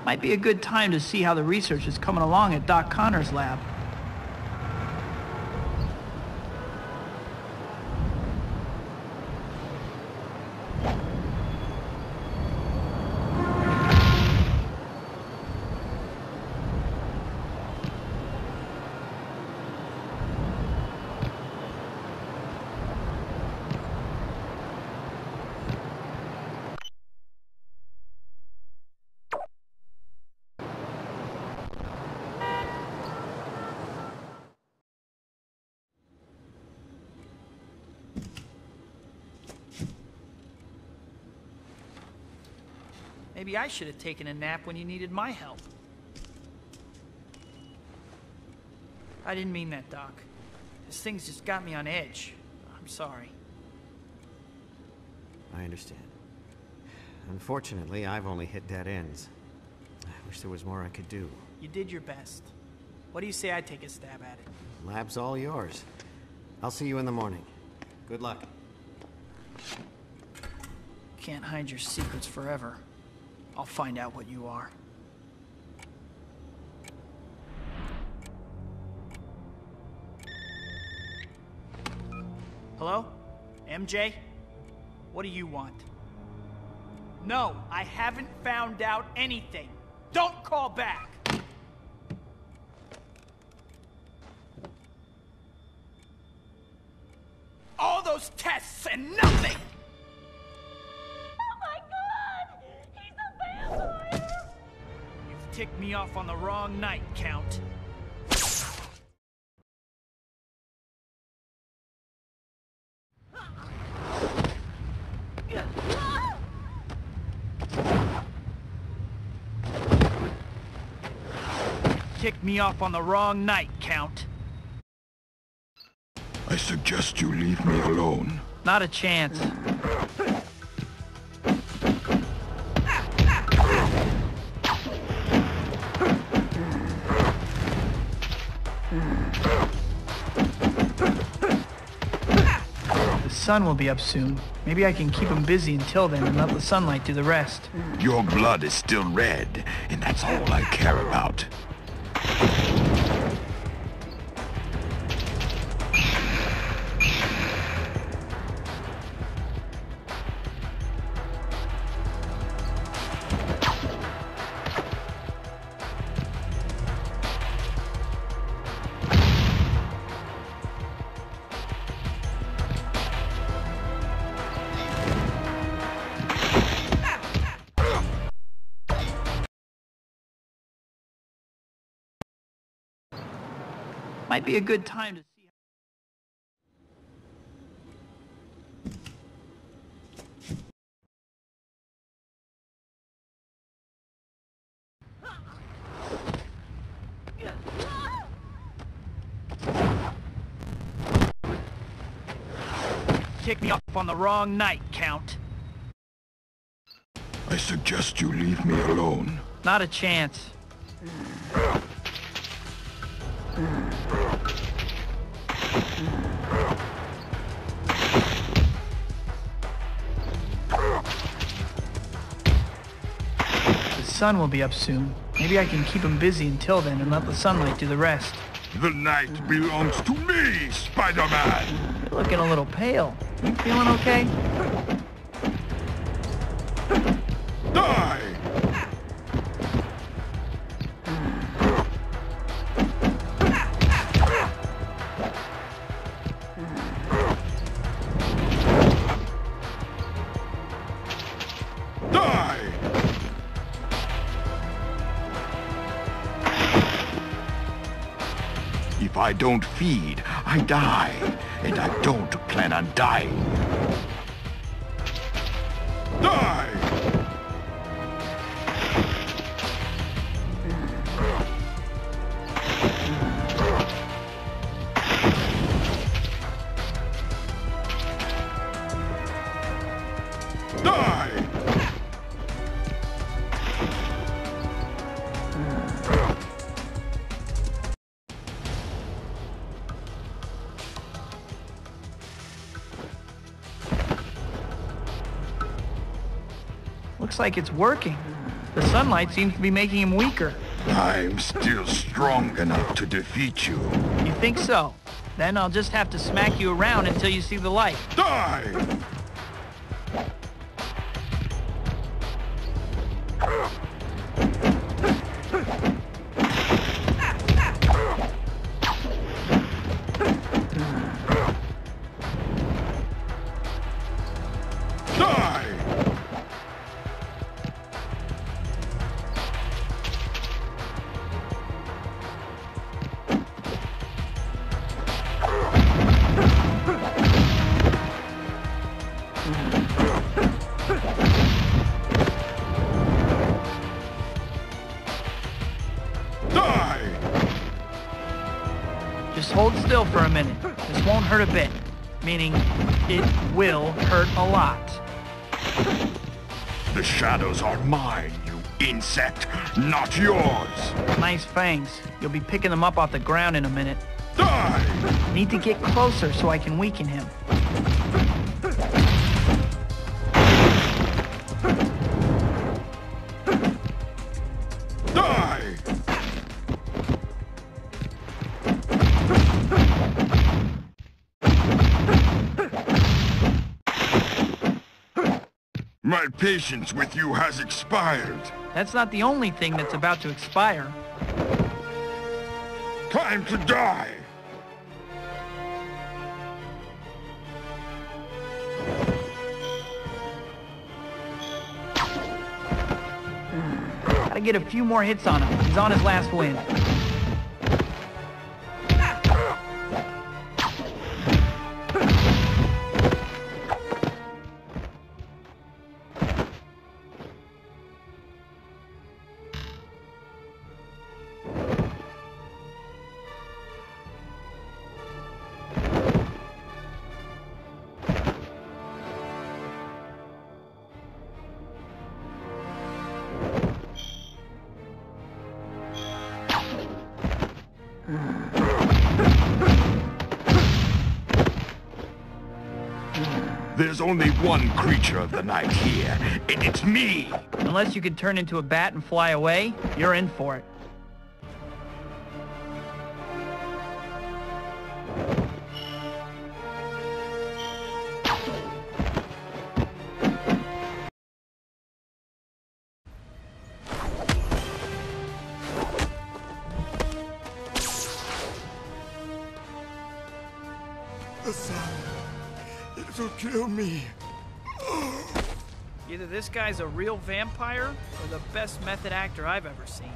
Speaker 1: Might be a good time to see how the research is coming along at Doc Connor's lab. Maybe I should have taken a nap when you needed my help. I didn't mean that, Doc. This thing's just got me on edge. I'm sorry.
Speaker 20: I understand. Unfortunately, I've only hit dead ends. I wish there was more I could do.
Speaker 1: You did your best. What do you say I take a stab at it?
Speaker 20: Lab's all yours. I'll see you in the morning. Good luck.
Speaker 1: Can't hide your secrets forever. I'll find out what you are. Hello? MJ? What do you want? No, I haven't found out anything. Don't call back! All those tests and nothing! Ticked me off on the wrong night, Count. Ticked me off on the wrong night, Count.
Speaker 22: I suggest you leave me alone.
Speaker 1: Not a chance. The sun will be up soon. Maybe I can keep him busy until then and let the sunlight do the rest.
Speaker 22: Your blood is still red, and that's all I care about.
Speaker 1: Might be a good time to see. Ticked me off on the wrong night, Count.
Speaker 22: I suggest you leave me alone.
Speaker 1: Not a chance. The sun will be up soon. Maybe I can keep him busy until then and let the sunlight do the rest.
Speaker 22: The night belongs to me, Spider-Man!
Speaker 1: You're looking a little pale. You feeling okay?
Speaker 22: Die! If I don't feed, I die. And I don't plan on dying. Die! Die!
Speaker 1: Looks like it's working. The sunlight seems to be making him weaker.
Speaker 2: I'm still strong enough to defeat you.
Speaker 1: You think so? Then I'll just have to smack you around until you see the light.
Speaker 2: Die!
Speaker 1: Just hold still for a minute. This won't hurt a bit. Meaning, it will hurt a lot.
Speaker 2: The shadows are mine, you insect, not yours.
Speaker 1: Nice fangs. You'll be picking them up off the ground in a minute.
Speaker 2: Die!
Speaker 1: Need to get closer so I can weaken him.
Speaker 2: Die! My patience with you has expired.
Speaker 1: That's not the only thing that's about to expire.
Speaker 2: Time to die!
Speaker 1: Gotta get a few more hits on him. He's on his last wind.
Speaker 2: There's only one creature of the night here, and it's me!
Speaker 1: Unless you can turn into a bat and fly away, you're in for it.
Speaker 12: The sun, it'll kill me.
Speaker 1: Either this guy's a real vampire or the best method actor I've ever seen.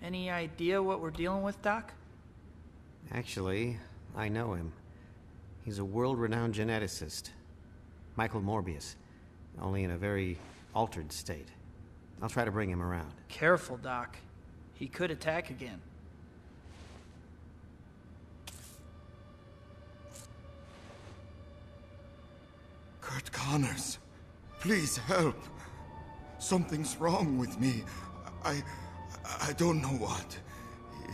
Speaker 1: Any idea what we're dealing with, Doc?
Speaker 20: Actually, I know him. He's a world-renowned geneticist. Michael Morbius, only in a very altered state. I'll try to bring him around.
Speaker 1: Careful, Doc. He could attack again.
Speaker 12: Kurt Connors, please help. Something's wrong with me. I don't know what.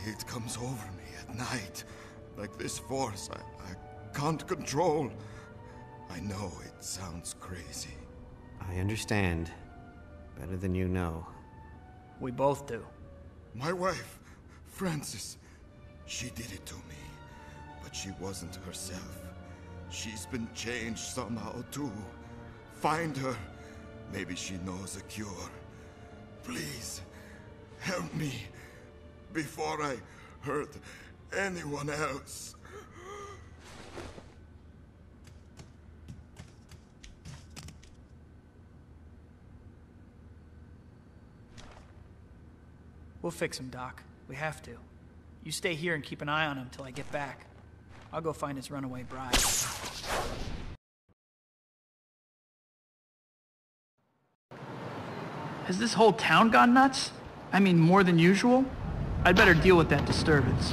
Speaker 12: It comes over me at night, like this force I can't control. I know it sounds crazy.
Speaker 20: I understand. Better than you know.
Speaker 1: We both do.
Speaker 12: My wife, Frances, she did it to me. But she wasn't herself. She's been changed somehow, too. Find her. Maybe she knows a cure. Please, help me before I hurt anyone else.
Speaker 1: We'll fix him, Doc. We have to. You stay here and keep an eye on him till I get back. I'll go find his runaway bride. Has this whole town gone nuts? I mean, more than usual? I'd better deal with that disturbance.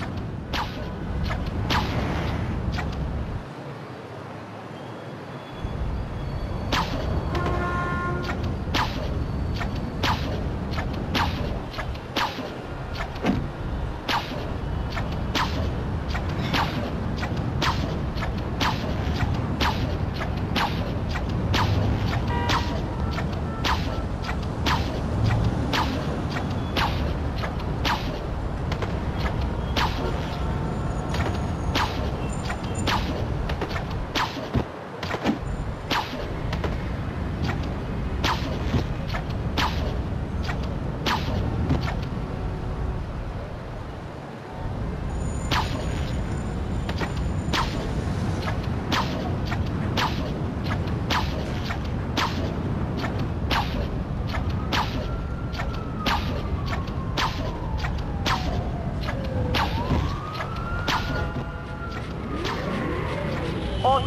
Speaker 15: All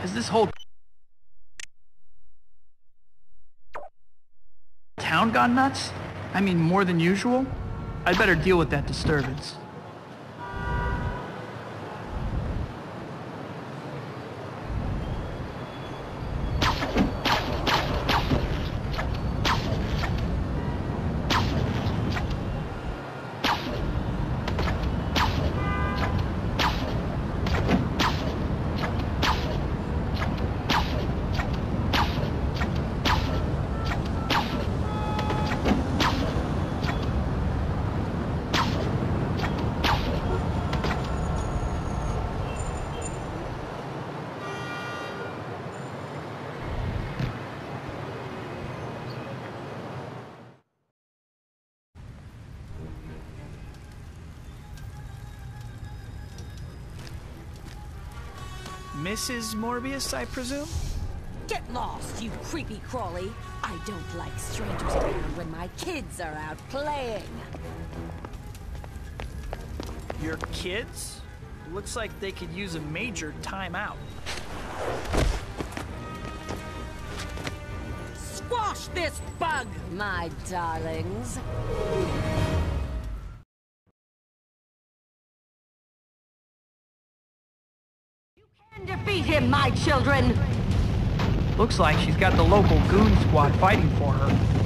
Speaker 1: Has this whole town gone nuts? I mean, more than usual? I'd better deal with that disturbance. Mrs. Morbius, I presume?
Speaker 8: Get lost, you creepy crawly. I don't like strangers around when my kids are out playing.
Speaker 1: Your kids? Looks like they could use a major timeout.
Speaker 8: Squash this bug, my darlings.
Speaker 5: Defeat him, my children!
Speaker 1: Looks like she's got the local goon squad fighting for her.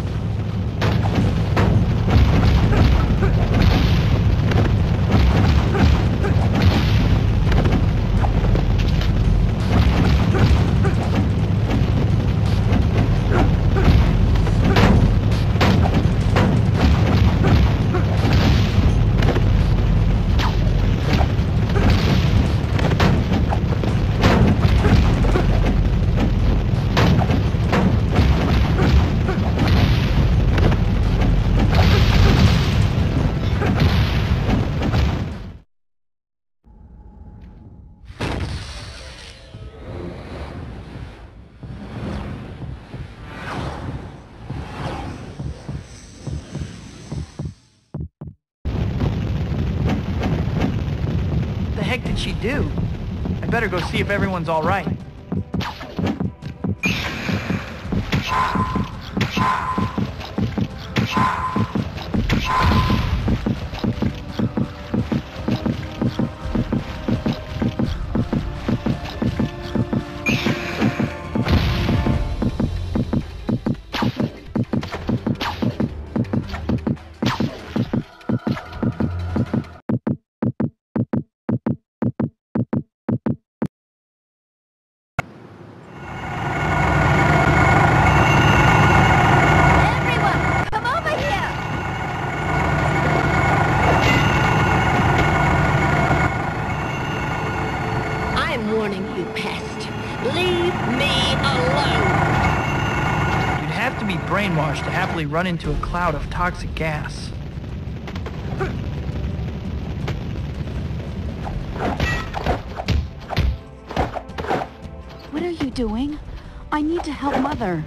Speaker 1: What the heck did she do? I better go see if everyone's all right. Brainwashed to happily run into a cloud of toxic gas.
Speaker 18: What are you doing? I need to help Mother.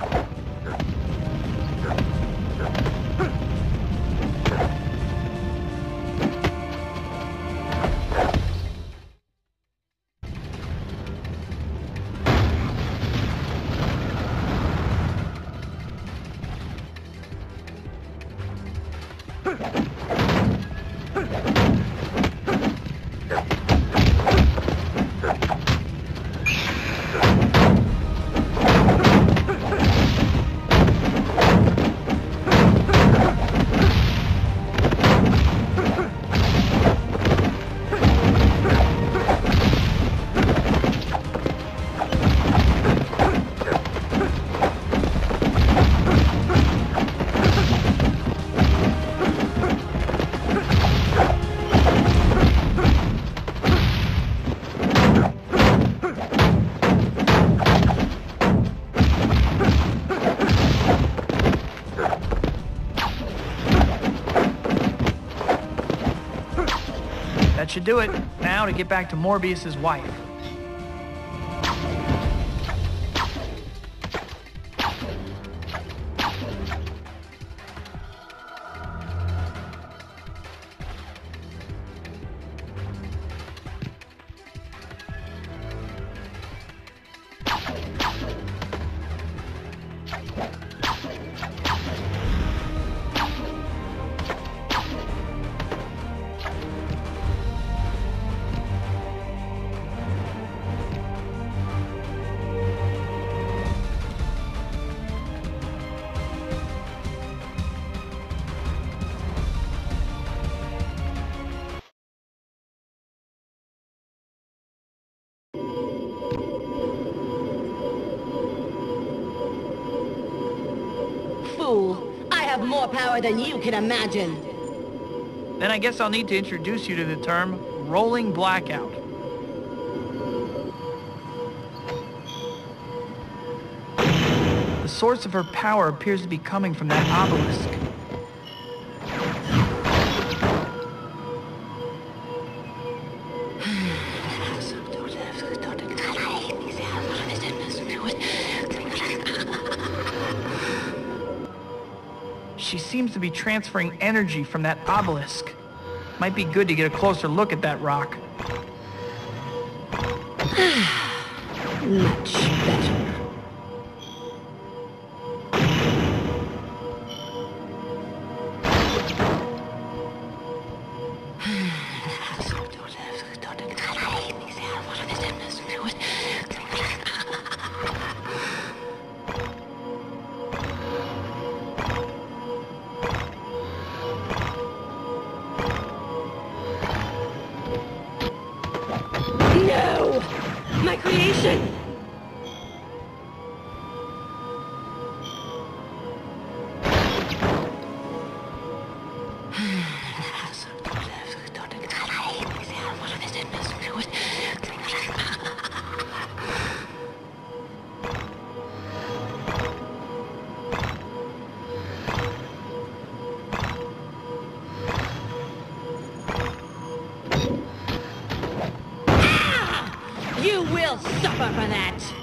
Speaker 1: That should do it. Now to get back to Morbius's wife.
Speaker 3: Fool! I have more power than you can imagine.
Speaker 1: Then I guess I'll need to introduce you to the term rolling blackout. The source of her power appears to be coming from that obelisk. She seems to be transferring energy from that obelisk. Might be good to get a closer look at that rock.
Speaker 3: Much better. No! My creation! You will suffer for that!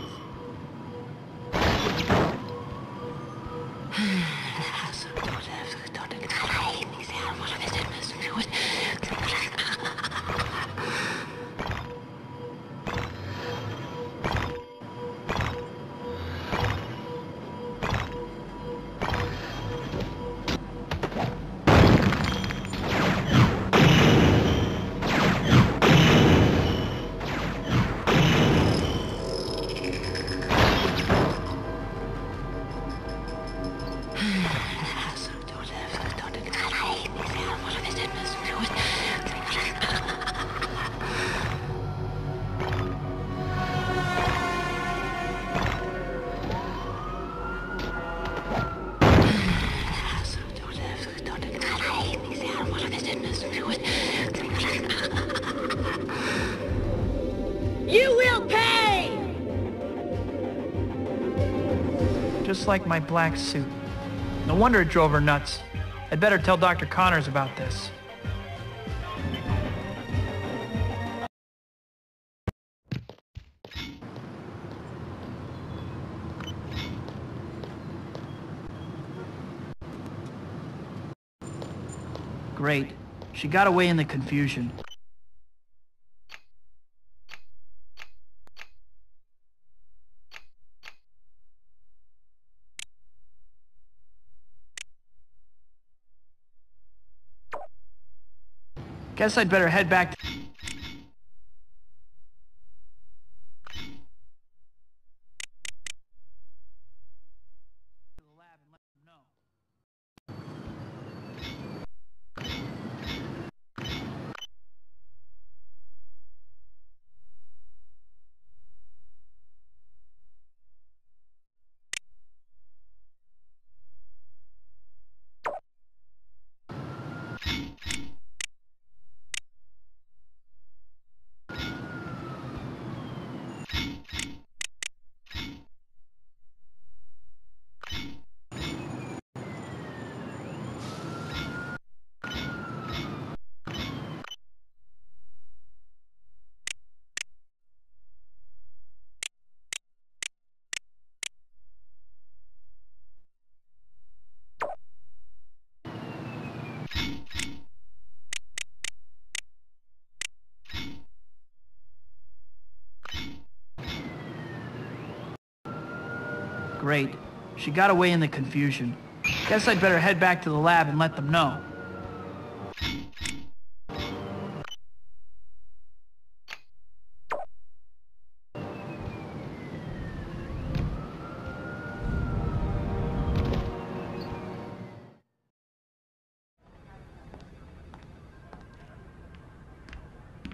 Speaker 3: You will pay!
Speaker 1: Just like my black suit. No wonder it drove her nuts. I'd better tell Dr. Connors about this. Great. She got away in the confusion. Guess I'd better head back to... great. She got away in the confusion. Guess I'd better head back to the lab and let them know.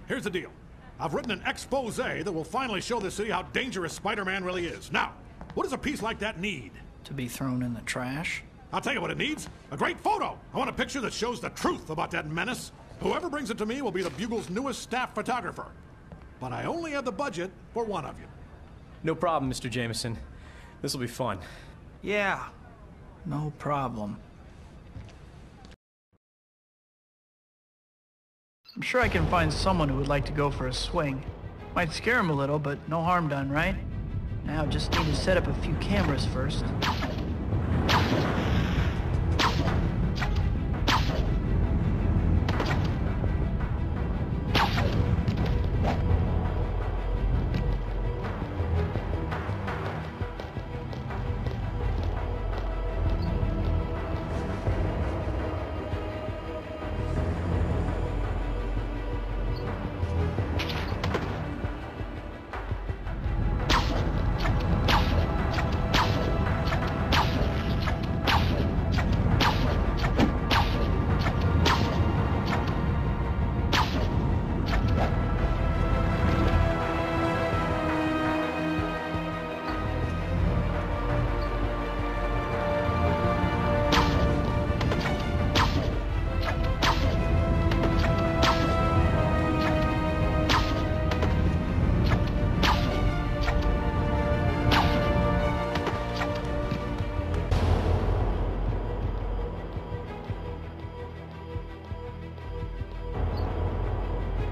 Speaker 10: Here's the deal. I've written an expose that will finally show the city how dangerous Spider-Man really is. Now, what does a piece like that need?
Speaker 1: To be thrown in the trash?
Speaker 10: I'll tell you what it needs. A great photo. I want a picture that shows the truth about that menace. Whoever brings it to me will be the Bugle's newest staff photographer. But I only have the budget for one of you.
Speaker 4: No problem, Mr. Jameson. This will be fun.
Speaker 1: Yeah, no problem. I'm sure I can find someone who would like to go for a swing. Might scare him a little, but no harm done, right? Now, just need to set up a few cameras first.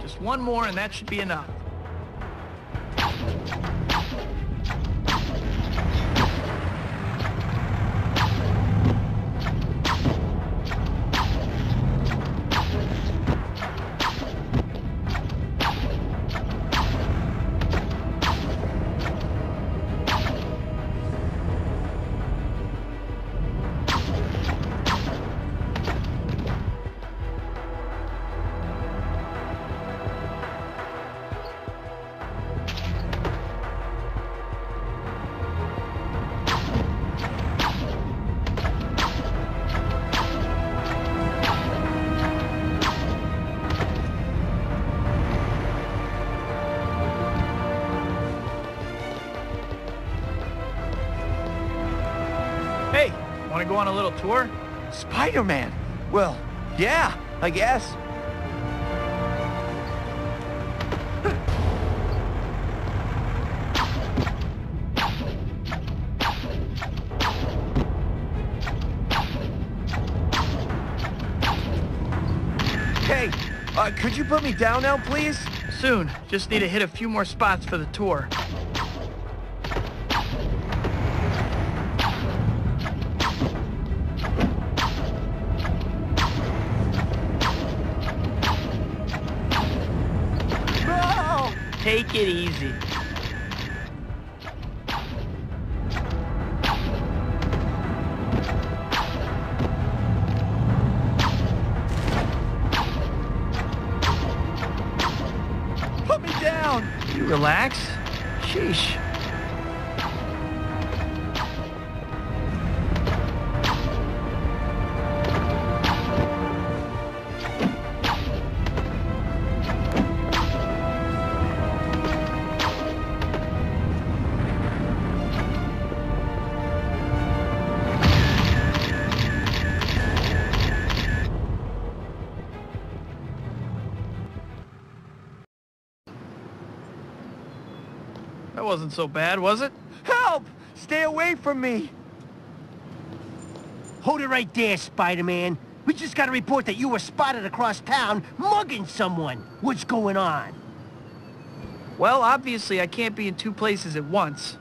Speaker 1: Just one more and that should be enough. Hey, want to go on a little tour?
Speaker 19: Spider-Man? Well, yeah, I guess. Hey, could you put me down now, please?
Speaker 1: Soon. Just need to hit a few more spots for the tour. Take it easy.
Speaker 19: Put me down!
Speaker 1: You relax. Sheesh. That wasn't so bad, was it?
Speaker 19: Help! Stay away from me!
Speaker 23: Hold it right there, Spider-Man. We just got a report that you were spotted across town mugging someone. What's going on?
Speaker 1: Well, obviously I can't be in two places at once.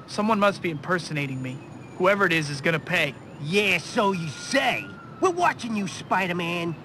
Speaker 1: Someone must be impersonating me. Whoever it is gonna pay.
Speaker 23: Yeah, so you say. We're watching you, Spider-Man.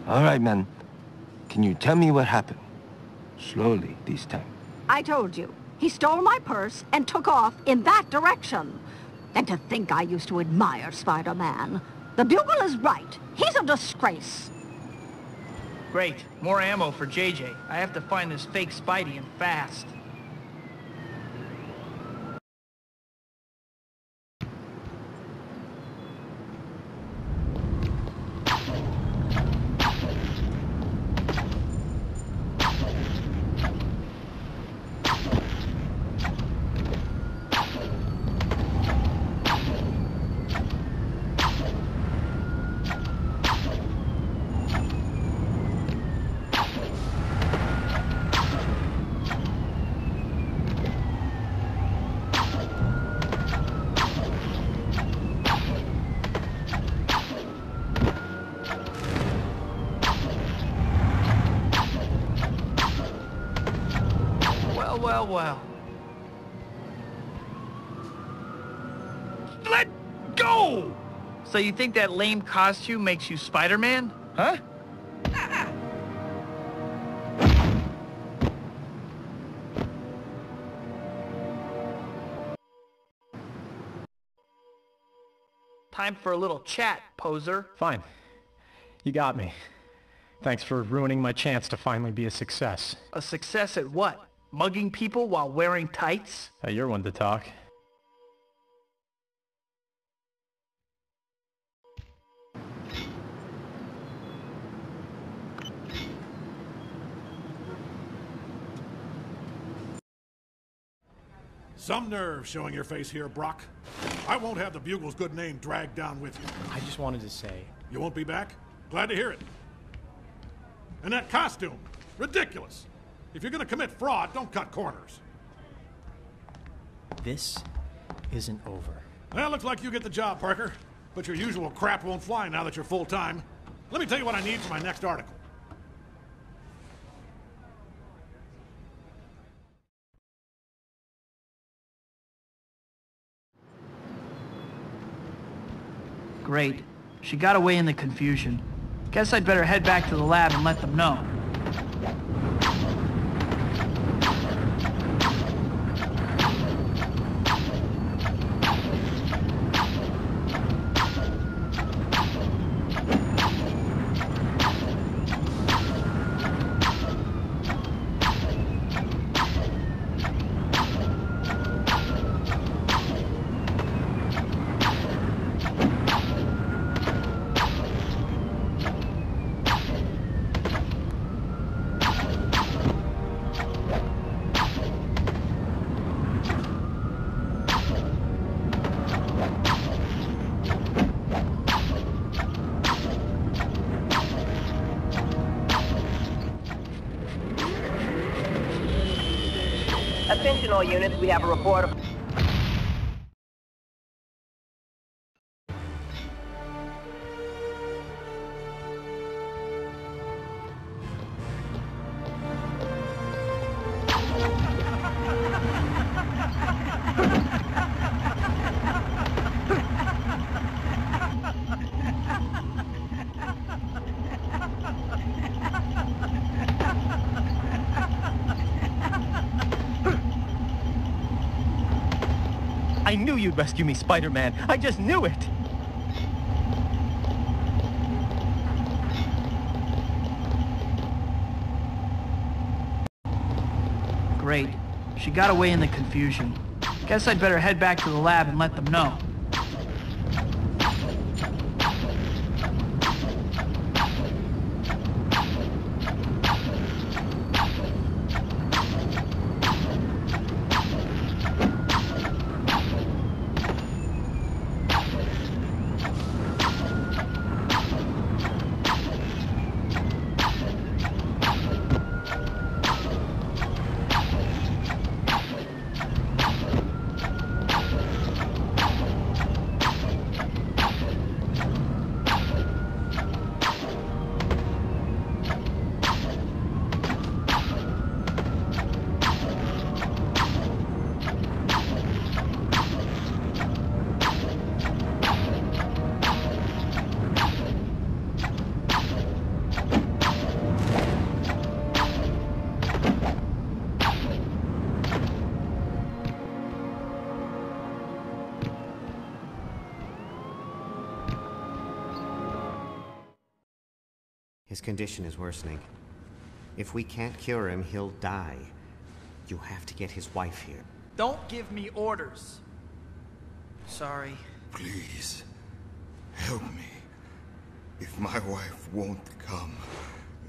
Speaker 16: All right, man. Can you tell me what happened? Slowly this time.
Speaker 11: I told you. He stole my purse and took off in that direction. And to think I used to admire Spider-Man. The Bugle is right. He's a disgrace.
Speaker 1: Great. More ammo for JJ. I have to find this fake Spidey and fast. Well.
Speaker 10: Let go!
Speaker 1: So you think that lame costume makes you Spider-Man? Huh? Time for a little chat, poser.
Speaker 4: Fine. You got me. Thanks for ruining my chance to finally be a success.
Speaker 1: A success at what? Mugging people while wearing tights?
Speaker 4: You're one to talk.
Speaker 10: Some nerve showing your face here, Brock. I won't have the Bugle's good name dragged down with you.
Speaker 4: I just wanted to say...
Speaker 10: You won't be back? Glad to hear it. And that costume, ridiculous. If you're gonna commit fraud, don't cut corners.
Speaker 4: This isn't over.
Speaker 10: Well, looks like you get the job, Parker. But your usual crap won't fly now that you're full-time. Let me tell you what I need for my next article.
Speaker 1: Great. She got away in the confusion. Guess I'd better head back to the lab and let them know.
Speaker 15: Attention all units, we have a report of...
Speaker 19: I knew you'd rescue me, Spider-Man. I just knew it!
Speaker 1: Great. She got away in the confusion. Guess I'd better head back to the lab and let them know.
Speaker 20: His condition is worsening. If we can't cure him, he'll die. You have to get his wife here.
Speaker 1: Don't give me orders. Sorry.
Speaker 12: Please, help me. If my wife won't come,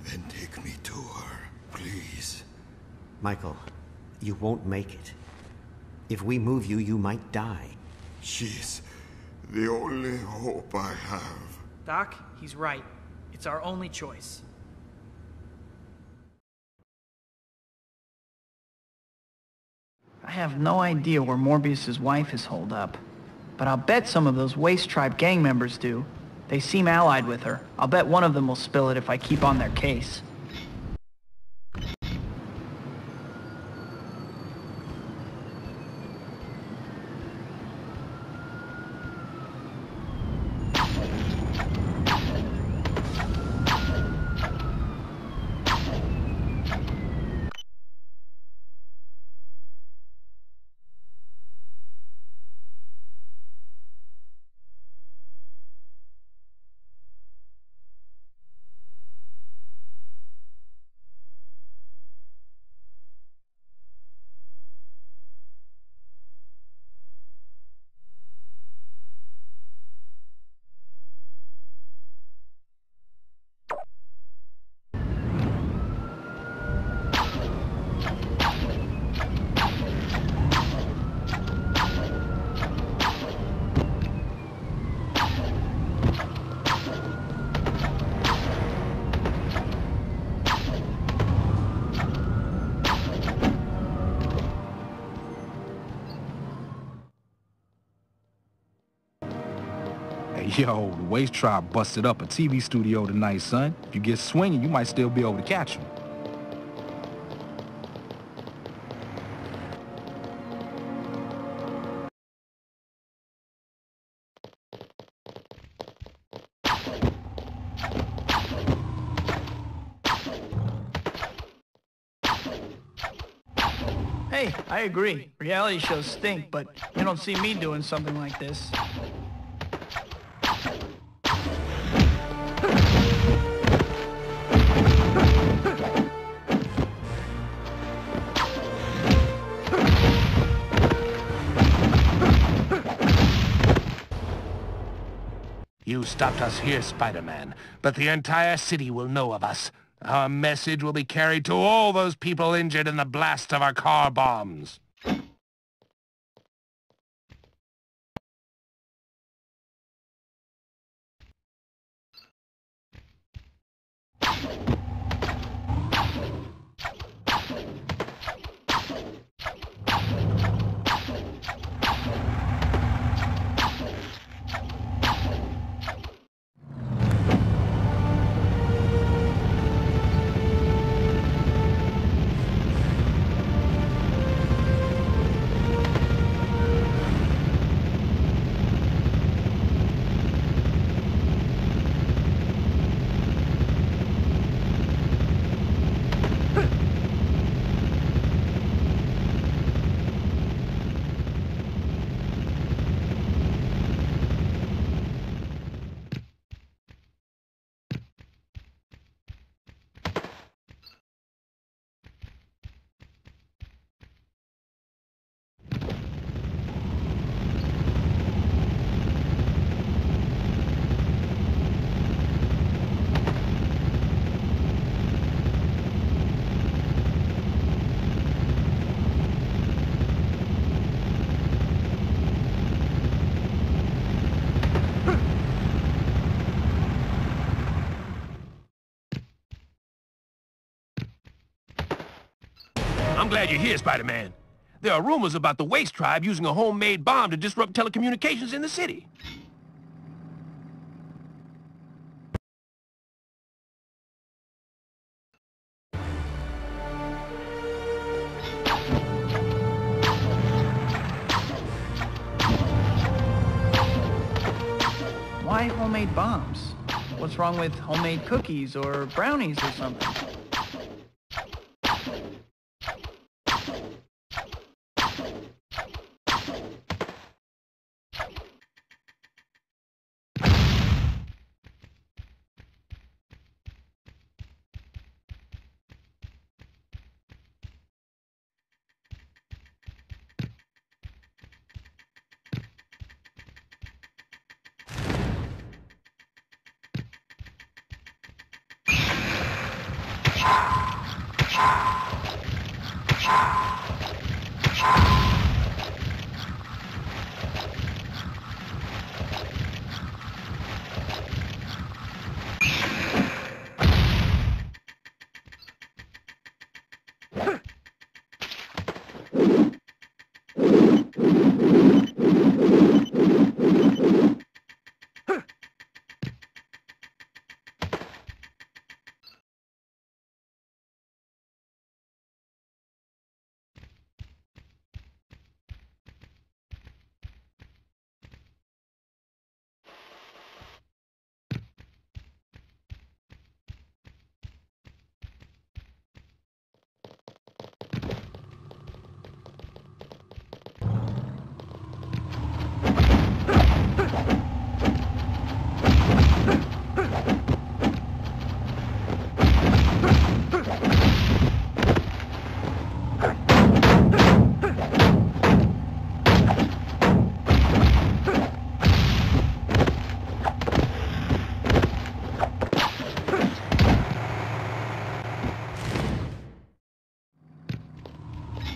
Speaker 12: then take me to her, please.
Speaker 20: Michael, you won't make it. If we move you, you might die.
Speaker 12: She's the only hope I have.
Speaker 1: Doc, he's right. It's our only choice. I have no idea where Morbius's wife is holed up, but I'll bet some of those Waste Tribe gang members do. They seem allied with her. I'll bet one of them will spill it if I keep on their case.
Speaker 6: Yo, the Waste Tribe busted up a TV studio tonight, son. If you get swinging, you might still be able to catch them.
Speaker 1: Hey, I agree. Reality shows stink, but you don't see me doing something like this.
Speaker 19: You stopped us here, Spider-Man, but the entire city will know of us. Our message will be carried to all those people injured in the blast of our car bombs.
Speaker 7: I'm glad you're here, Spider-Man. There are rumors about the Waste Tribe using a homemade bomb to disrupt telecommunications in the city.
Speaker 1: Why homemade bombs? What's wrong with homemade cookies or brownies or something?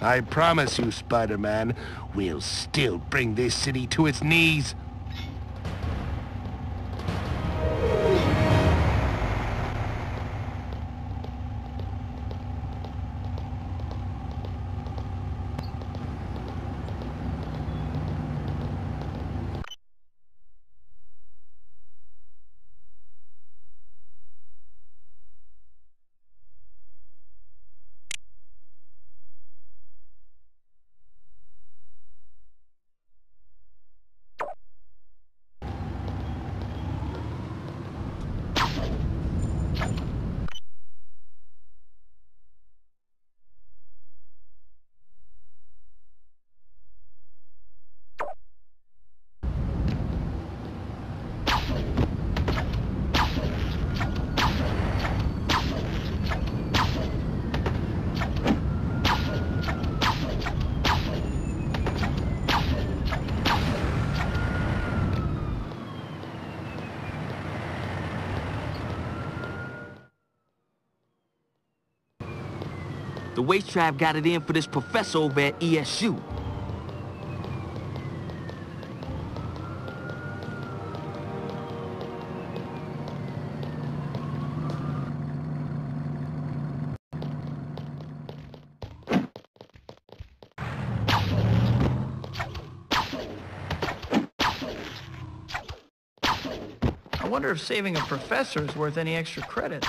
Speaker 19: I promise you, Spider-Man, we'll still bring this city to its knees.
Speaker 13: The waste trap got it in for this professor over at ESU.
Speaker 1: I wonder if saving a professor is worth any extra credit.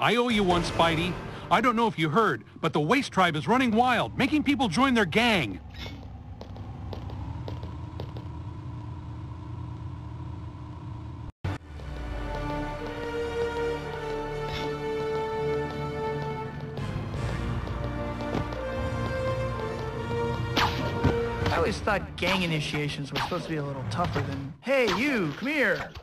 Speaker 14: I owe you one, Spidey. I don't know if you heard, but the Waste Tribe is running wild, making people join their gang.
Speaker 1: I always thought gang initiations were supposed to be a little tougher than, hey, you, come here.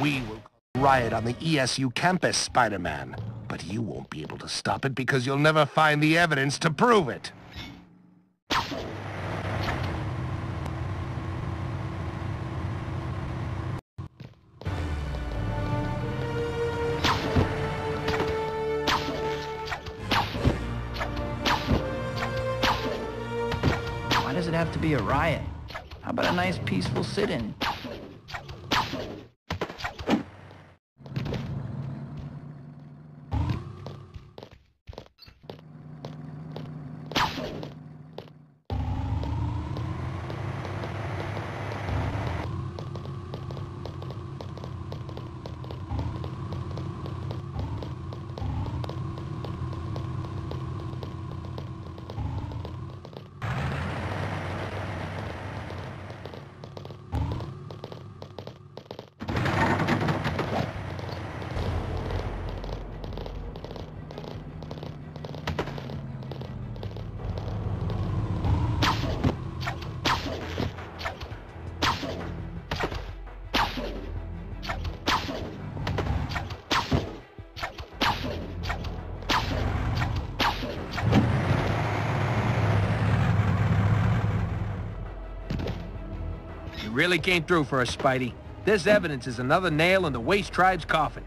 Speaker 19: We will riot on the ESU campus, Spider-Man. But you won't be able to stop it because you'll never find the evidence to prove it.
Speaker 1: Why does it have to be a riot? How about a nice peaceful sit-in?
Speaker 7: Really came through for us, Spidey. This evidence is another nail in the Waste Tribe's coffin.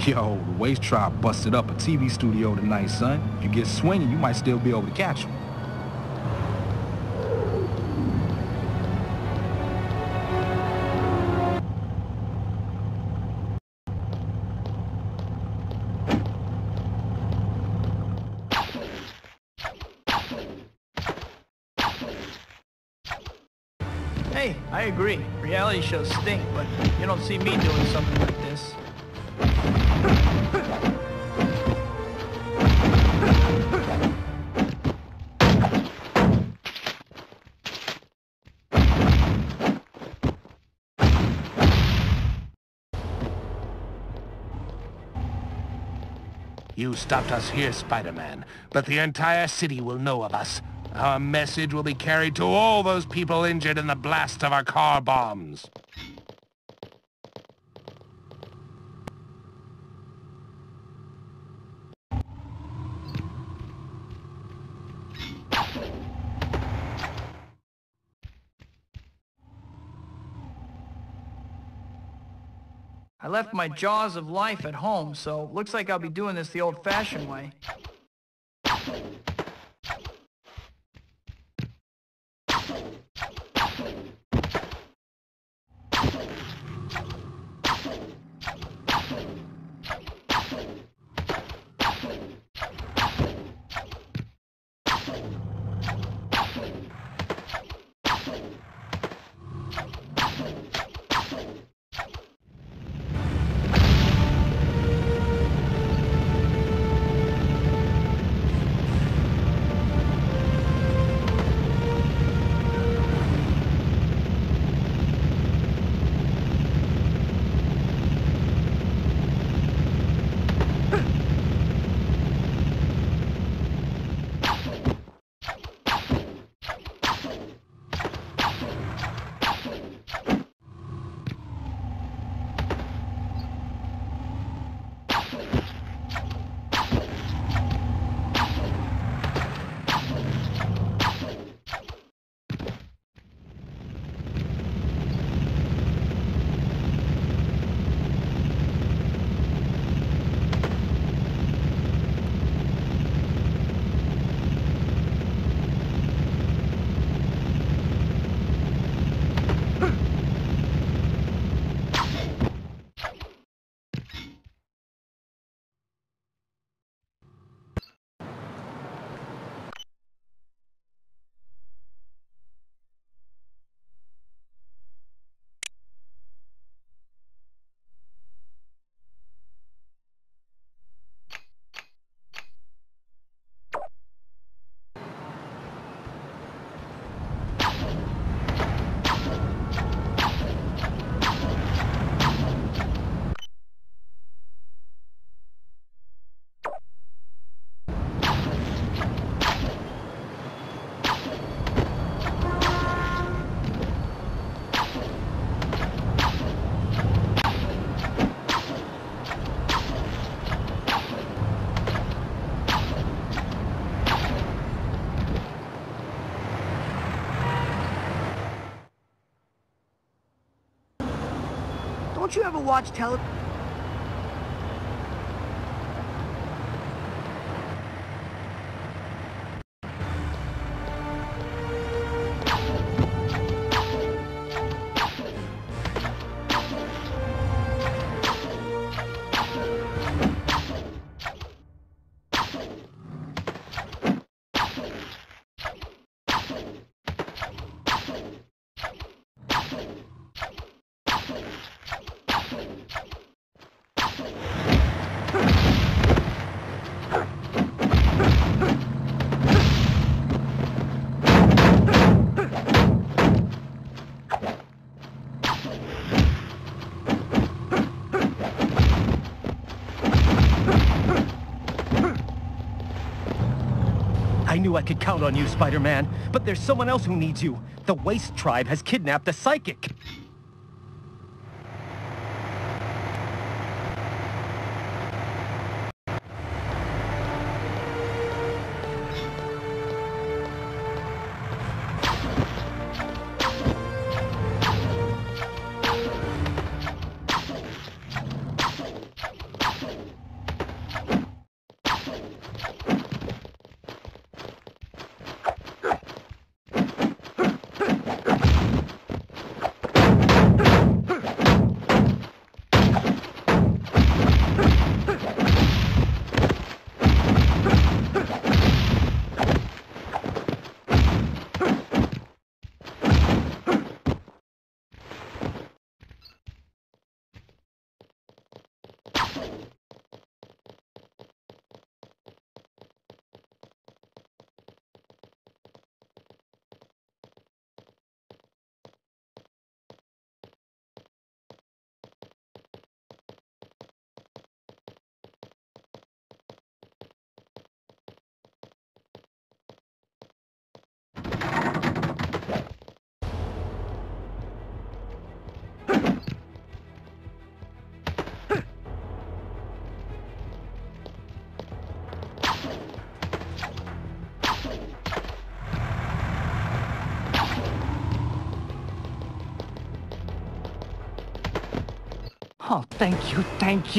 Speaker 6: Yo, the Waste Tribe busted up a TV studio tonight, son. If you get swinging, you might still be able to catch them.
Speaker 1: Hey, I agree. Reality shows stink, but you don't see me doing something like this.
Speaker 19: You stopped us here, Spider-Man, but the entire city will know of us. Our message will be carried to all those people injured in the blast of our car bombs.
Speaker 1: I left my jaws of life at home, so looks like I'll be doing this the old-fashioned way.
Speaker 23: Don't you ever watch television?
Speaker 4: I knew I could count on you, Spider-Man, but there's someone else who needs you. The Waste Tribe has kidnapped a psychic. Oh, thank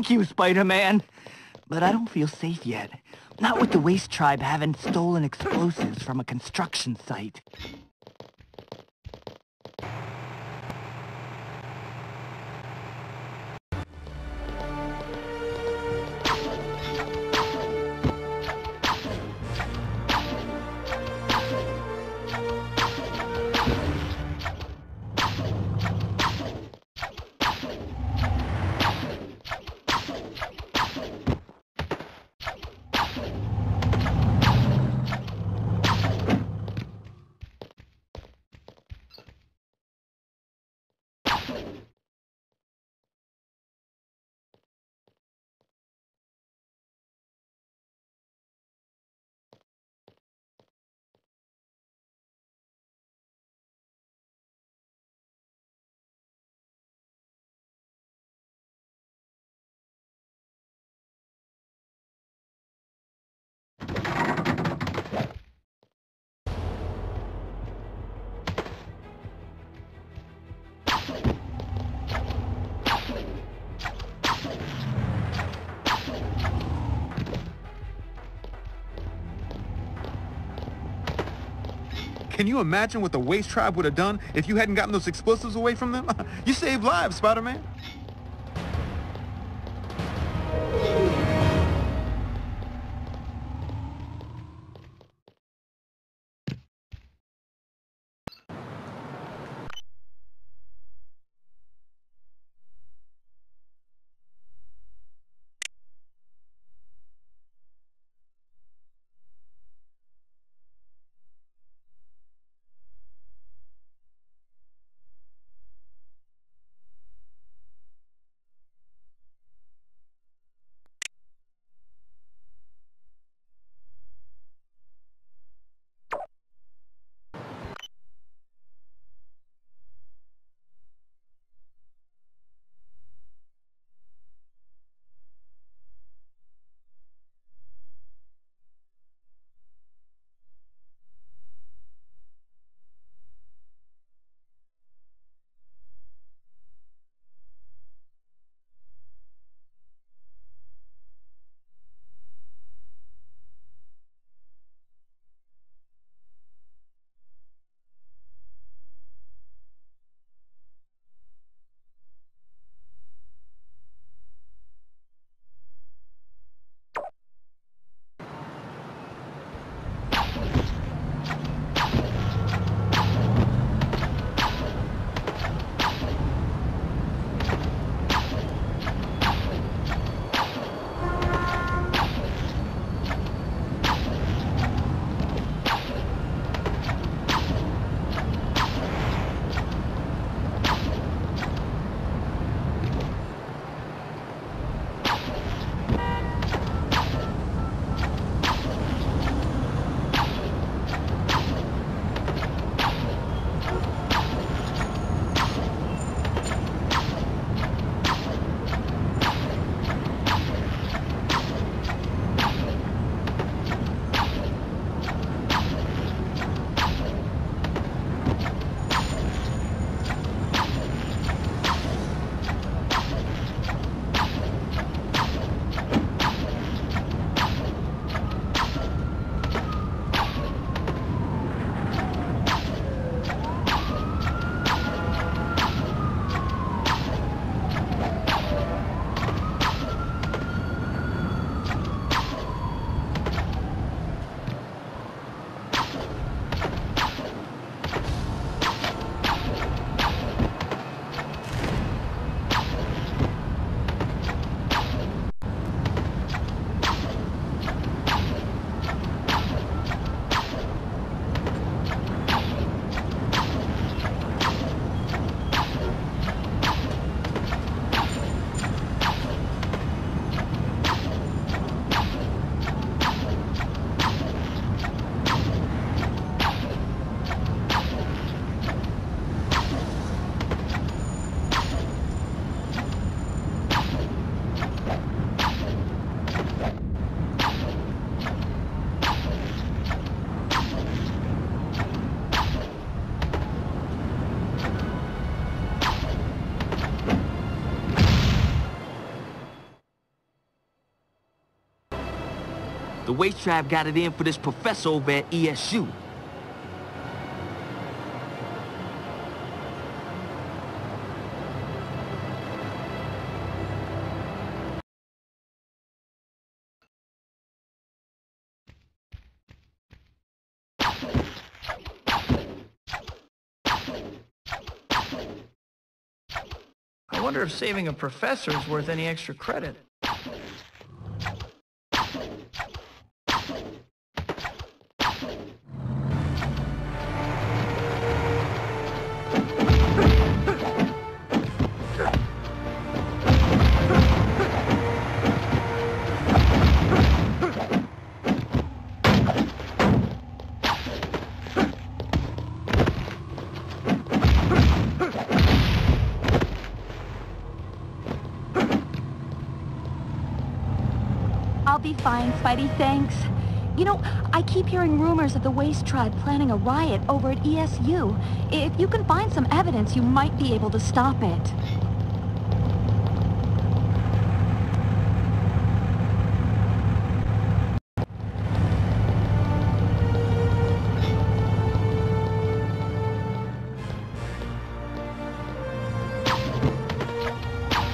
Speaker 4: you, Spider-Man! But I don't feel safe yet. Not with the Waste Tribe having stolen explosives from a construction site.
Speaker 9: Can you imagine what the Waste Tribe would have done if you hadn't gotten those explosives away from them? You saved lives, Spider-Man.
Speaker 13: The Waste Tribe got it in for this professor over at ESU.
Speaker 1: I wonder if saving a professor is worth any extra credit.
Speaker 18: I'll be fine, Spidey, thanks. You know, I keep hearing rumors of the Waste Tribe planning a riot over at ESU. If you can find some evidence, you might be able to stop it.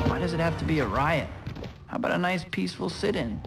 Speaker 1: Why does it have to be a riot? How about a nice peaceful sit-in?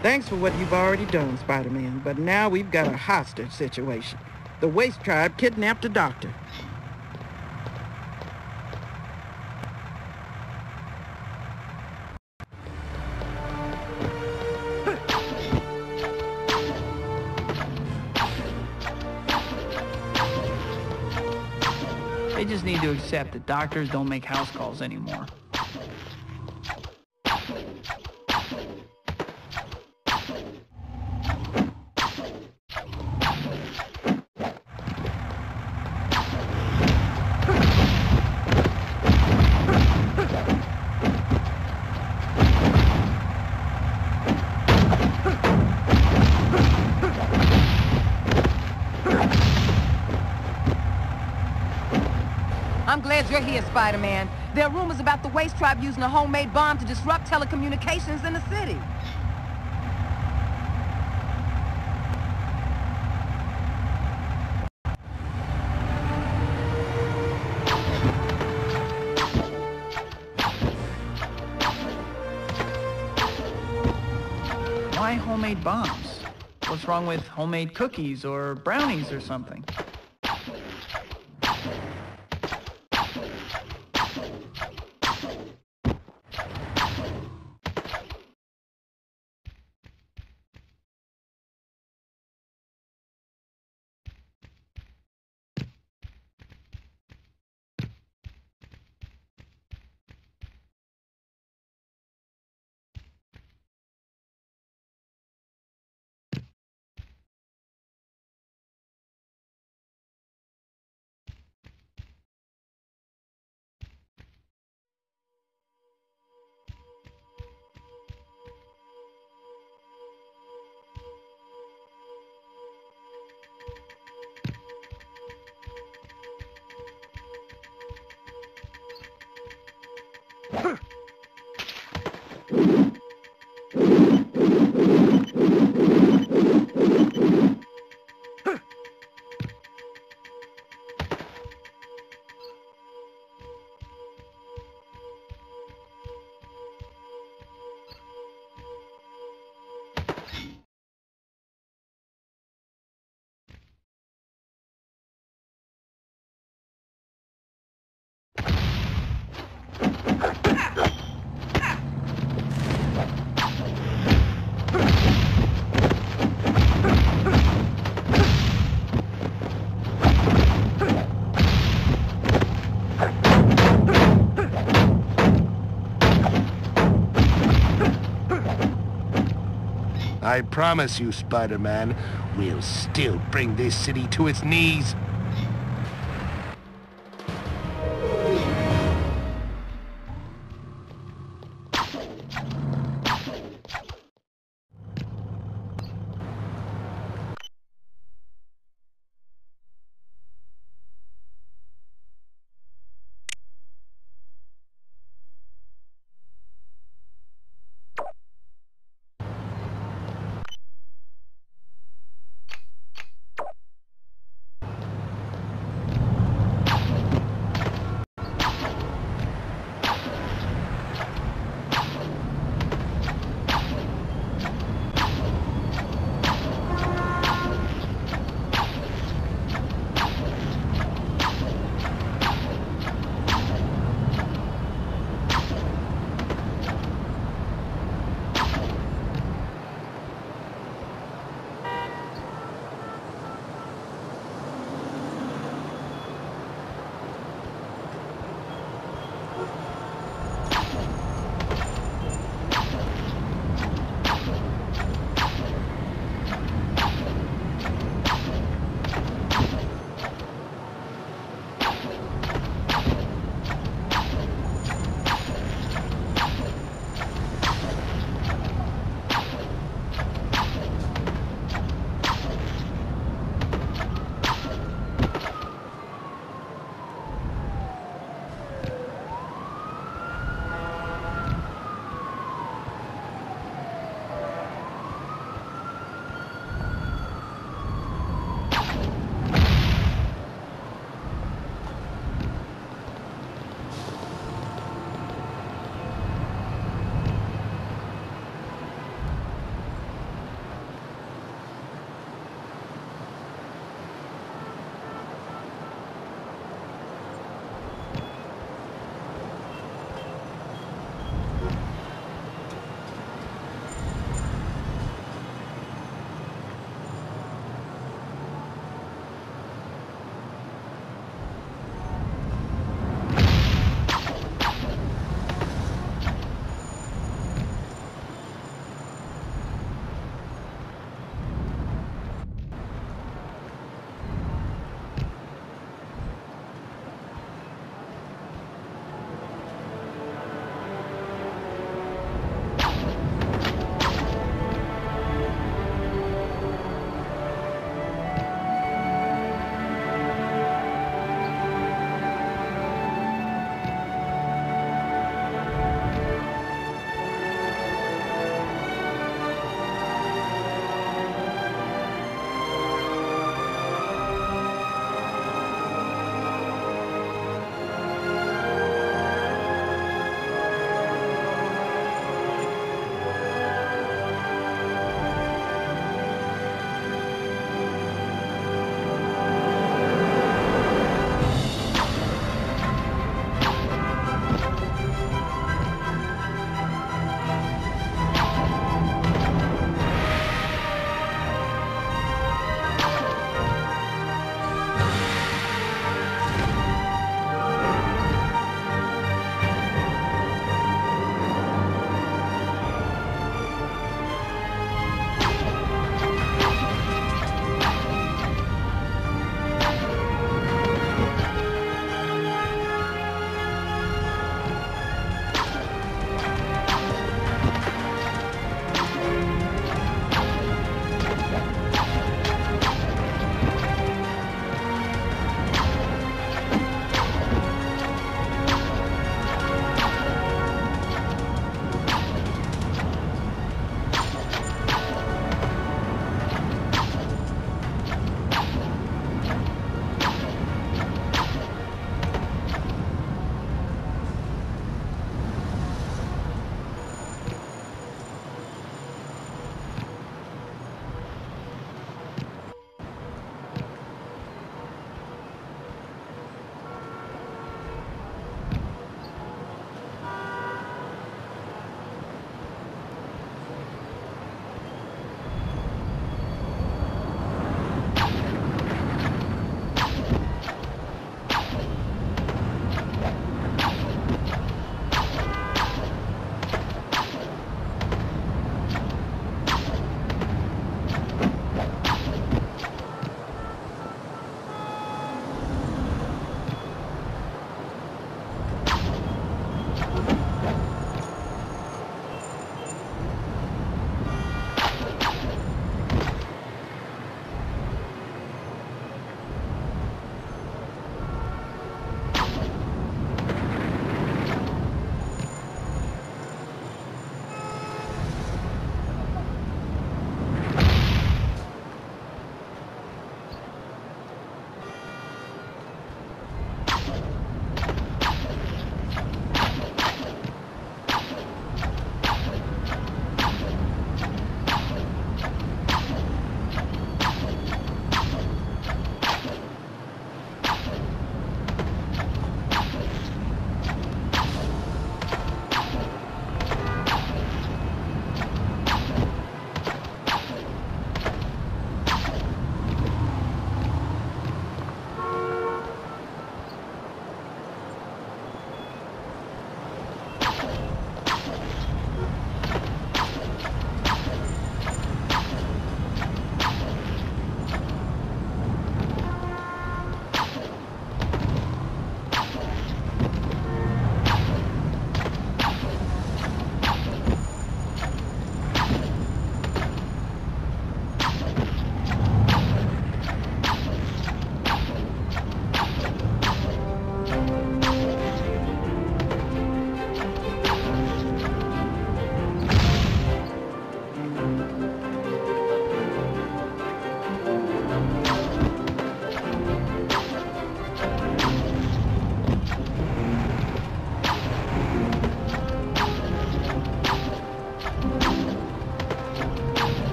Speaker 17: Thanks for what you've already done, Spider-Man, but now we've got a hostage situation. The Waste Tribe kidnapped a doctor.
Speaker 1: They just need to accept that doctors don't make house calls anymore.
Speaker 15: I'm glad you're here, Spider-Man. There are rumors about the Waste Tribe using a homemade bomb to disrupt telecommunications in the city.
Speaker 1: Why homemade bombs? What's wrong with homemade cookies or brownies or something?
Speaker 19: I promise you, Spider-Man, we'll still bring this city to its knees.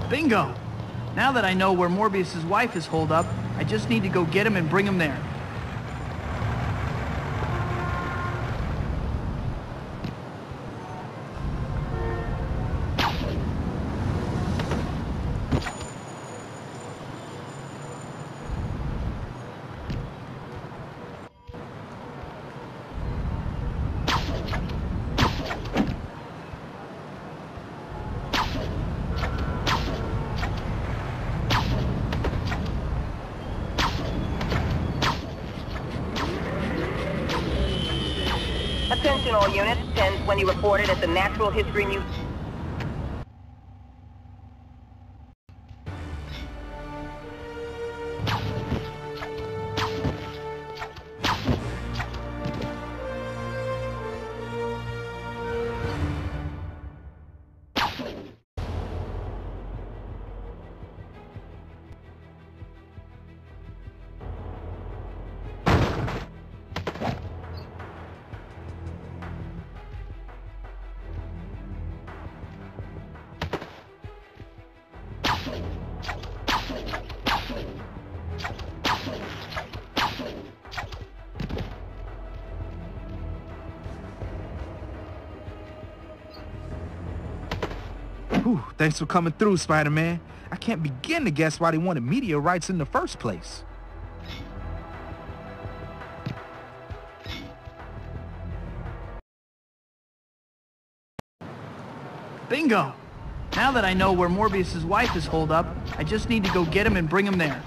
Speaker 1: Bingo! Now that I know where Morbius's wife is holed up, I just need to go get him and bring him there.
Speaker 15: Attention all units, 1020 reported at the Natural History Museum.
Speaker 6: Whew, thanks for coming through, Spider-Man. I can't begin to guess why they wanted meteorites in the first place.
Speaker 1: Bingo! Now that I know where Morbius's wife is holed up, I just need to go get him and bring him there.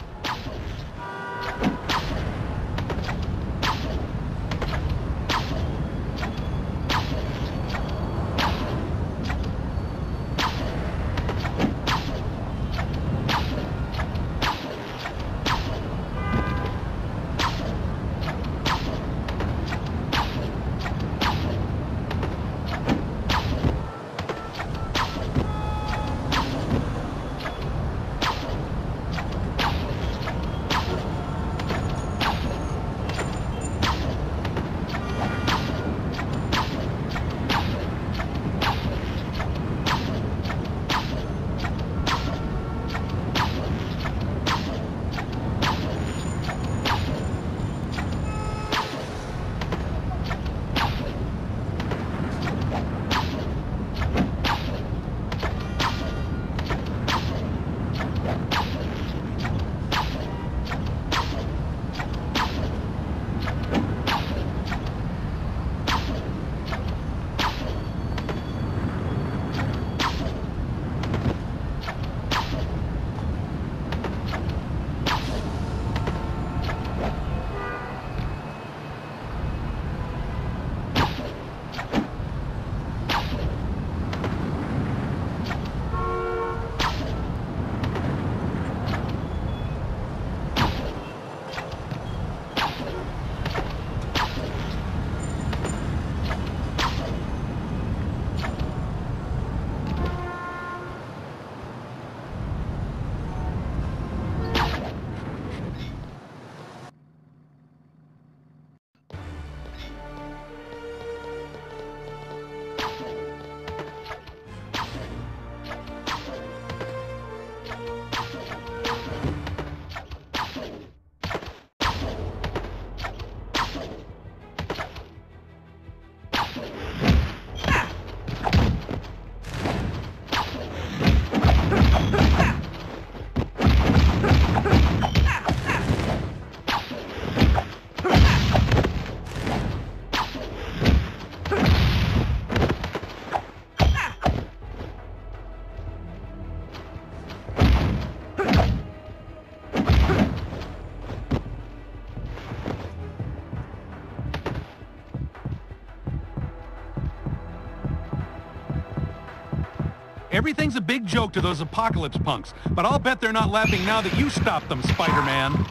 Speaker 14: Everything's a big joke to those apocalypse punks, but I'll bet they're not laughing now that you stopped them, Spider-Man.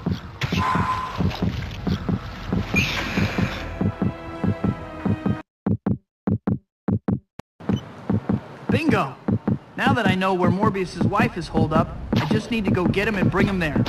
Speaker 1: Bingo! Now that I know where Morbius's wife is holed up, I just need to go get him and bring him there.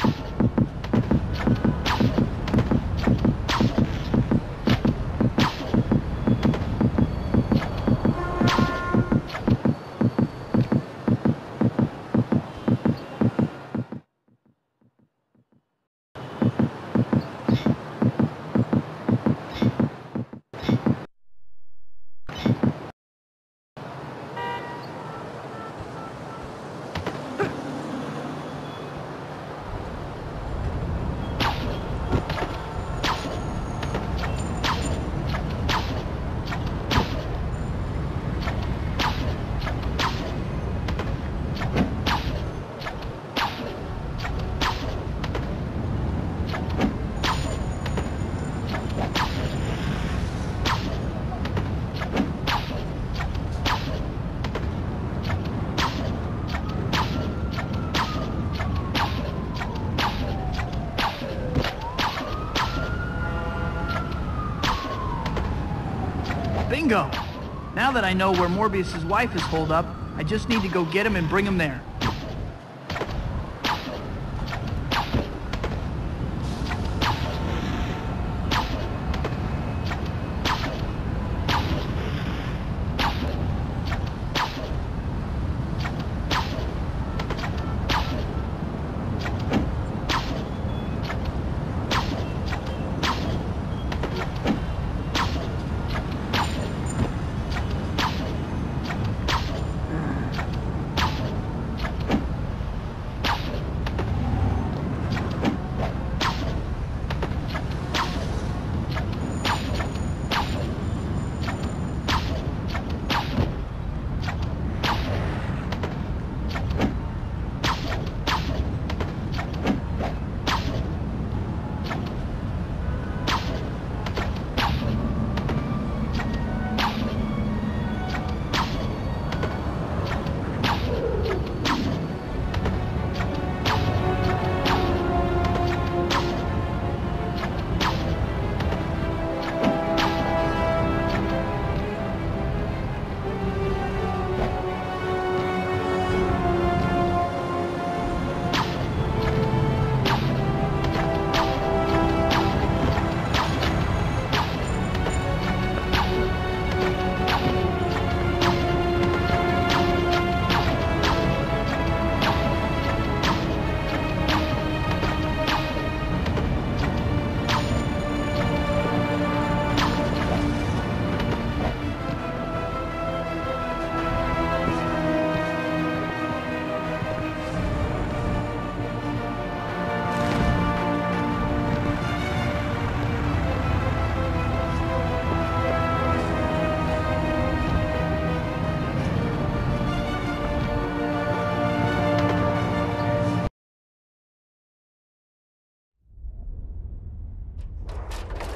Speaker 1: Bingo! Now that I know where Morbius's wife is holed up, I just need to go get him and bring him there.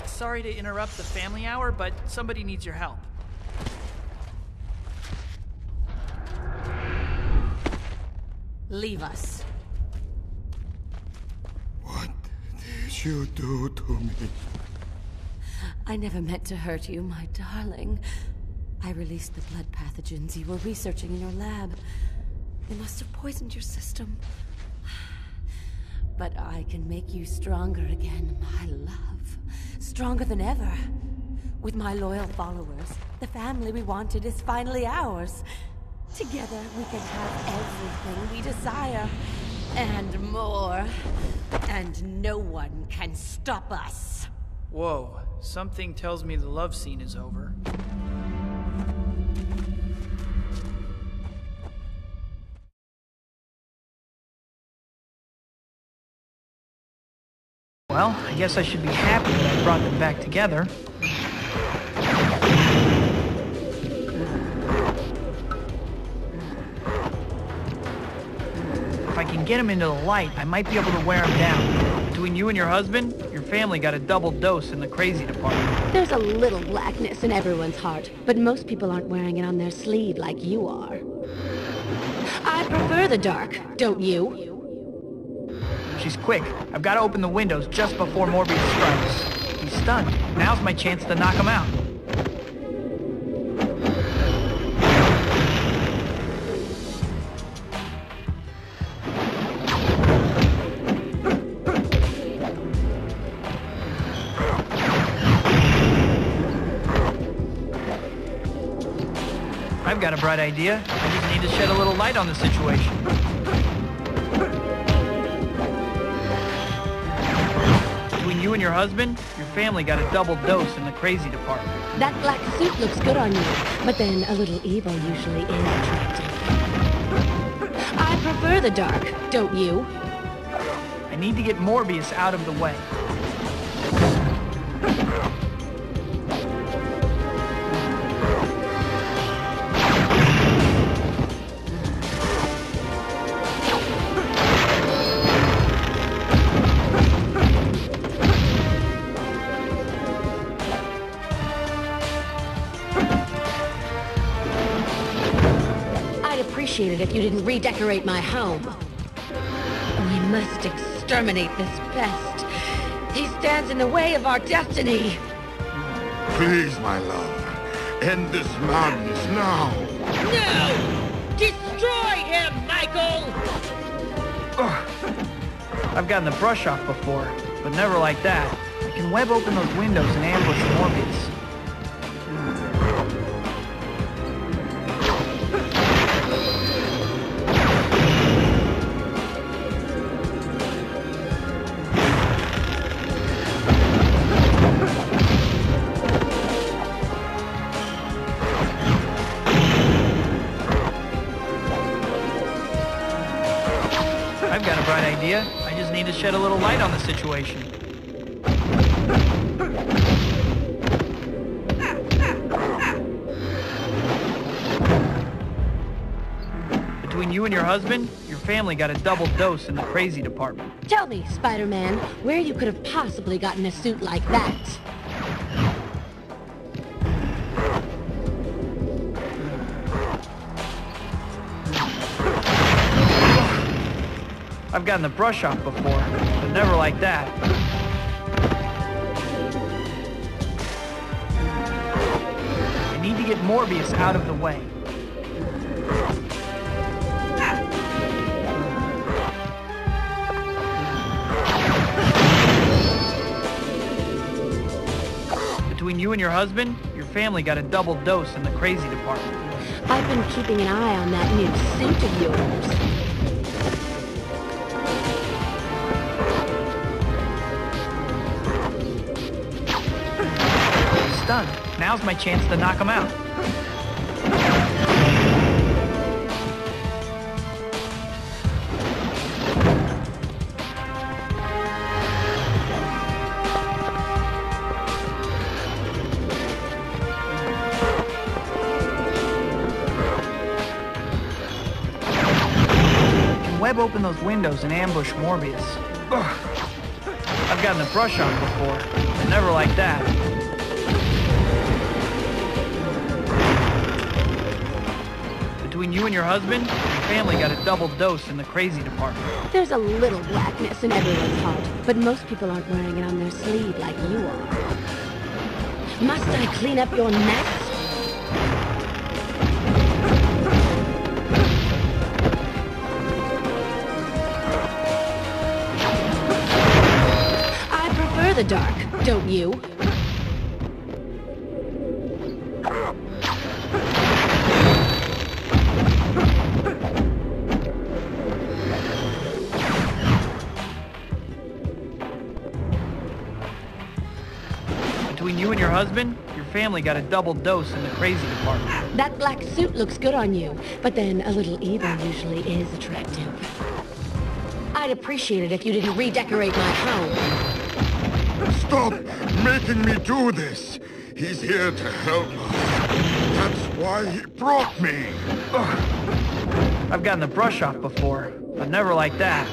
Speaker 1: Sorry to interrupt the family hour, but somebody needs your help.
Speaker 8: Leave us.
Speaker 12: What did you do to me?
Speaker 8: I never meant to hurt you, my darling. I released the blood pathogens you were researching in your lab. They must have poisoned your system. But I can make you stronger again, my love. Stronger than ever. With my loyal followers, the family we wanted is finally ours. Together, we can have everything we desire. And more. And no one can stop us.
Speaker 1: Whoa, something tells me the love scene is over. Well, I guess I should be happy that I brought them back together. If I can get him into the light, I might be able to wear him down. Between you and your husband, your family got a double dose in the crazy department.
Speaker 3: There's a little blackness in everyone's heart, but most people aren't wearing it on their sleeve like you are. I prefer the dark, don't you?
Speaker 1: She's quick. I've got to open the windows just before Morbius strikes. He's stunned. Now's my chance to knock him out. I've got a bright idea. I just need to shed a little light on the situation. Between you and your husband, your family got a double dose in the crazy department.
Speaker 3: That black suit looks good on you, but then a little evil usually is attractive. I prefer the dark, don't you?
Speaker 1: I need to get Morbius out of the way.
Speaker 3: Appreciate it if you didn't redecorate my home. We must exterminate this pest. He stands in the way of our destiny.
Speaker 12: Please, my love, End this madness now.
Speaker 2: No! Destroy him, Michael!
Speaker 1: I've gotten the brush off before, but never like that. I can web open those windows and ambush Morbius. I've got a bright idea. I just need to shed a little light on the situation. Between you and your husband, your family got a double dose in the crazy department.
Speaker 3: Tell me, Spider-Man, where you could have possibly gotten a suit like that.
Speaker 1: I've gotten the brush off before, but never like that. I need to get Morbius out of the way. Between you and your husband, your family got a double dose in the crazy department.
Speaker 3: I've been keeping an eye on that new suit of yours.
Speaker 1: Done. Now's my chance to knock him out. I can web open those windows and ambush Morbius. I've gotten the brush on before, but never like that. Between you and your husband, your family got a double dose in the crazy department.
Speaker 3: There's a little blackness in everyone's heart, but most people aren't wearing it on their sleeve like you are. Must I clean up your mess? I prefer the dark, don't you?
Speaker 1: Between you and your husband, your family got a double dose in the crazy department.
Speaker 3: That black suit looks good on you, but then a little evil usually is attractive. I'd appreciate it if you didn't redecorate my home.
Speaker 12: Stop making me do this. He's here to help us. That's why he brought me.
Speaker 1: I've gotten the brush off before, but never like that.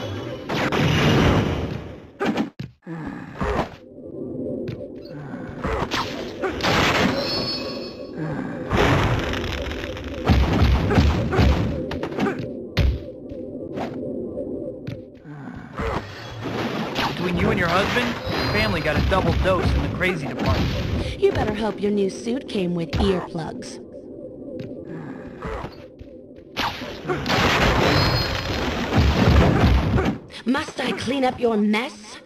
Speaker 1: Between you and your husband, your family got a double dose in the crazy department.
Speaker 3: You better hope your new suit came with earplugs. Must I clean up your mess?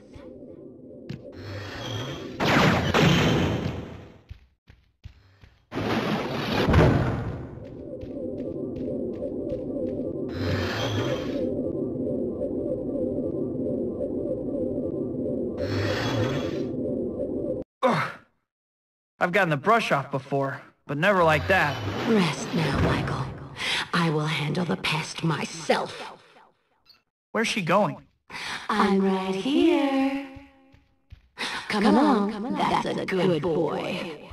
Speaker 1: I've gotten the brush off before, but never like that.
Speaker 3: Rest now, Michael. I will handle the pest myself.
Speaker 1: Where's she going?
Speaker 3: I'm right here. Come along. That's a good boy.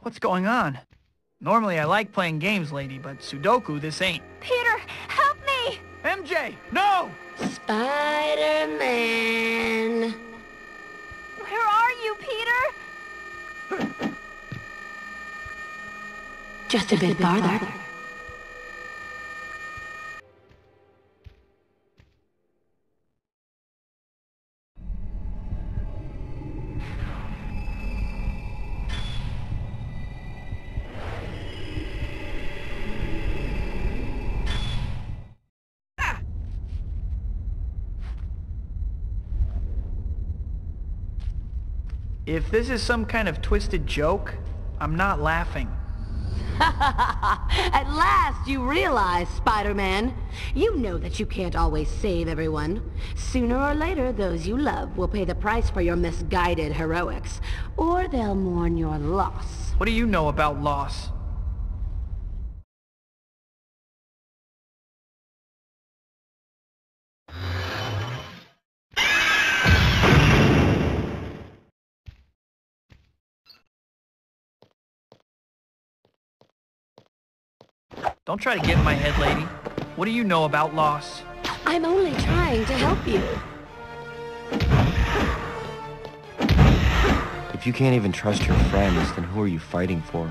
Speaker 1: What's going on? Normally I like playing games, lady, but Sudoku this ain't.
Speaker 18: Peter, help me!
Speaker 1: MJ, no!
Speaker 3: Spider-Man.
Speaker 18: Where are you, Peter?
Speaker 3: Just a bit farther.
Speaker 1: If this is some kind of twisted joke, I'm not laughing.
Speaker 3: At last you realize, Spider-Man. You know that you can't always save everyone. Sooner or later, those you love will pay the price for your misguided heroics, or they'll mourn your loss.
Speaker 1: What do you know about loss? Don't try to get in my head, lady. What do you know about loss?
Speaker 3: I'm only trying to help you.
Speaker 16: If you can't even trust your friends, then who are you fighting for?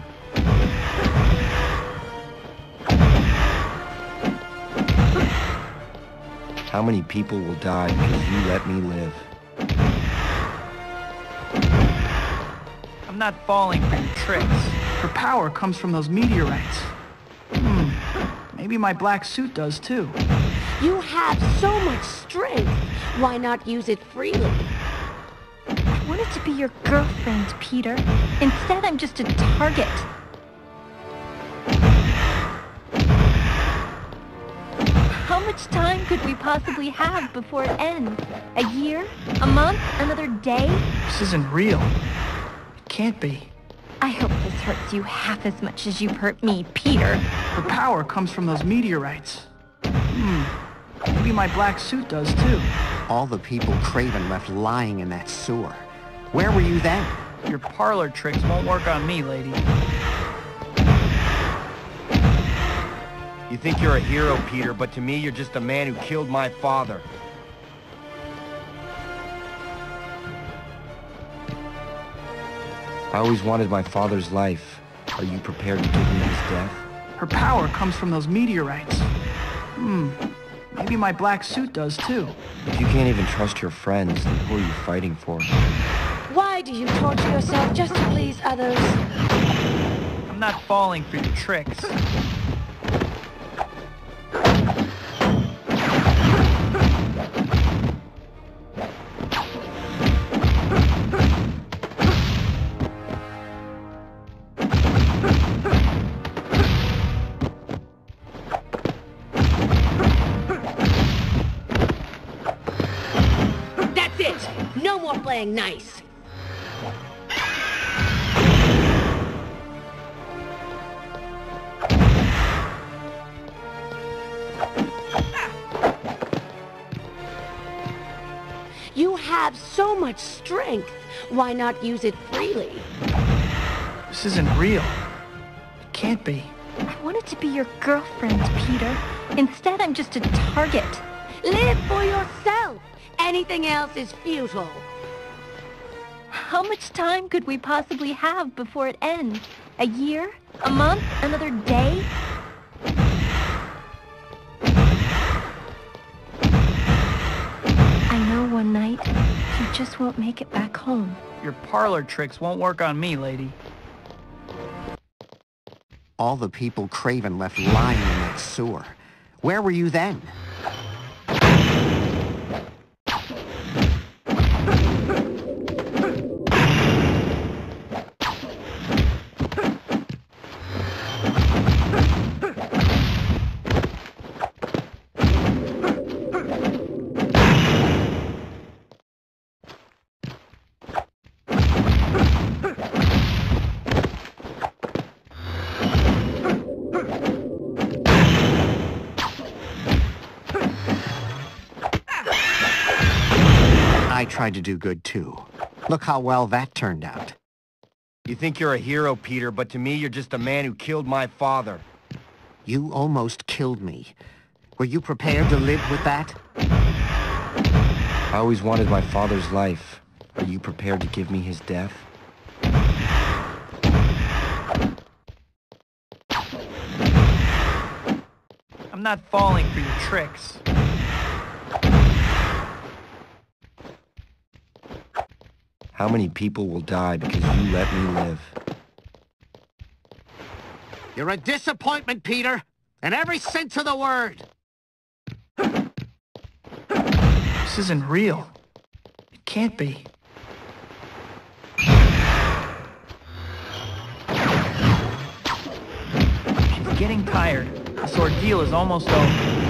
Speaker 16: How many people will die because you let me live?
Speaker 1: I'm not falling for your tricks. Her power comes from those meteorites. Maybe my black suit does too.
Speaker 3: You have so much strength. Why not use it freely?
Speaker 18: I wanted to be your girlfriend, Peter. Instead, I'm just a target. How much time could we possibly have before it ends? A year? A month? Another day?
Speaker 1: This isn't real. It can't be.
Speaker 18: I hope this hurts you half as much as you've hurt me, Peter.
Speaker 1: Her power comes from those meteorites. Maybe my black suit does too.
Speaker 20: All the people Craven left lying in that sewer. Where were you then?
Speaker 1: Your parlor tricks won't work on me, lady.
Speaker 16: You think you're a hero, Peter, but to me, you're just a man who killed my father. I always wanted my father's life. Are you prepared to give me his death?
Speaker 1: Her power comes from those meteorites. Maybe my black suit does too.
Speaker 16: If you can't even trust your friends, then who are you fighting for?
Speaker 3: Why do you torture yourself just to please others?
Speaker 1: I'm not falling for your tricks.
Speaker 3: No more playing nice. You have so much strength. Why not use it freely?
Speaker 1: This isn't real. It can't be.
Speaker 18: I wanted to be your girlfriend, Peter. Instead, I'm just a target.
Speaker 3: Live for yourself. Anything else is futile.
Speaker 18: How much time could we possibly have before it ends? A year? A month? Another day? I know one night, you just won't make it back home.
Speaker 1: Your parlor tricks won't work on me, lady.
Speaker 20: All the people Craven left lying in that sewer. Where were you then? I tried to do good too. Look how well that turned out.
Speaker 16: You think you're a hero, Peter, but to me, you're just a man who killed my father.
Speaker 20: You almost killed me. Were you prepared to live with that?
Speaker 16: I always wanted my father's life. Are you prepared to give me his death?
Speaker 1: I'm not falling for your tricks.
Speaker 16: How many people will die because you let me live?
Speaker 20: You're a disappointment, Peter, in every sense of the word.
Speaker 1: This isn't real. It can't be. getting tired. This ordeal is almost over.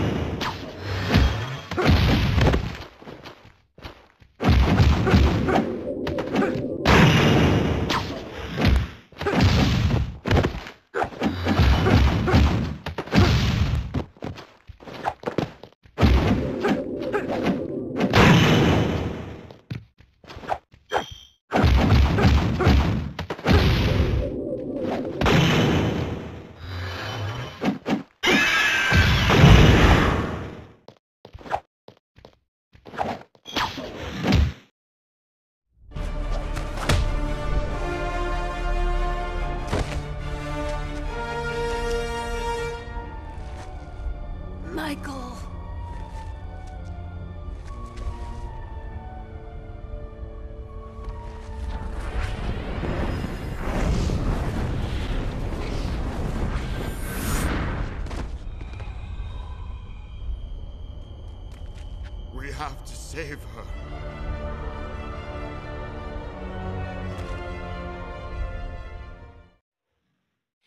Speaker 8: Michael.
Speaker 12: We have to save her.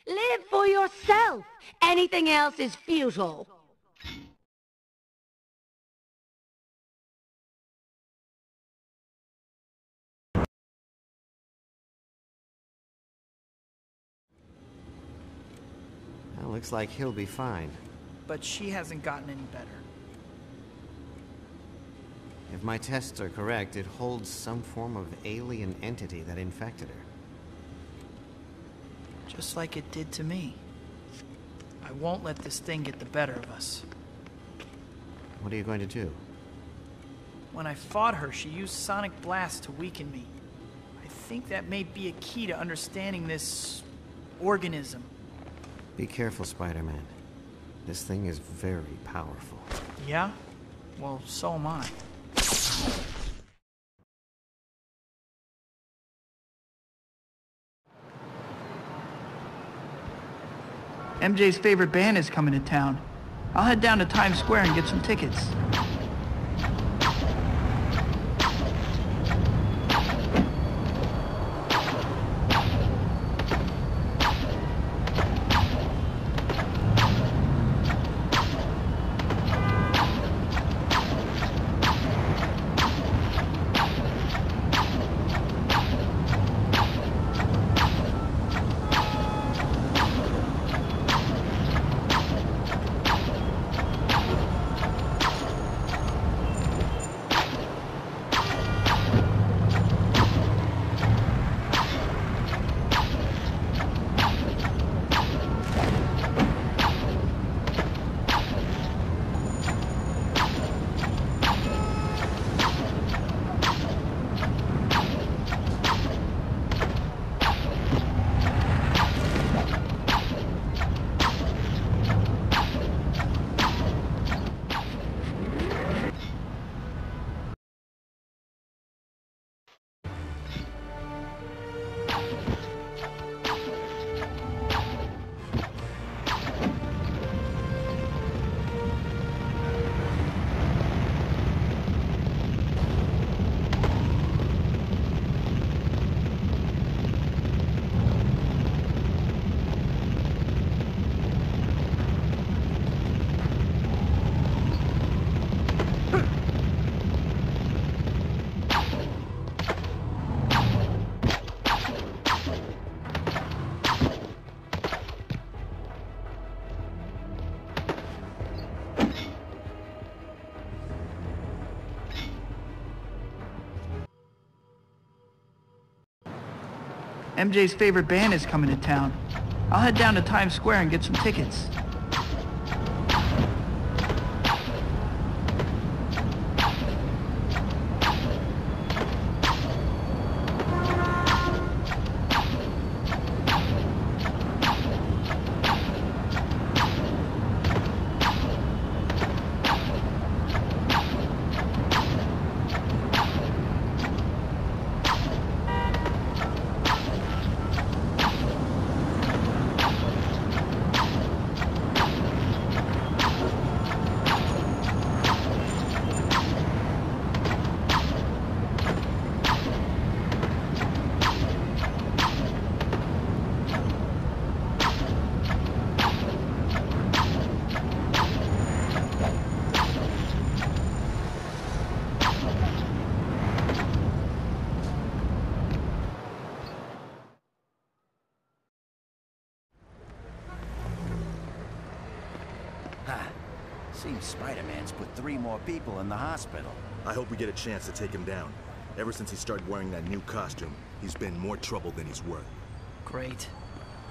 Speaker 3: Live for yourself. Anything else is futile.
Speaker 20: Well, looks like he'll be fine.
Speaker 1: But she hasn't gotten any better.
Speaker 20: If my tests are correct, it holds some form of alien entity that infected her.
Speaker 1: Just like it did to me. I won't let this thing get the better of us.
Speaker 20: What are you going to do?
Speaker 1: When I fought her, she used sonic blasts to weaken me. I think that may be a key to understanding this organism.
Speaker 20: Be careful, Spider-Man. This thing is very powerful.
Speaker 1: Yeah? Well, so am I. MJ's favorite band is coming to town. I'll head down to Times Square and get some tickets. MJ's favorite band is coming to town. I'll head down to Times Square and get some tickets.
Speaker 5: Seems Spider-Man's put 3 more people in the hospital.
Speaker 21: I hope we get a chance to take him down. Ever since he started wearing that new costume, he's been more trouble than he's worth.
Speaker 1: Great.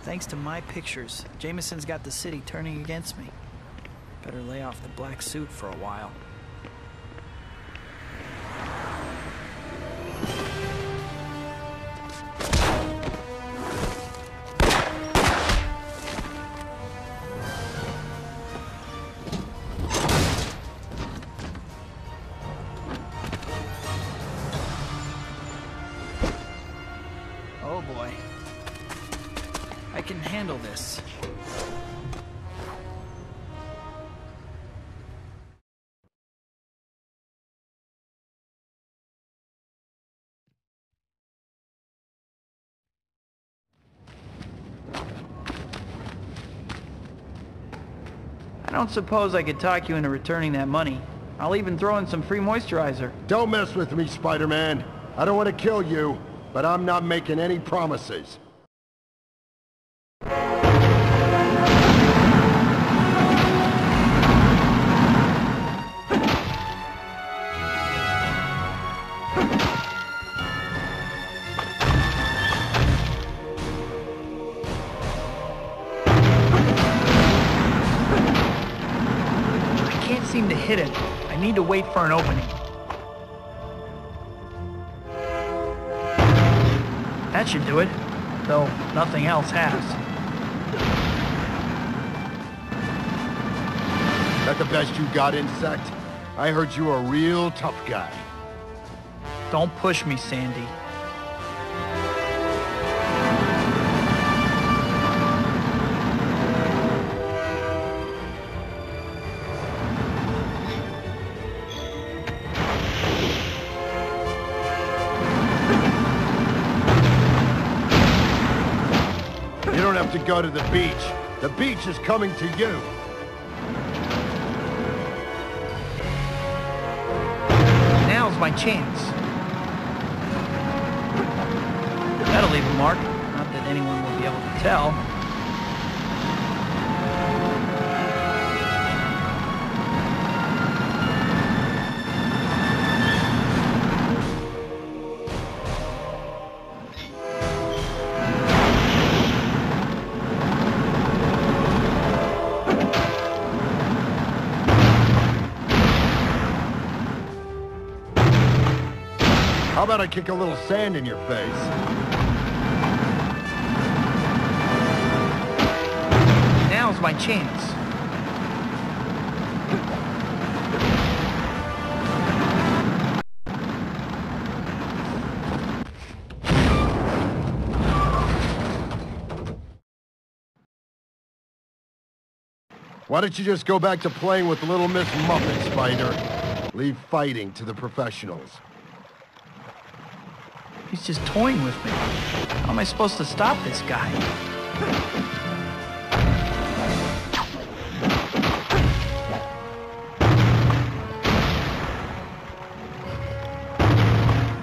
Speaker 1: Thanks to my pictures, Jameson's got the city turning against me. Better lay off the black suit for a while. Oh boy. I can handle this. I don't suppose I could talk you into returning that money. I'll even throw in some free moisturizer.
Speaker 22: Don't mess with me, Spider-Man. I don't want to kill you, but I'm not making any promises.
Speaker 1: I can't seem to hit it. I need to wait for an opening. That should do it, though nothing else has.
Speaker 22: That the best you got, Insect? I heard you were a real tough guy.
Speaker 1: Don't push me, Sandy.
Speaker 22: You don't have to go to the beach. The beach is coming to you.
Speaker 1: Now's my chance. That'll leave a mark. Not that anyone will be able to tell.
Speaker 22: How about I kick a little sand in your face?
Speaker 1: Now's my chance.
Speaker 22: Why don't you just go back to playing with Little Miss Muffet, Spider? Leave fighting to the professionals.
Speaker 1: He's just toying with me. How am I supposed to stop this guy?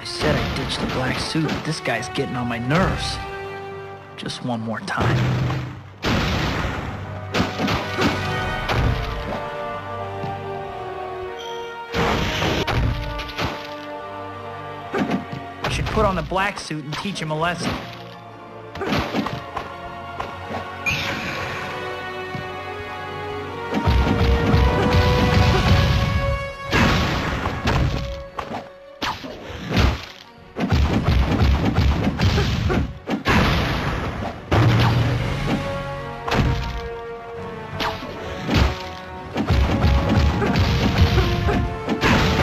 Speaker 1: I said I ditched the black suit, but this guy's getting on my nerves. Just one more time. Put on the black suit and teach him a lesson.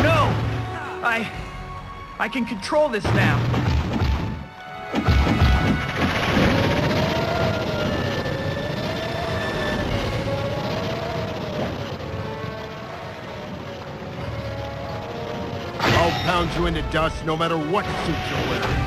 Speaker 1: No! I can control this now.
Speaker 22: I'll pound you into dust no matter what suit you're wearing.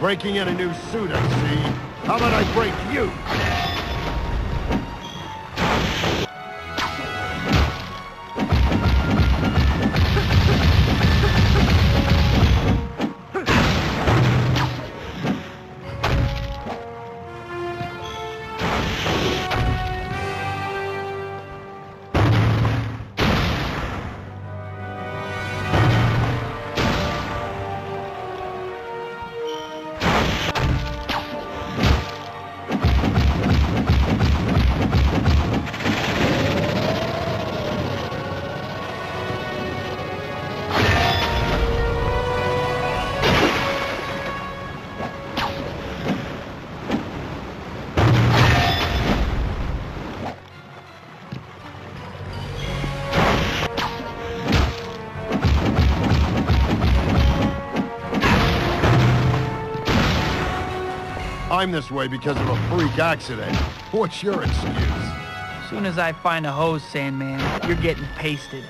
Speaker 22: Breaking in a new suit, I see. How about I break you? I'm this way because of a freak accident. What's your excuse?
Speaker 1: As soon as I find a hose, Sandman, you're getting pasted.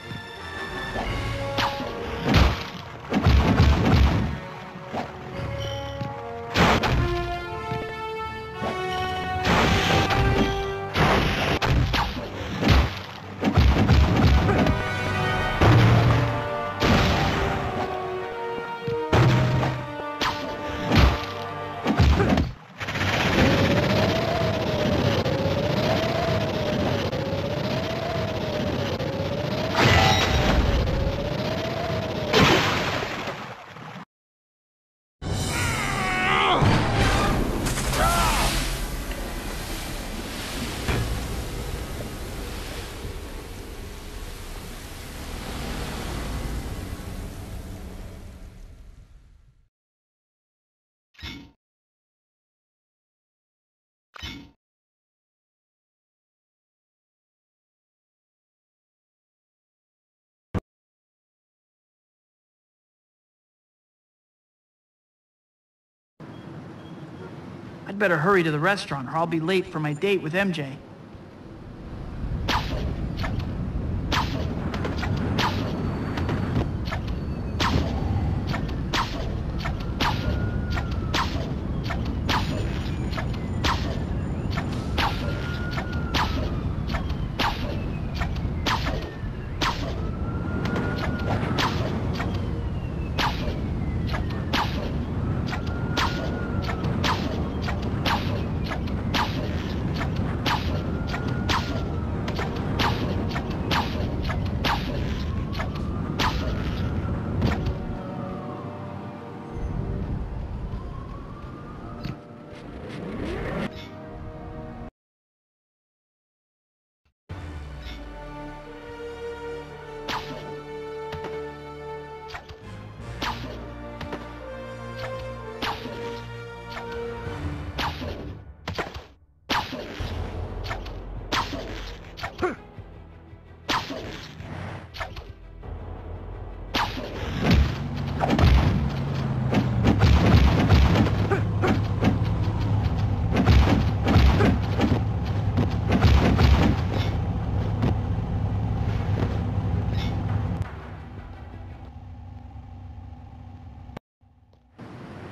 Speaker 1: I'd better hurry to the restaurant or I'll be late for my date with MJ.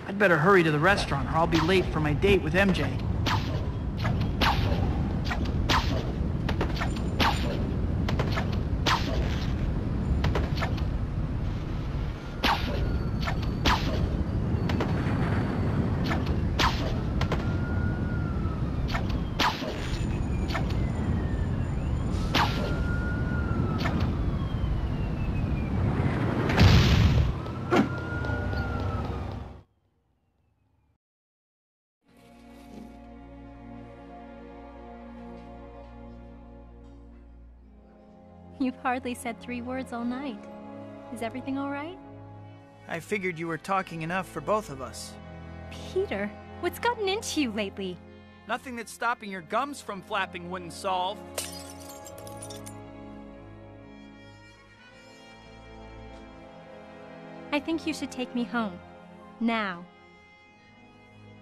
Speaker 1: I'd better hurry to the restaurant or I'll be late for my date with MJ.
Speaker 7: You've hardly said 3 words all night. Is everything all right?
Speaker 1: I figured you were talking enough for both of us.
Speaker 7: Peter, what's gotten into you lately?
Speaker 1: Nothing that stopping your gums from flapping wouldn't solve.
Speaker 7: I think you should take me home. Now.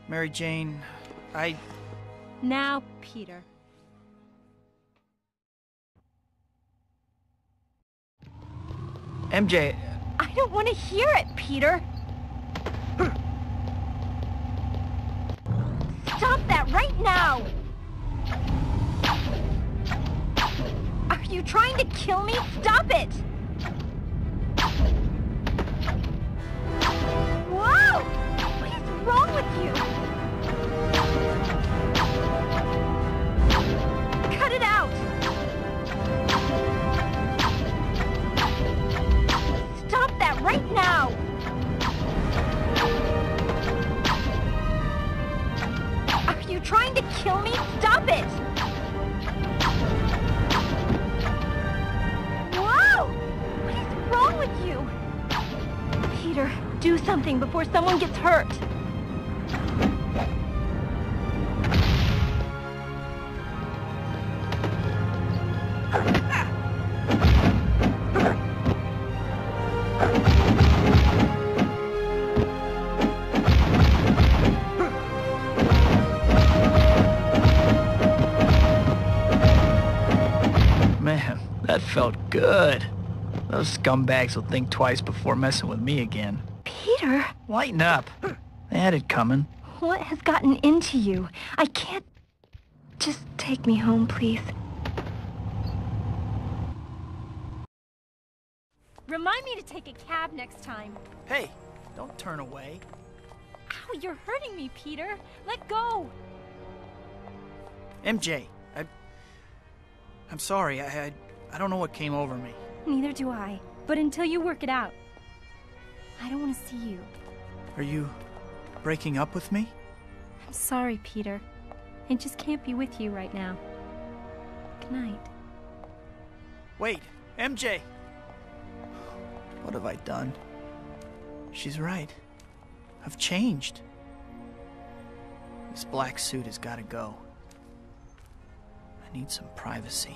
Speaker 1: Mary Jane,
Speaker 7: Now, Peter.
Speaker 1: MJ...
Speaker 7: I don't want to hear it, Peter!
Speaker 18: Stop that right now! Are you trying to kill me? Stop it! Whoa! What is wrong with you? Cut it out! Stop that right now! Are you trying to kill me? Stop it! Whoa! What is wrong with you? Peter, do something before someone gets hurt.
Speaker 1: Man, that felt good. Those scumbags will think twice before messing with me again.
Speaker 18: Peter?
Speaker 1: Lighten up. They had it coming.
Speaker 18: What has gotten into you? I can't... Just take me home, please. Remind me to take a cab next time.
Speaker 1: Hey, don't turn away.
Speaker 18: Ow, you're hurting me, Peter. Let go.
Speaker 1: MJ, I'm sorry. I don't know what came over me.
Speaker 18: Neither do I. But until you work it out, I don't want to see you.
Speaker 1: Are you breaking up with me?
Speaker 18: I'm sorry, Peter. I just can't be with you right now. Good night.
Speaker 1: Wait, MJ! What have I done? She's right. I've changed. This black suit has got to go. I need some privacy.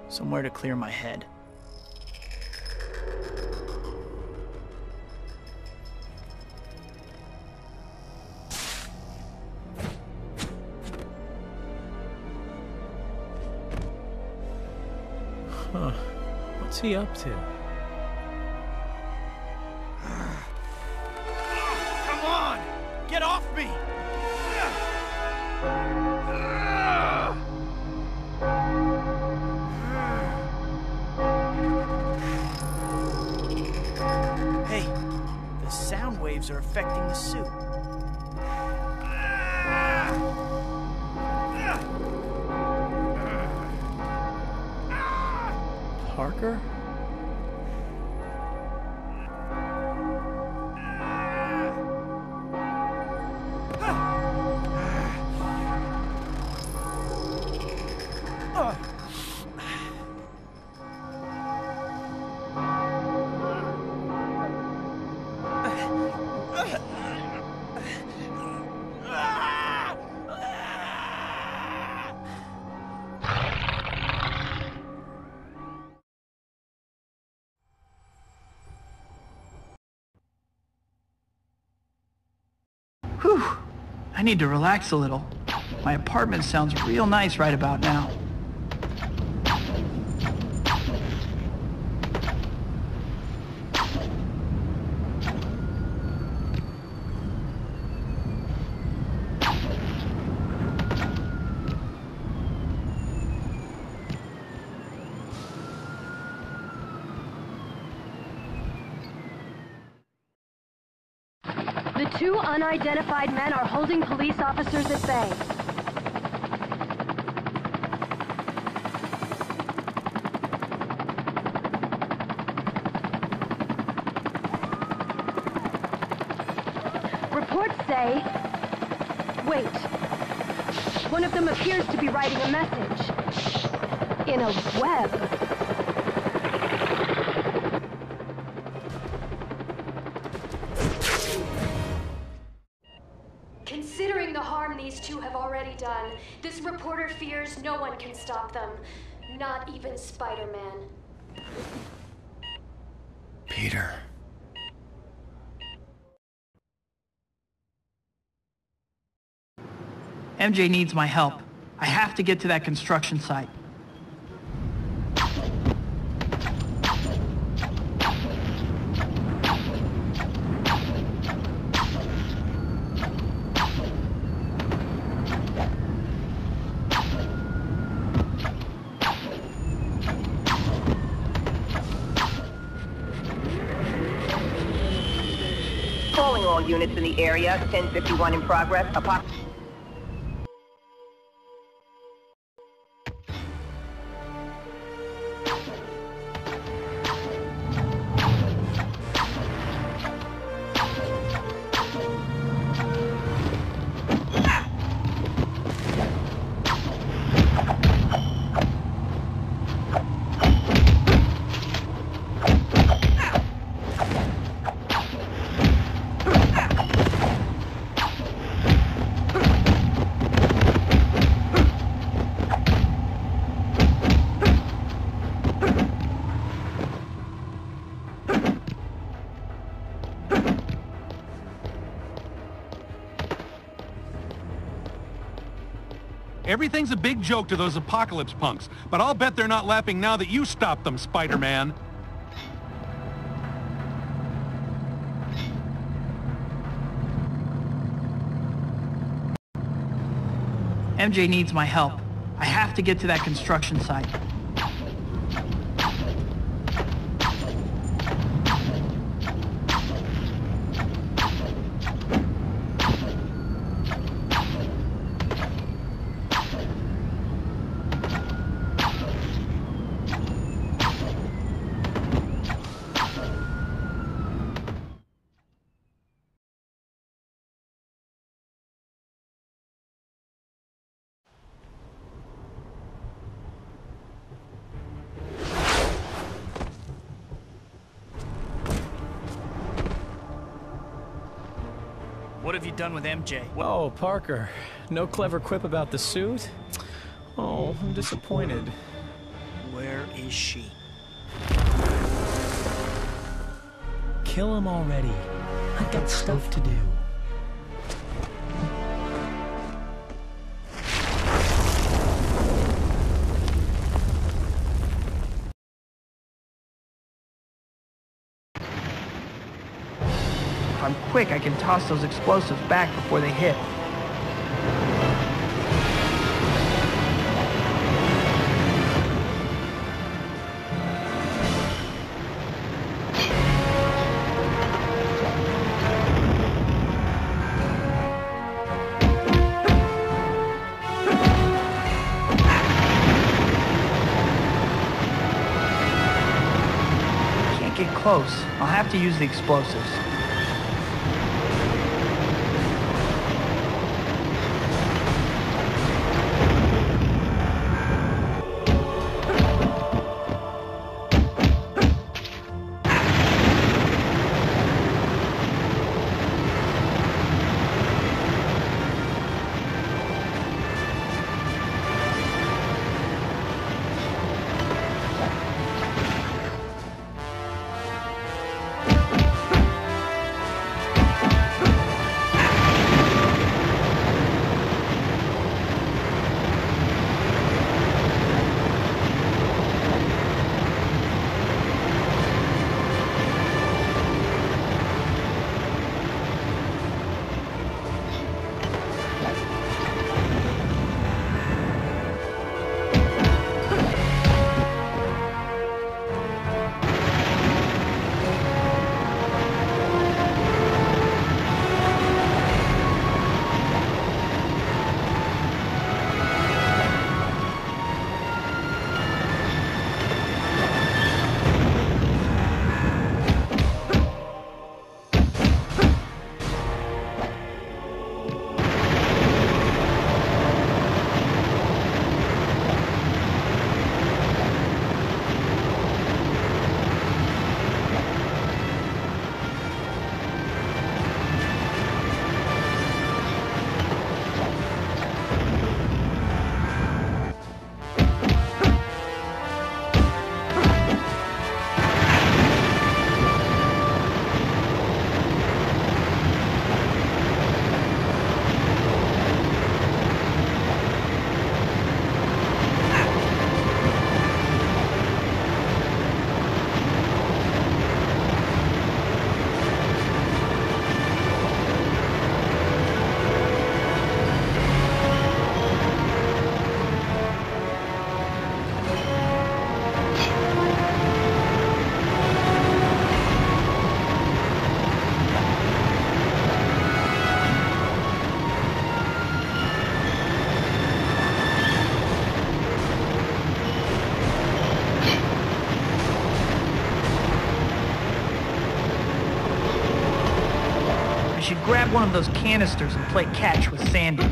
Speaker 1: Somewhere to clear my head.
Speaker 10: Huh. What's he up to?
Speaker 1: Come on! Get off me! Hey, the sound waves are affecting the suit.
Speaker 10: Parker?
Speaker 1: Whew. I need to relax a little. My apartment sounds real nice right about now.
Speaker 3: The two unidentified men are holding police officers at bay. Reports say... Wait. One of them appears to be writing a message. In a web.
Speaker 11: Considering the harm these two have already done, this reporter fears no one can stop them. Not even Spider-Man.
Speaker 5: Peter.
Speaker 1: MJ needs my help. I have to get to that construction site.
Speaker 4: units in the area. 1051 in progress.
Speaker 14: Everything's a big joke to those apocalypse punks, but I'll bet they're not laughing now that you stopped them, Spider-Man.
Speaker 1: MJ needs my help. I have to get to that construction site. What have you done with MJ?
Speaker 10: Oh, Parker. No clever quip about the suit? Oh, I'm disappointed.
Speaker 1: Where is she?
Speaker 10: Kill him already. I've got stuff to do.
Speaker 1: If I'm quick, I can toss those explosives back before they hit. Can't get close. I'll have to use the explosives. should grab one of those canisters and play catch with Sandy.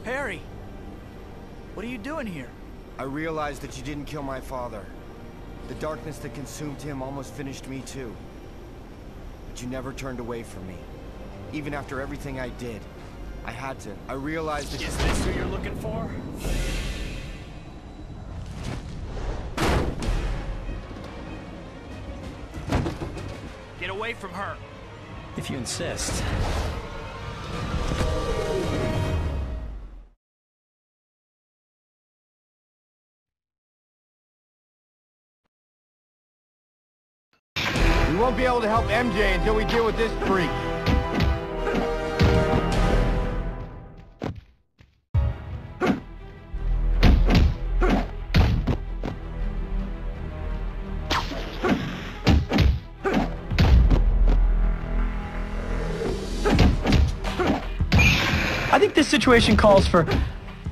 Speaker 5: Harry! What are you doing here?
Speaker 16: I realized that you didn't kill my father. The darkness that consumed him almost finished me too. But you never turned away from me. Even after everything I did. I had to. I realized that—
Speaker 1: Is this who you're looking for? Get away from her.
Speaker 10: If you insist.
Speaker 22: We won't be able to help MJ until we deal with this freak.
Speaker 10: I think this situation calls for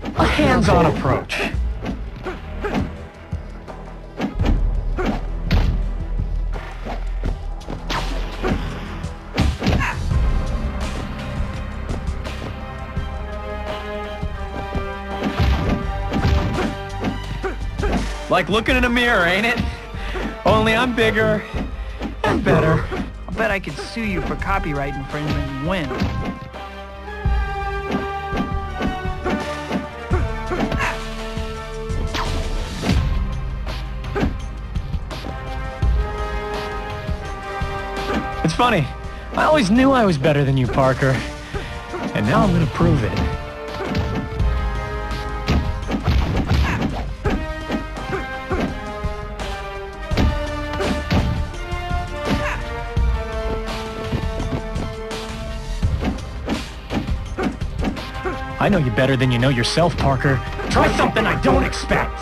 Speaker 10: a hands-on approach. Like looking in a mirror, ain't it? Only I'm bigger and better.
Speaker 1: I'll bet I could sue you for copyright infringement and win.
Speaker 10: It's funny. I always knew I was better than you, Parker. And now I'm gonna prove it. I know you better than you know yourself, Parker. Try something I don't expect!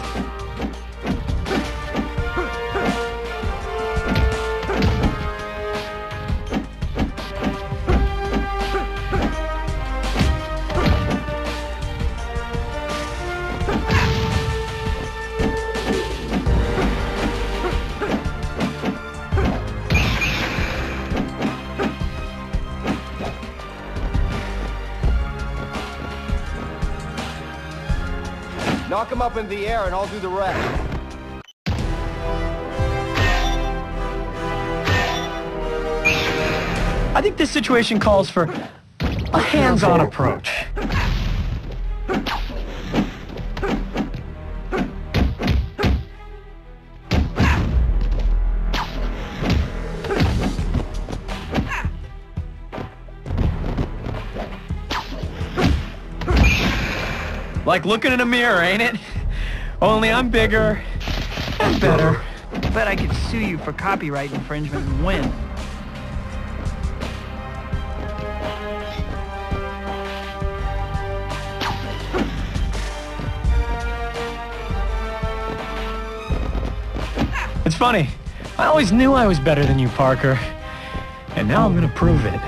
Speaker 22: Knock him up in the air and I'll do the rest.
Speaker 10: I think this situation calls for A hands-on approach. Like looking in a mirror, ain't it? Only I'm bigger and better.
Speaker 1: Bet I could sue you for copyright infringement and win.
Speaker 10: It's funny. I always knew I was better than you, Parker. And now I'm gonna prove it.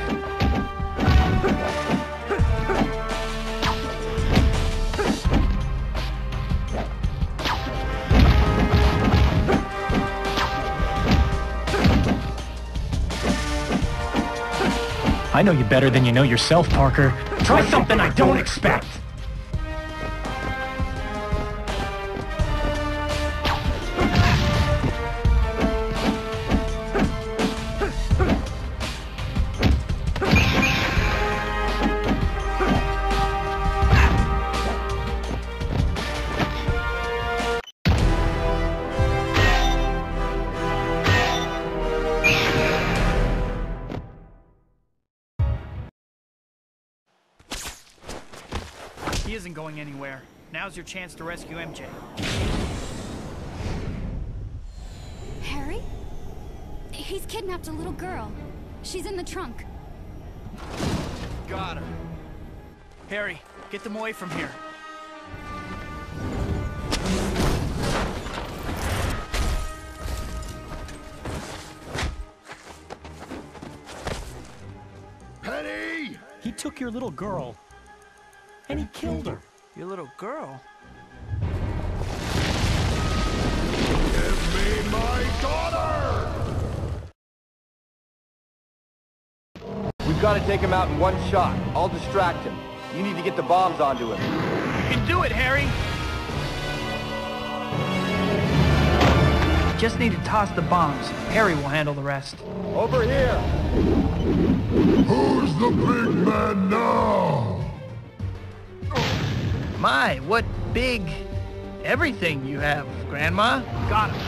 Speaker 10: I know you better than you know yourself, Parker. Try something I don't expect!
Speaker 1: He isn't going anywhere. Now's your chance to rescue MJ.
Speaker 9: Harry? He's kidnapped a little girl. She's in the trunk.
Speaker 1: Got her. Harry, get them away from here.
Speaker 22: Penny!
Speaker 10: He took your little girl. And he killed her.
Speaker 1: Your little girl?
Speaker 22: Give me my daughter!
Speaker 13: We've got to take him out in one shot. I'll distract him. You need to get the bombs onto him.
Speaker 1: You can do it, Harry! Just need to toss the bombs. Harry will handle the rest.
Speaker 13: Over here!
Speaker 22: Who's the big man now?
Speaker 1: My, what big everything you have, Grandma. Got him.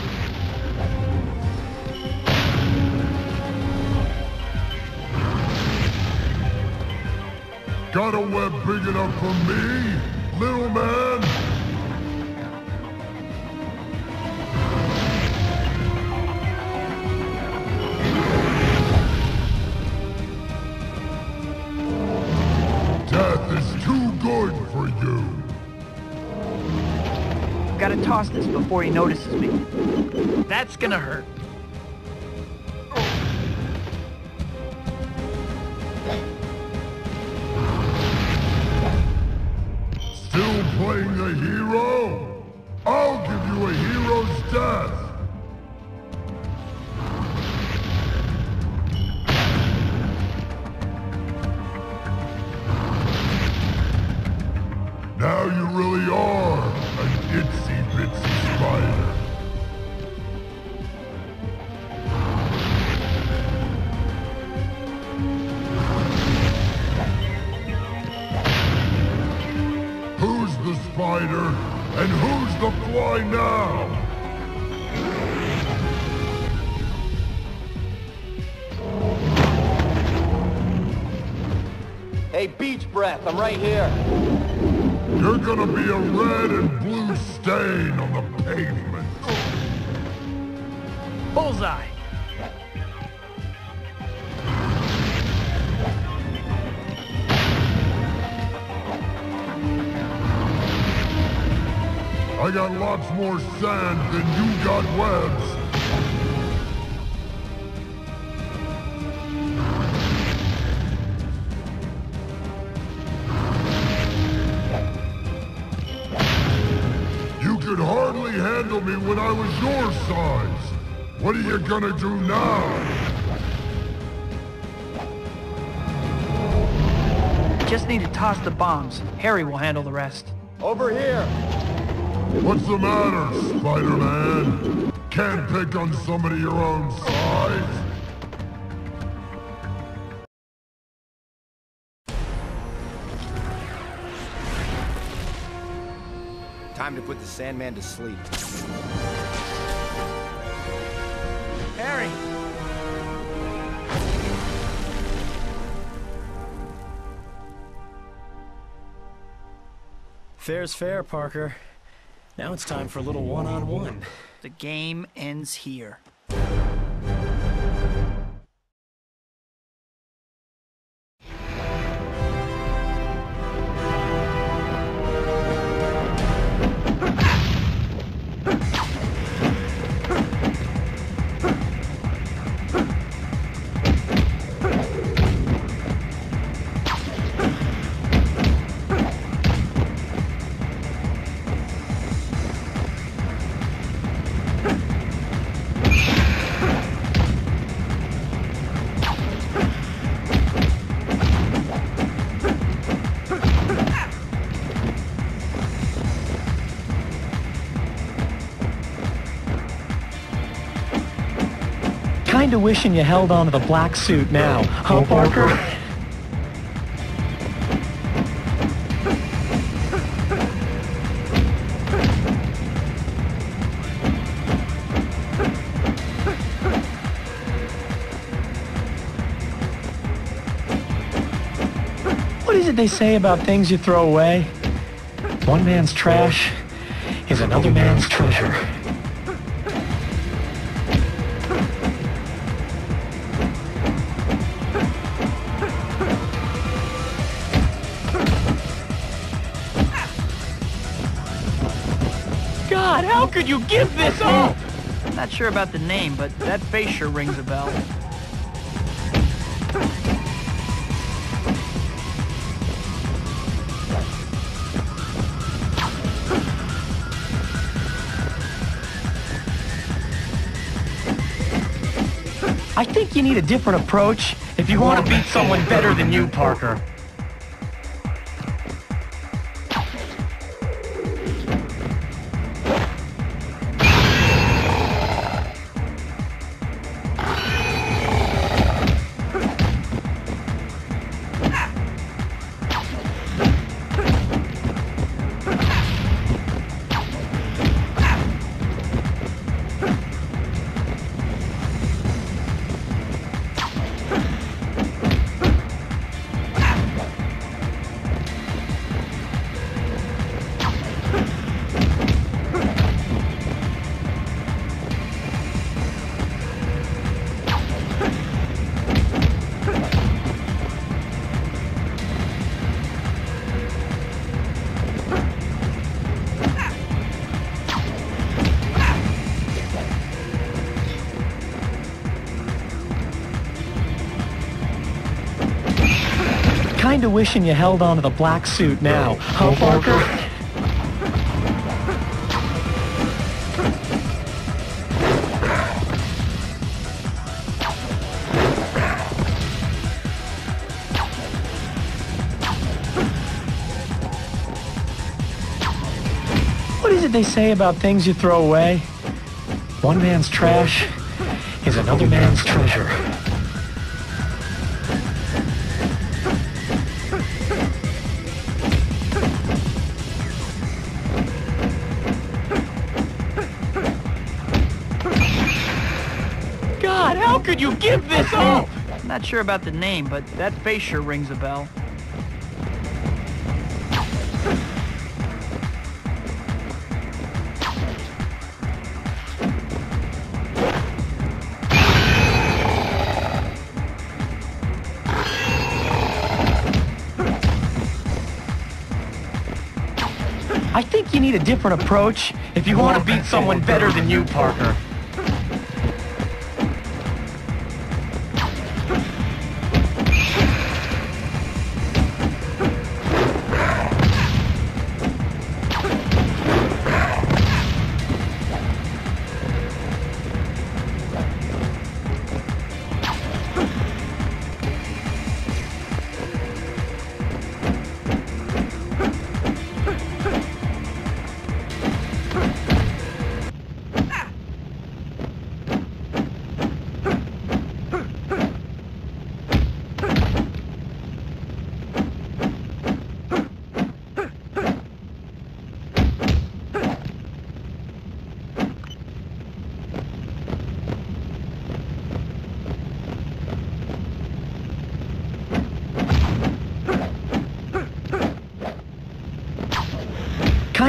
Speaker 22: Got a web big enough for me, little man? Death is too good for you.
Speaker 1: Gotta toss this before he notices me. That's gonna hurt.
Speaker 22: Still playing the hero? I'll give you a hero's death. Now you really are an itsy-bitsy spider. Who's the spider, and who's the fly now?
Speaker 13: Hey, beach breath, I'm right here.
Speaker 22: You're gonna be a red and blue stain on the pavement.
Speaker 1: Bullseye!
Speaker 22: I got lots more sand than you got webs. You could hardly handle me when I was your size. What are you gonna do now?
Speaker 1: Just need to toss the bombs. Harry will handle the rest.
Speaker 13: Over here!
Speaker 22: What's the matter, Spider-Man? Can't pick on somebody your own size?
Speaker 16: Time to put the Sandman to sleep.
Speaker 1: Harry!
Speaker 10: Fair's fair, Parker. Now it's time for a little one-on-one.
Speaker 1: The game ends here.
Speaker 10: Kinda wishing you held on to the black suit now, huh, Parker? What is it they say about things you throw away? One man's trash is another man's treasure. God, how could you give this up?
Speaker 1: I'm not sure about the name, but that face sure rings a bell.
Speaker 10: I think you need a different approach if you want to beat someone better than you, Parker. Kinda wishing you held on to the black suit now, huh, Parker? What is it they say about things you throw away? One man's trash is another man's treasure. God, how could you give this up?
Speaker 1: I'm not sure about the name, but that face sure rings a bell.
Speaker 10: I think you need a different approach if you want to beat someone better than you, Parker.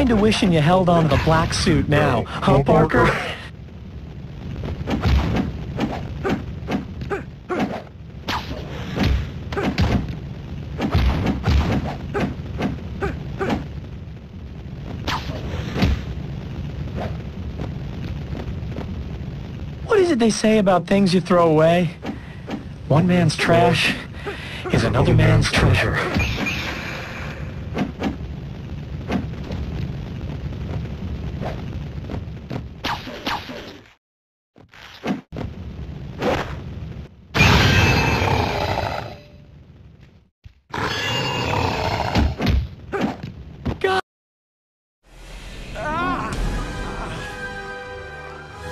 Speaker 10: kinda wishing you held on to the black suit now, huh, Parker? What is it they say about things you throw away? One man's trash is another man's treasure.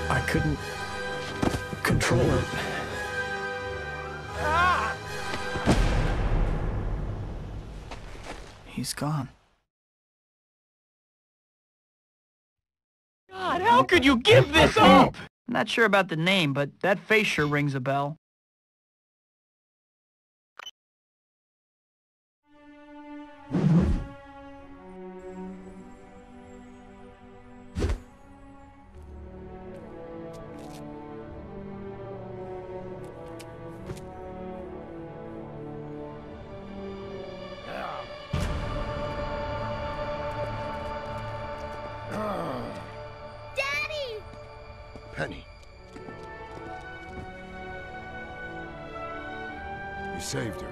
Speaker 10: I couldn't control it.
Speaker 1: He's gone.
Speaker 10: God, how could you give this up?
Speaker 1: I'm not sure about the name, but that face sure rings a bell.
Speaker 9: Daddy!
Speaker 22: Penny. You saved her.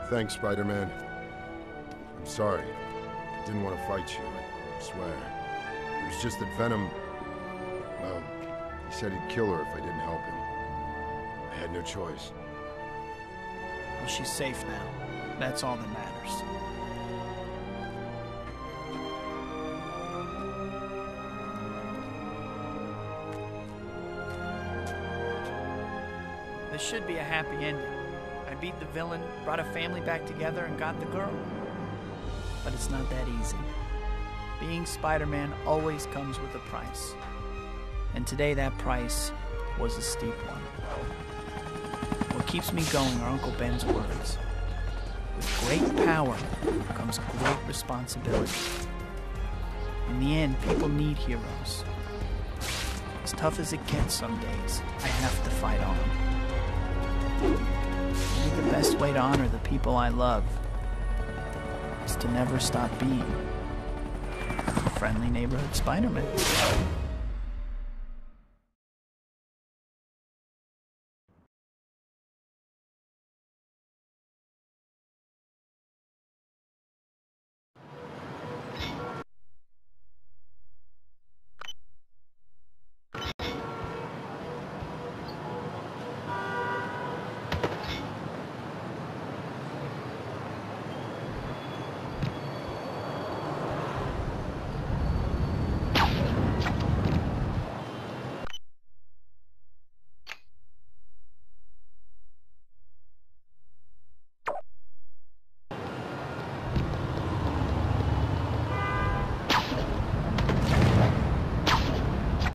Speaker 22: Thanks, Spider-Man. I'm sorry. I didn't want to fight you, I swear. It was just that Venom... Well, he said he'd kill her if I didn't help him. I had no choice.
Speaker 1: Well, she's safe now. That's all that matters. This should be a happy ending. I beat the villain, brought a family back together, and got the girl. But it's not that easy. Being Spider-Man always comes with a price. And today that price was a steep one. What keeps me going are Uncle Ben's words. With great power comes great responsibility. In the end, people need heroes. As tough as it gets some days, I have to fight on. Maybe the best way to honor the people I love is to never stop being a friendly neighborhood Spider-Man.